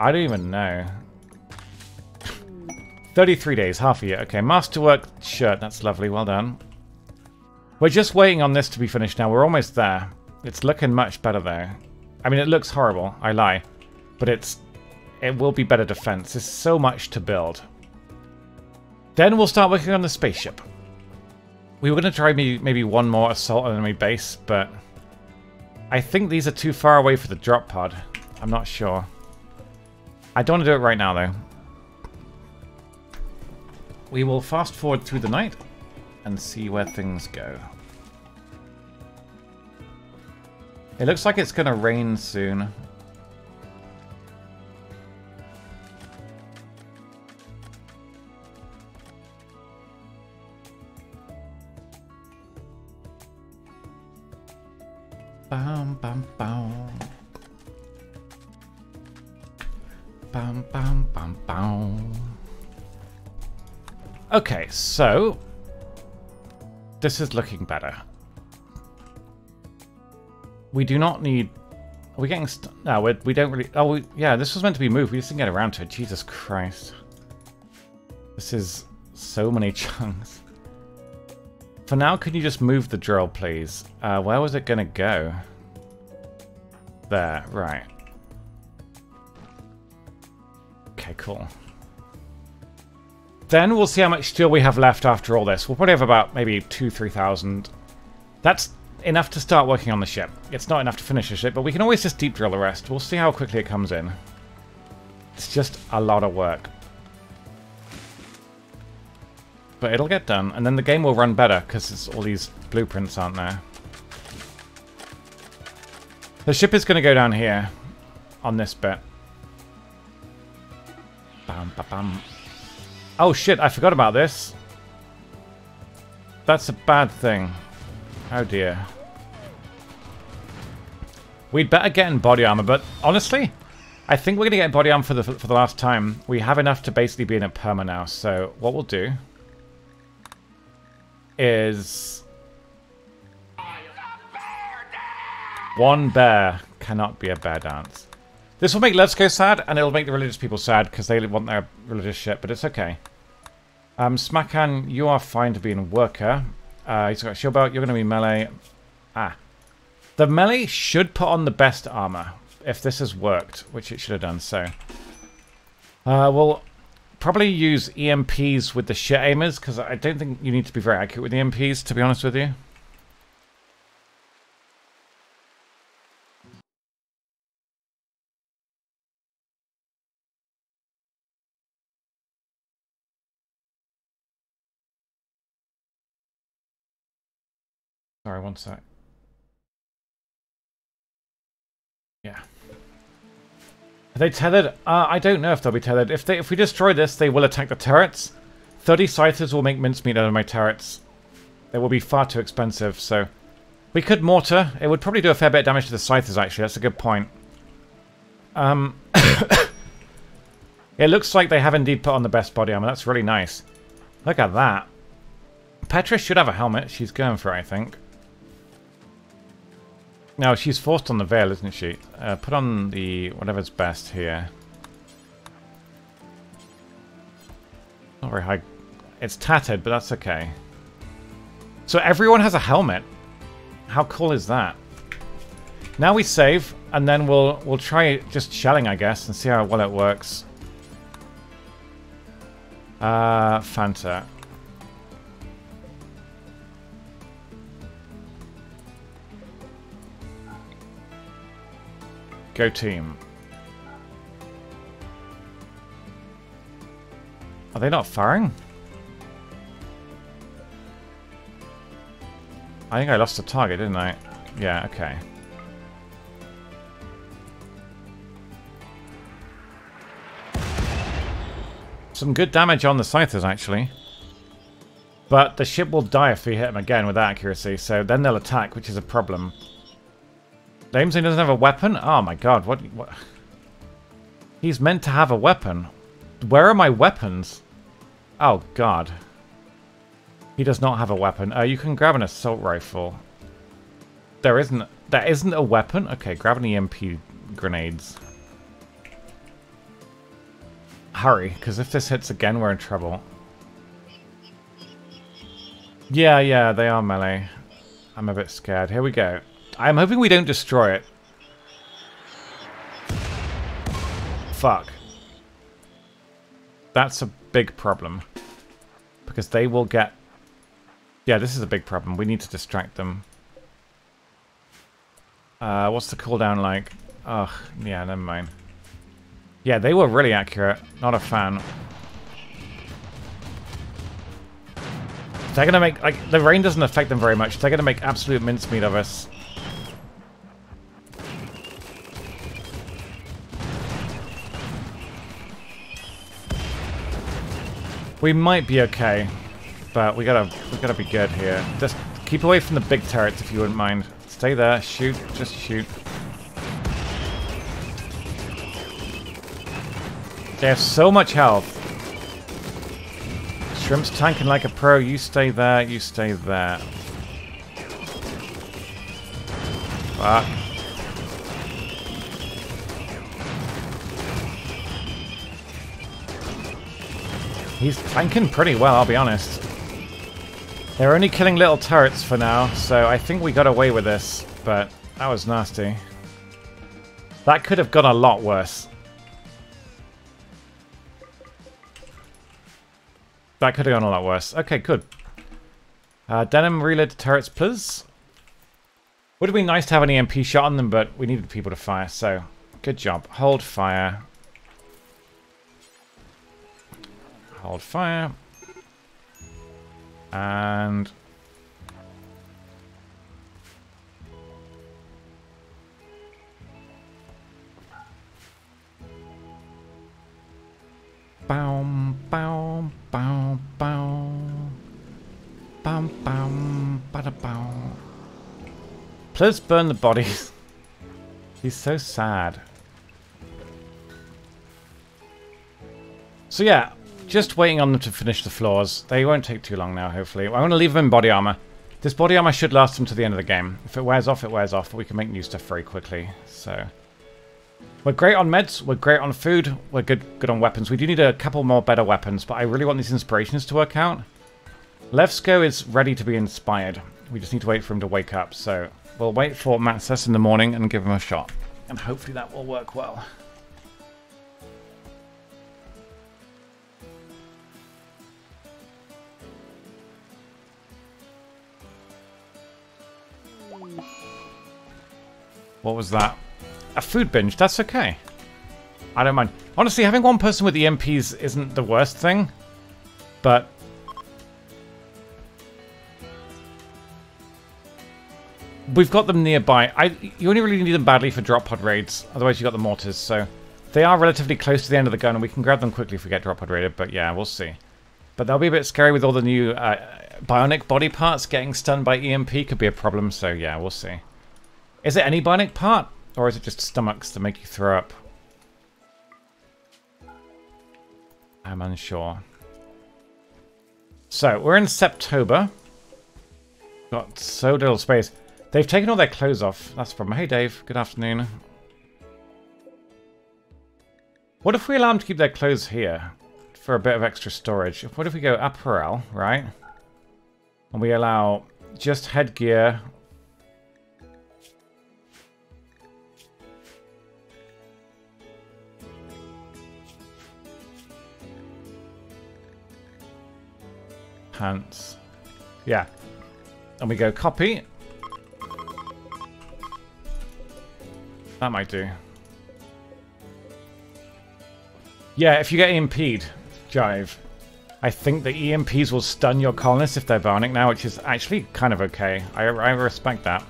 I don't even know. 33 days, half a year. Okay, Masterwork shirt. That's lovely. Well done. We're just waiting on this to be finished now. We're almost there. It's looking much better, though. I mean, it looks horrible. I lie. But it will be better defense. There's so much to build. Then we'll start working on the spaceship. We were going to try maybe one more assault on enemy base, but I think these are too far away for the drop pod. I'm not sure. I don't want to do it right now, though. We will fast forward through the night and see where things go. It looks like it's going to rain soon. Bam, bam, bam. Bam, bam, bam, bam. Okay, so this is looking better. We do not need. Are we getting? No, we don't really. Oh, yeah. This was meant to be moved. We just didn't get around to it. Jesus Christ! This is so many chunks. For now, can you just move the drill, please? Where was it gonna go? There, right. Okay, cool. Then we'll see how much steel we have left after all this. We'll probably have about maybe 2,000-3,000. That's enough to start working on the ship. It's not enough to finish the ship, but we can always just deep drill the rest. We'll see how quickly it comes in. It's just a lot of work. But it'll get done, and then the game will run better, because all these blueprints aren't there. The ship is going to go down here, on this bit. Bam, ba, bam. Oh shit, I forgot about this. That's a bad thing. Oh dear. We'd better get in body armor, but honestly, I think we're going to get body armor for the last time. We have enough to basically be in a perma now, so what we'll do is... One bear cannot be a bear dance. This will make Levsko sad, and it'll make the religious people sad, because they want their religious shit, but it's okay. Smakan, you are fine to be in worker. He's got a shield belt, you're going to be melee. Ah. The melee should put on the best armor, if this has worked, which it should have done, so. We'll probably use EMPs with the shit aimers, because I don't think you need to be very accurate with EMPs, to be honest with you. Sorry, one sec. Yeah. Are they tethered? I don't know if they'll be tethered. If we destroy this, they will attack the turrets. 30 scythers will make mincemeat out of my turrets. They will be far too expensive, so... We could mortar. It would probably do a fair bit of damage to the scythers, actually. That's a good point. It looks like they have indeed put on the best body armor. That's really nice. Look at that. Petra should have a helmet. She's going for it, I think. No, she's forced on the veil, isn't she? Put on the whatever's best here. Not very high. It's tattered, but that's okay. So everyone has a helmet. How cool is that? Now we save, and then we'll try just shelling, I guess, and see how well it works. Fanta. Go team. Are they not firing? I think I lost the target, didn't I? Yeah, okay. Some good damage on the scythers, actually. But the ship will die if we hit them again with accuracy, so then they'll attack, which is a problem. Damesey doesn't have a weapon? Oh my god, what? He's meant to have a weapon. Where are my weapons? Oh god. He does not have a weapon. You can grab an assault rifle. There isn't a weapon? Okay, grab an EMP grenades. Hurry, because if this hits again, we're in trouble. Yeah, they are melee. I'm a bit scared. Here we go. I'm hoping we don't destroy it. Fuck. That's a big problem. Because they will get... Yeah, this is a big problem. We need to distract them. What's the cooldown like? Ugh, yeah, never mind. Yeah, they were really accurate. Not a fan. They're gonna make... Like, the rain doesn't affect them very much. They're gonna make absolute mincemeat of us. We might be okay, but we gotta be good here. Just keep away from the big turrets if you wouldn't mind. Stay there, shoot, just shoot. They have so much health. Shrimp's tanking like a pro. You stay there, you stay there. Fuck. He's tanking pretty well, I'll be honest. They're only killing little turrets for now, so I think we got away with this, but that was nasty. That could have gone a lot worse. That could have gone a lot worse. Okay, good. Denim reload turrets, please. Would have been nice to have an EMP shot on them, but we needed people to fire, so good job. Hold fire. Hold fire. And... Bow, bow, bow, bow. Bow, bow, bada bow. Please burn the bodies. He's so sad. So yeah, just waiting on them to finish the floors. They won't take too long now, hopefully. I want to leave them in body armor. This body armor should last them to the end of the game. If it wears off, it wears off, but we can make new stuff very quickly. So... We're great on meds, we're great on food, we're good on weapons. We do need a couple more better weapons, but I really want these inspirations to work out. Levsko is ready to be inspired. We just need to wait for him to wake up, so we'll wait for Matses in the morning and give him a shot. And hopefully that will work well. What was that? A food binge, that's okay. I don't mind. Honestly, having one person with EMPs isn't the worst thing, but... we've got them nearby. You only really need them badly for drop pod raids. Otherwise, you got the mortars. So they are relatively close to the end of the gun, and we can grab them quickly if we get drop pod raided. But yeah, we'll see. But they'll be a bit scary with all the new bionic body parts. Getting stunned by EMP could be a problem. So yeah, we'll see. Is it any bionic part, or is it just stomachs to make you throw up? I'm unsure. So we're in September. Got so little space. They've taken all their clothes off. That's the problem. Hey, Dave. Good afternoon. What if we allow them to keep their clothes here for a bit of extra storage? What if we go apparel, right? And we allow just headgear. Pants. Yeah. And we go copy. That might do. Yeah, if you get EMP'd, Jive, I think the EMPs will stun your colonists if they're bionic now, which is actually kind of okay. I respect that.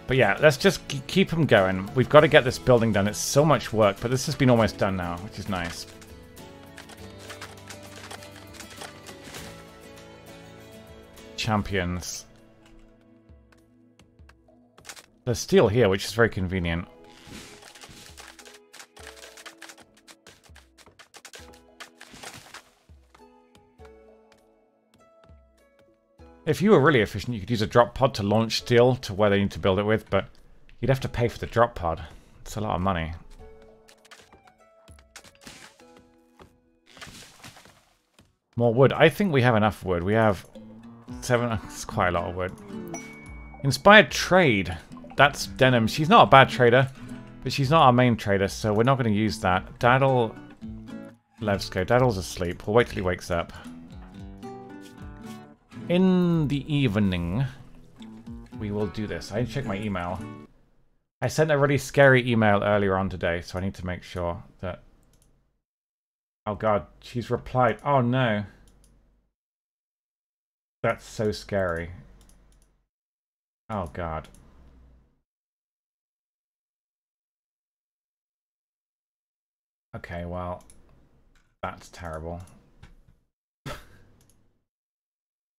But yeah, let's just keep them going. We've got to get this building done. It's so much work, but this has been almost done now, which is nice. Champions. There's steel here, which is very convenient. If you were really efficient, you could use a drop pod to launch steel to where they need to build it with, but you'd have to pay for the drop pod. It's a lot of money. More wood. I think we have enough wood. We have 7. It's quite a lot of wood. Inspired trade. That's Denim. She's not a bad trader, but she's not our main trader, so we're not going to use that. Daddle. Levsko. Daddle's asleep. We'll wait till he wakes up. In the evening, we will do this. I need to check my email. I sent a really scary email earlier on today, so I need to make sure that... Oh god, she's replied. Oh no. That's so scary. Oh god. Okay, well, that's terrible.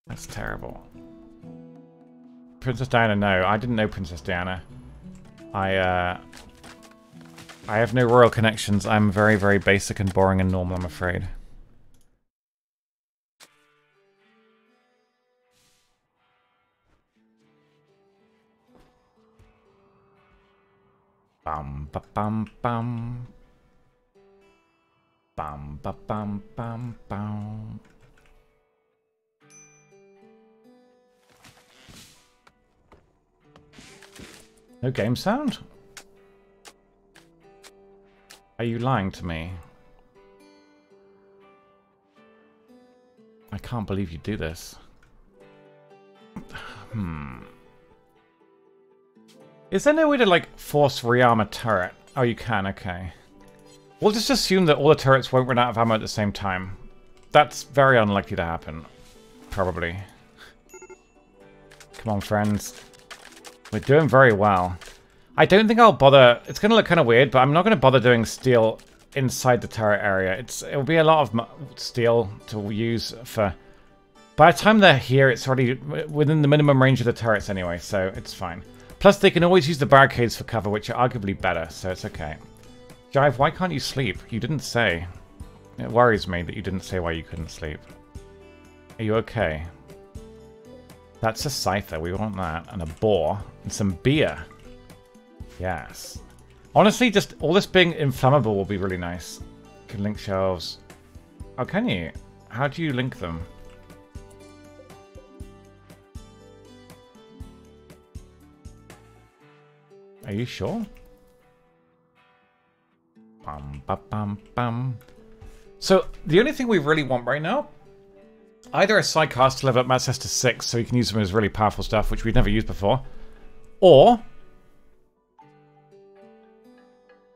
That's terrible. Princess Diana, no. I didn't know Princess Diana. I have no royal connections. I'm very, very basic and boring and normal, I'm afraid. Bum ba bum bum. Bum ba bum bum bum. No game sound? Are you lying to me? I can't believe you do this. Is there no way to, like, force rearm a turret? Oh, you can, okay. We'll just assume that all the turrets won't run out of ammo at the same time. That's very unlikely to happen. Probably. Come on, friends. We're doing very well. I don't think I'll bother... It's going to look kind of weird, but I'm not going to bother doing steel inside the turret area. It'll be a lot of steel to use for... By the time they're here, it's already within the minimum range of the turrets anyway, so it's fine. Plus, they can always use the barricades for cover, which are arguably better, so it's okay. Jive, why can't you sleep? You didn't say. It worries me that you didn't say why you couldn't sleep. Are you okay? That's a scyther. We want that. And a boar. And some beer. Yes. Honestly, just all this being inflammable will be really nice. Can link shelves. Oh, can you? How do you link them? Are you sure? Bum, ba, bum, bum. So, the only thing we really want right now, either a sidecast to level up Matt's to 6 so you can use them as really powerful stuff, which we've never used before, or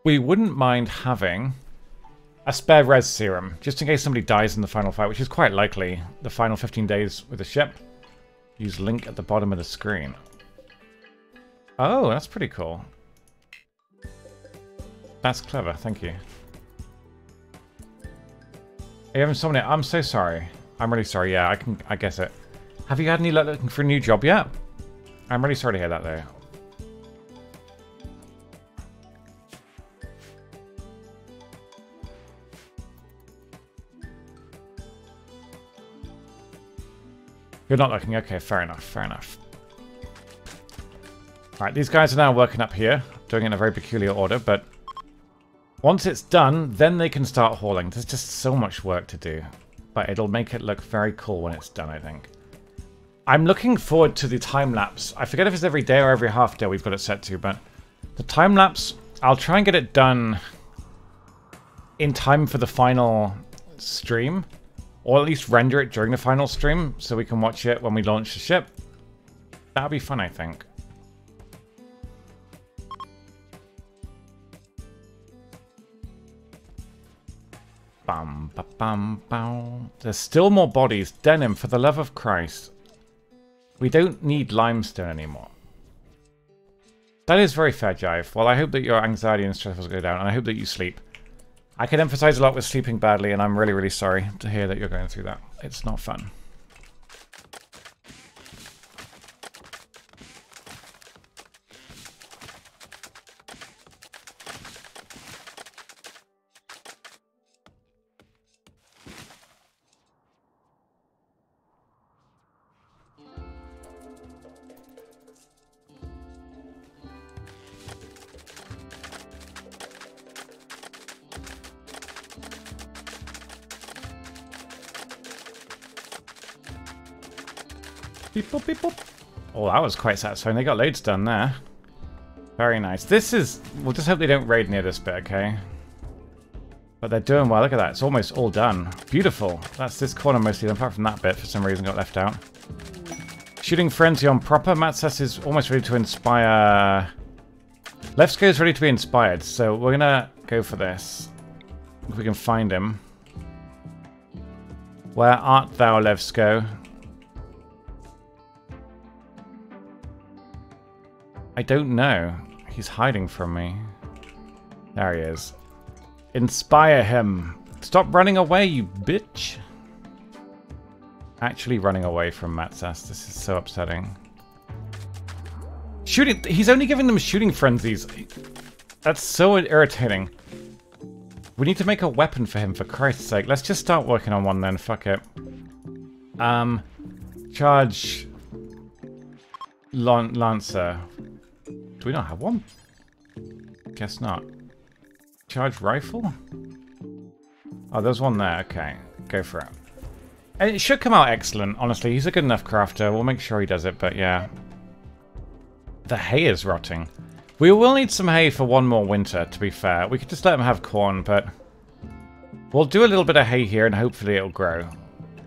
we wouldn't mind having a spare res serum, just in case somebody dies in the final fight, which is quite likely the final 15 days with the ship. Use link at the bottom of the screen. Oh, that's pretty cool. That's clever, thank you. Are you having someone? I'm so sorry. I'm really sorry. Yeah, I guess it. Have you had any luck looking for a new job yet? I'm really sorry to hear that, though. You're not looking. Okay, fair enough. Fair enough. Alright, these guys are now working up here, doing it in a very peculiar order, but once it's done, then they can start hauling. There's just so much work to do, but it'll make it look very cool when it's done, I think. I'm looking forward to the time-lapse. I forget if it's every day or every half day we've got it set to, but the time-lapse, I'll try and get it done in time for the final stream, or at least render it during the final stream, so we can watch it when we launch the ship. That'll be fun, I think. Bum, ba, bum, bow. There's still more bodies. Denim, for the love of Christ. We don't need limestone anymore. That is very fair, Jive. Well, I hope that your anxiety and stress will go down, and I hope that you sleep. I can emphasize a lot with sleeping badly, and I'm really, really sorry to hear that you're going through that. It's not fun. Beep, boop, beep, boop. Oh, that was quite satisfying. They got loads done there. Very nice. This is... We'll just hope they don't raid near this bit, okay? But they're doing well. Look at that. It's almost all done. Beautiful. That's this corner mostly done, apart from that bit for some reason got left out. Shooting Frenzy on proper. Matsas is almost ready to inspire... Levsko is ready to be inspired, so we're gonna go for this. If we can find him. Where art thou, Levsko? I don't know. He's hiding from me. There he is. Inspire him. Stop running away, you bitch. Actually running away from Matsas. This is so upsetting. Shooting. He's only giving them shooting frenzies. That's so irritating. We need to make a weapon for him, for Christ's sake. Let's just start working on one then. Fuck it. Charge... Lancer. Do we not have one? Guess not. Charge rifle? Oh, there's one there. Okay, go for it. And it should come out excellent, honestly. He's a good enough crafter. We'll make sure he does it, but yeah. The hay is rotting. We will need some hay for one more winter, to be fair. We could just let him have corn, but... We'll do a little bit of hay here, and hopefully it'll grow.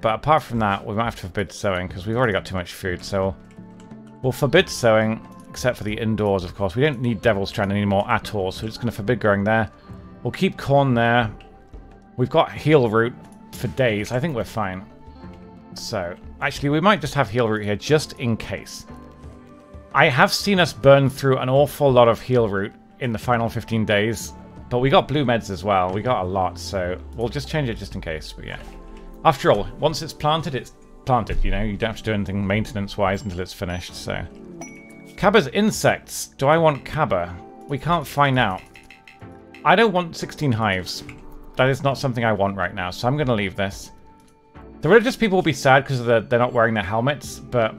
But apart from that, we might have to forbid sowing, because we've already got too much food, so... We'll forbid sowing, except for the indoors, of course. We don't need Devil's Strand anymore at all, so we're just going to forbid growing there. We'll keep corn there. We've got heal root for days. I think we're fine. So, actually, we might just have heal root here, just in case. I have seen us burn through an awful lot of heal root in the final 15 days, but we got blue meds as well. We got a lot, so we'll just change it just in case, but yeah. After all, once it's planted, you know? You don't have to do anything maintenance-wise until it's finished, so... Cabba's insects. Do I want Cabba? We can't find out. I don't want 16 hives. That is not something I want right now, so I'm going to leave this. The religious people will be sad because they're not wearing their helmets, but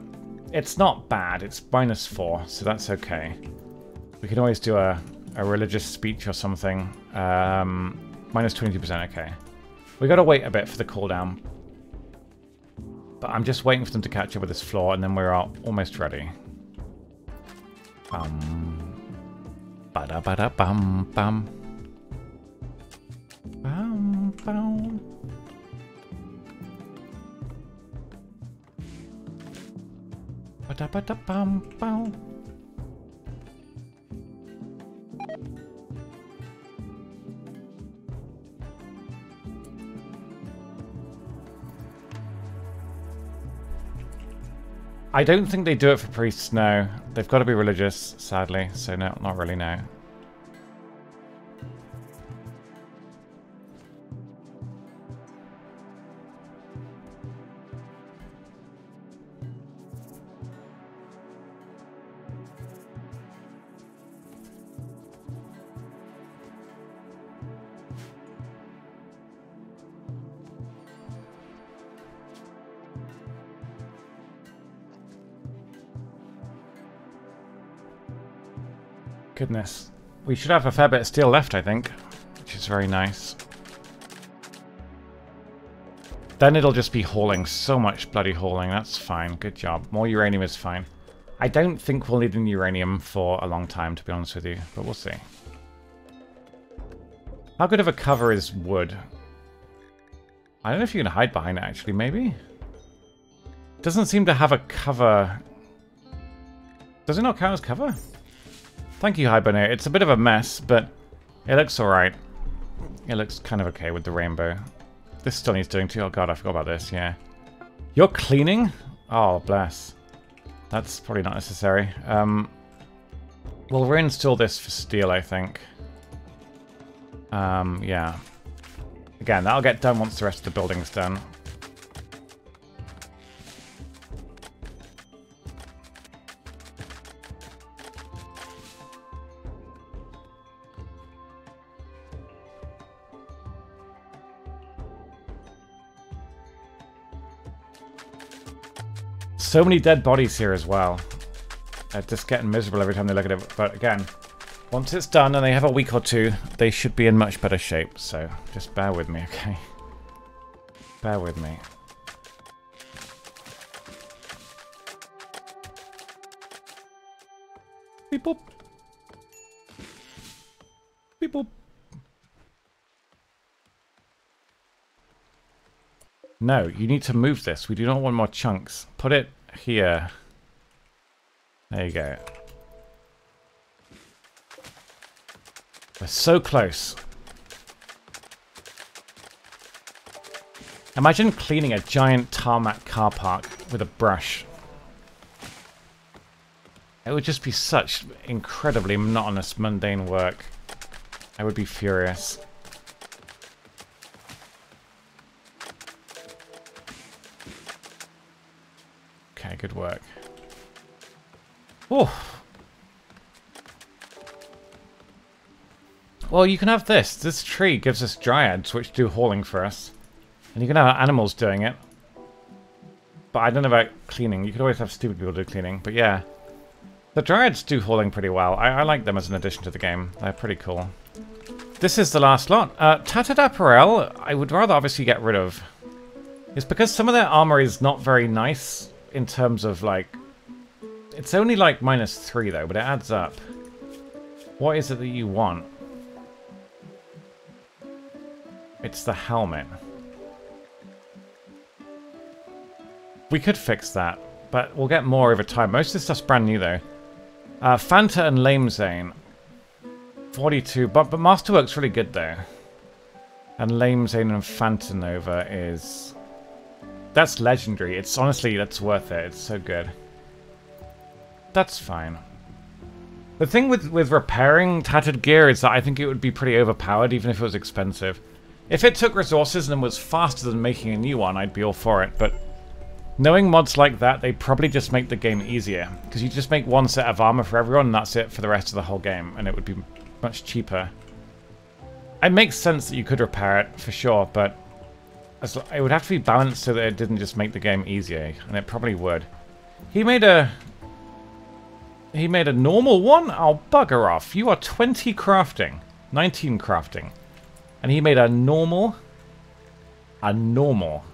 it's not bad. It's -4, so that's okay. We can always do a religious speech or something. -22%, okay. We got to wait a bit for the cooldown. But I'm just waiting for them to catch up with this floor, and then we're almost ready. Ba-da-ba-da-bum-bum. Bum-bum. Ba-da-ba-da-bum-bum. I don't think they do it for priests, no. They've got to be religious, sadly. So no, not really, no. Goodness. We should have a fair bit of steel left, I think, which is very nice. Then it'll just be hauling. So much bloody hauling. That's fine. Good job. More uranium is fine. I don't think we'll need any uranium for a long time, to be honest with you, but we'll see. How good of a cover is wood? I don't know if you can hide behind it, actually, maybe? Doesn't seem to have a cover. Does it not count as cover? Thank you, Hibernate. It's a bit of a mess, but it looks alright. It looks kind of okay with the rainbow. This still needs doing too. Oh god, I forgot about this, yeah. You're cleaning? Oh, bless. That's probably not necessary. We'll reinstall this for steel, I think. Yeah. Again, that'll get done once the rest of the building's done. So many dead bodies here as well. They're just getting miserable every time they look at it. But again, once it's done and they have a week or two, they should be in much better shape. So just bear with me, okay? Bear with me. Beep boop. Beep boop. No, you need to move this. We do not want more chunks. Put it here. There you go. We're so close. Imagine cleaning a giant tarmac car park with a brush. It would just be such incredibly monotonous, mundane work. I would be furious. Okay, good work. Oh. Well, you can have this. This tree gives us dryads, which do hauling for us. And you can have animals doing it. But I don't know about cleaning. You could always have stupid people do cleaning. But yeah. The dryads do hauling pretty well. I like them as an addition to the game. They're pretty cool. This is the last lot. Tattered Apparel, I would rather obviously get rid of. It's because some of their armor is not very nice. In terms of, like... It's only, like, -3, though, but it adds up. What is it that you want? It's the helmet. We could fix that, but we'll get more over time. Most of this stuff's brand new, though. Fanta and Lame Zane. 42, but Masterwork's really good, though. And Lame Zane and Fanta Nova is... That's legendary. It's honestly, that's worth it. It's so good. That's fine. The thing with repairing tattered gear is that I think it would be pretty overpowered even if it was expensive. If it took resources and was faster than making a new one, I'd be all for it, but knowing mods like that, they probably just make the game easier. Because you just make one set of armor for everyone and that's it for the rest of the whole game, and it would be much cheaper. It makes sense that you could repair it, for sure, but it would have to be balanced so that it didn't just make the game easier, and it probably would. He made a normal one? Oh, bugger off. You are 20 crafting. 19 crafting. And he made a normal. A normal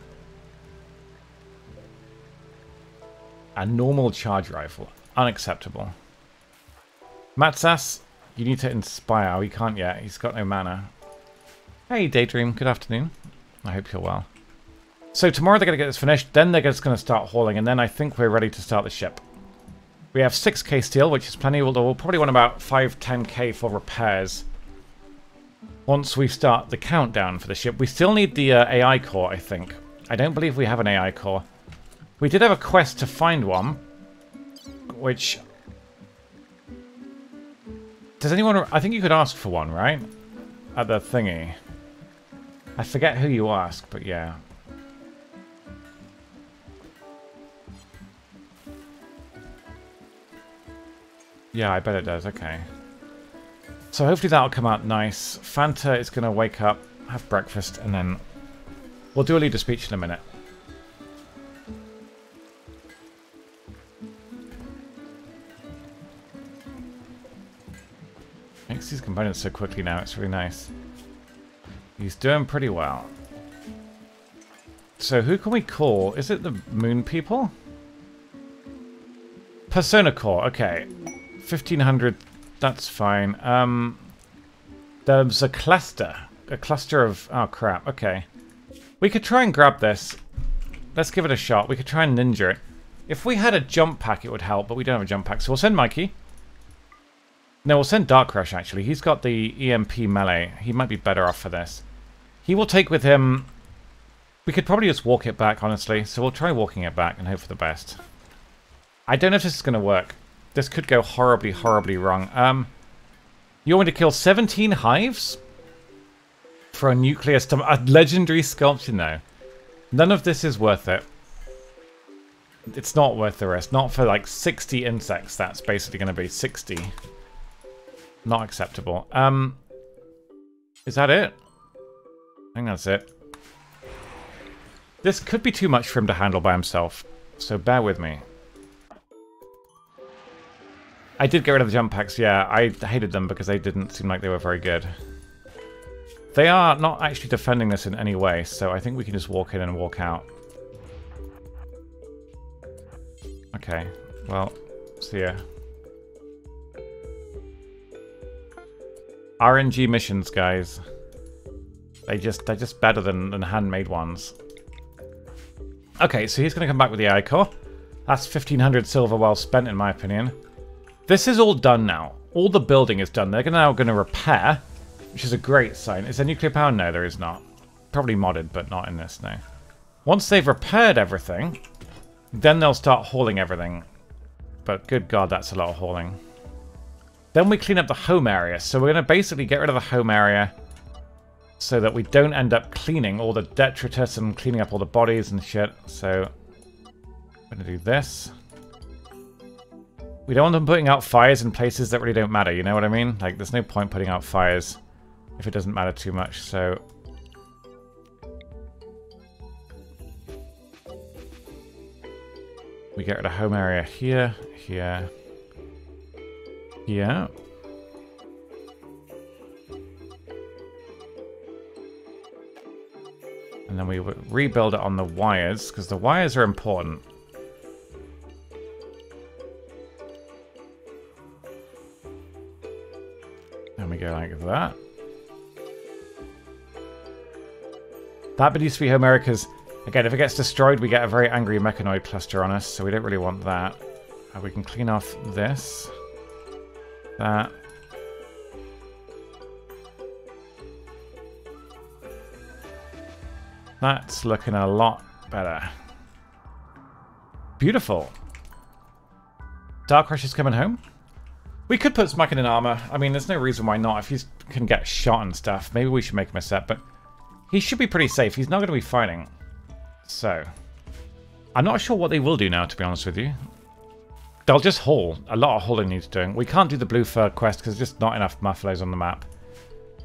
charge rifle. Unacceptable. Matsas, you need to inspire. We can't yet. He's got no mana. Hey, Daydream. Good afternoon. I hope you're well. So tomorrow they're going to get this finished. Then they're just going to start hauling. And then I think we're ready to start the ship. We have 6k steel, which is plenty. We'll probably want about 5-10k for repairs. Once we start the countdown for the ship. We still need the AI core, I think. I don't believe we have an AI core. We did have a quest to find one. which... Does anyone... I think you could ask for one, right? At the thingy. I forget who you ask, but yeah. Yeah, I bet it does. Okay. So hopefully that'll come out nice. Fanta is going to wake up, have breakfast, and then we'll do a leader speech in a minute. Makes these components so quickly now. It's really nice. He's doing pretty well. So who can we call? Is it the moon people? Persona Core. Okay. 1500. That's fine. There's a cluster. A cluster of... Oh, crap. Okay. We could try and grab this. Let's give it a shot. We could try and ninja it. If we had a jump pack, it would help, but we don't have a jump pack. So we'll send Mikey. No, we'll send Dark Rush, actually. He's got the EMP melee. He might be better off for this. He will take with him... We could probably just walk it back, honestly. So we'll try walking it back and hope for the best. I don't know if this is going to work. This could go horribly, horribly wrong. You want me to kill 17 hives? For a nuclear stomach? A legendary sculpture? No. None of this is worth it. It's not worth the risk. Not for like 60 insects. That's basically going to be 60. Not acceptable. Is that it? I think that's it. This could be too much for him to handle by himself. So bear with me. I did get rid of the jump packs, yeah. I hated them because they didn't seem like they were very good. They are not actually defending this in any way, so I think we can just walk in and walk out. Okay, well, see ya. RNG missions, guys. They're just better than handmade ones. Okay, so he's going to come back with the AI core. That's 1500 silver well spent, in my opinion. This is all done now. All the building is done. They're now going to repair, which is a great sign. Is there nuclear power? No, there is not. Probably modded, but not in this, no. Once they've repaired everything, then they'll start hauling everything. But good God, that's a lot of hauling. Then we clean up the home area. So we're going to basically get rid of the home area so that we don't end up cleaning all the detritus and cleaning up all the bodies and shit. So I'm going to do this. We don't want them putting out fires in places that really don't matter, you know what I mean? Like, there's no point putting out fires if it doesn't matter too much, so... We get rid of home area here, here, here. And then we rebuild it on the wires, because the wires are important. And we go like that. That bit used to be home area because, again, if it gets destroyed, we get a very angry mechanoid cluster on us, so we don't really want that. We can clean off this. That. That's looking a lot better. Beautiful. Dark Rush is coming home. We could put Smacken in armor. I mean, there's no reason why not. If he can get shot and stuff, maybe we should make him a set, but he should be pretty safe. He's not going to be fighting. So, I'm not sure what they will do now, to be honest with you. They'll just haul. A lot of hauling needs doing. We can't do the blue fur quest because there's just not enough muffalos on the map.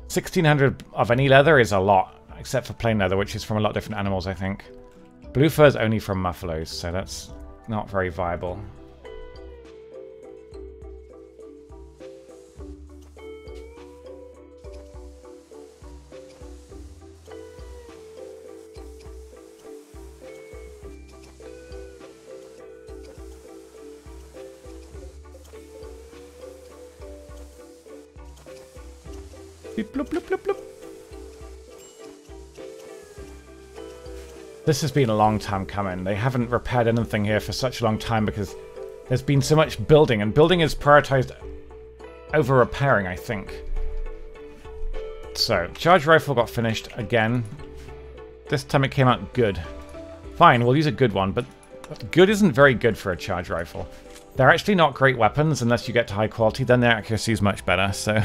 1600 of any leather is a lot, except for plain leather, which is from a lot of different animals, I think. Blue fur is only from muffalos, so that's not very viable. Bloop, bloop, bloop, bloop. This has been a long time coming. They haven't repaired anything here for such a long time because there's been so much building, and building is prioritized over repairing, I think. So, charge rifle got finished again. This time it came out good. Fine, we'll use a good one, but good isn't very good for a charge rifle. They're actually not great weapons unless you get to high quality, then their accuracy is much better, so...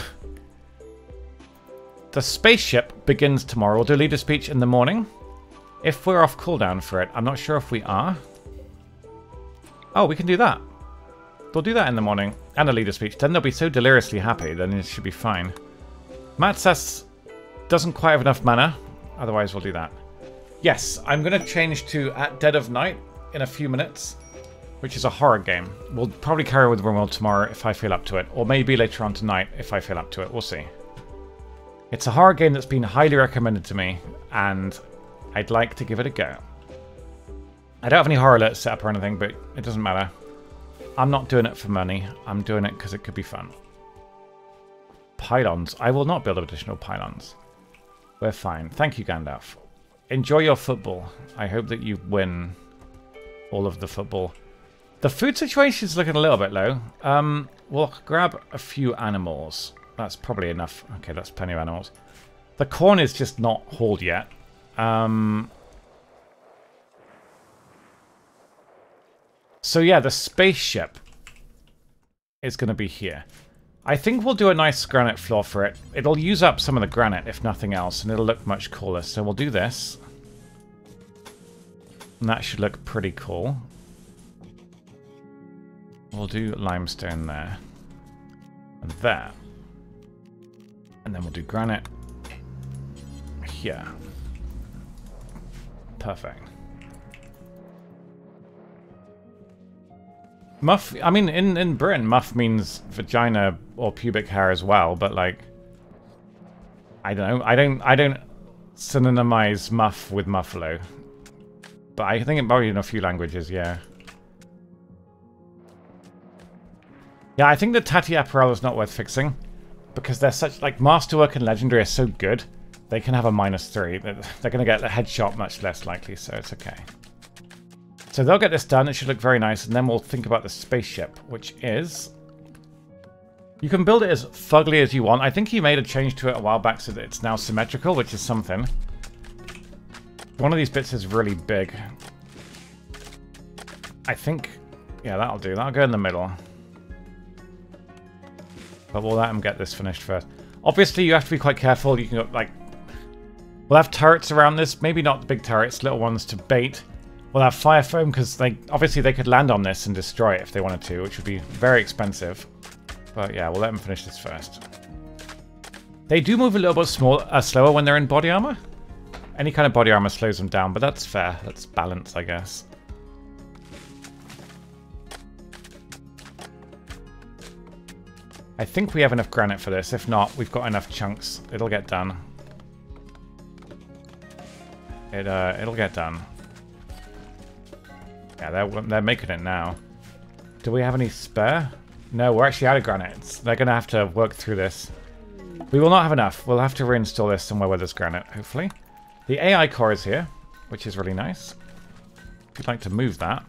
The spaceship begins tomorrow. We'll do a leader speech in the morning. If we're off cooldown for it, I'm not sure if we are. Oh, we can do that. We'll do that in the morning. And a leader speech. Then they'll be so deliriously happy, then it should be fine. Matt says doesn't quite have enough mana. Otherwise, we'll do that. Yes, I'm going to change to At Dead of Night in a few minutes, which is a horror game. We'll probably carry with Rimworld tomorrow if I feel up to it. Or maybe later on tonight if I feel up to it. We'll see. It's a horror game that's been highly recommended to me, and I'd like to give it a go. I don't have any horror alerts set up or anything, but it doesn't matter. I'm not doing it for money. I'm doing it because it could be fun. Pylons. I will not build additional pylons. We're fine. Thank you, Gandalf. Enjoy your football. I hope that you win all of the football. The food situation is looking a little bit low. We'll grab a few animals. That's probably enough. Okay, that's plenty of animals. The corn is just not hauled yet. So yeah, the spaceship is going to be here. I think we'll do a nice granite floor for it. It'll use up some of the granite, if nothing else, and it'll look much cooler. So we'll do this. And that should look pretty cool. We'll do limestone there. And there. And then we'll do granite here. Perfect. Muff, I mean, in Britain, muff means vagina or pubic hair as well, but like, I don't know. I don't synonymize muff with muffalo. But I think it probably in a few languages, yeah. Yeah, I think the Tati apparel is not worth fixing. Because they're such, like, Masterwork and Legendary are so good, they can have a -3. They're going to get a headshot much less likely, so it's okay. So they'll get this done, it should look very nice, and then we'll think about the spaceship, which is... You can build it as fugly as you want. I think he made a change to it a while back so that it's now symmetrical, which is something. One of these bits is really big. I think... Yeah, that'll do. That'll go in the middle. But we'll let him get this finished first. Obviously, you have to be quite careful. You can go, like... We'll have turrets around this. Maybe not the big turrets, little ones to bait. We'll have fire foam, because obviously they could land on this and destroy it if they wanted to, which would be very expensive. But yeah, we'll let them finish this first. They do move a little bit slower when they're in body armor. Any kind of body armor slows them down, but that's fair. That's balance, I guess. I think we have enough granite for this. If not, we've got enough chunks. It'll get done. It'll get done. Yeah, they're making it now. Do we have any spare? No, we're actually out of granite. They're going to have to work through this. We will not have enough. We'll have to reinstall this somewhere where there's granite, hopefully. The AI core is here, which is really nice. If you'd like to move that,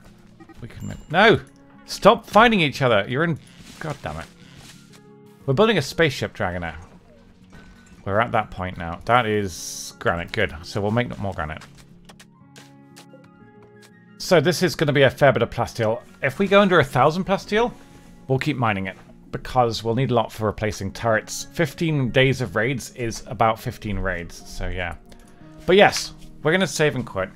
we can move... No! Stop fighting each other! You're in... God damn it. We're building a spaceship Dragonair. We're at that point now. That is granite. Good. So we'll make more granite. So this is going to be a fair bit of plasteel. If we go under 1,000 plasteel, we'll keep mining it. Because we'll need a lot for replacing turrets. 15 days of raids is about 15 raids. So yeah. But yes, we're going to save and quit.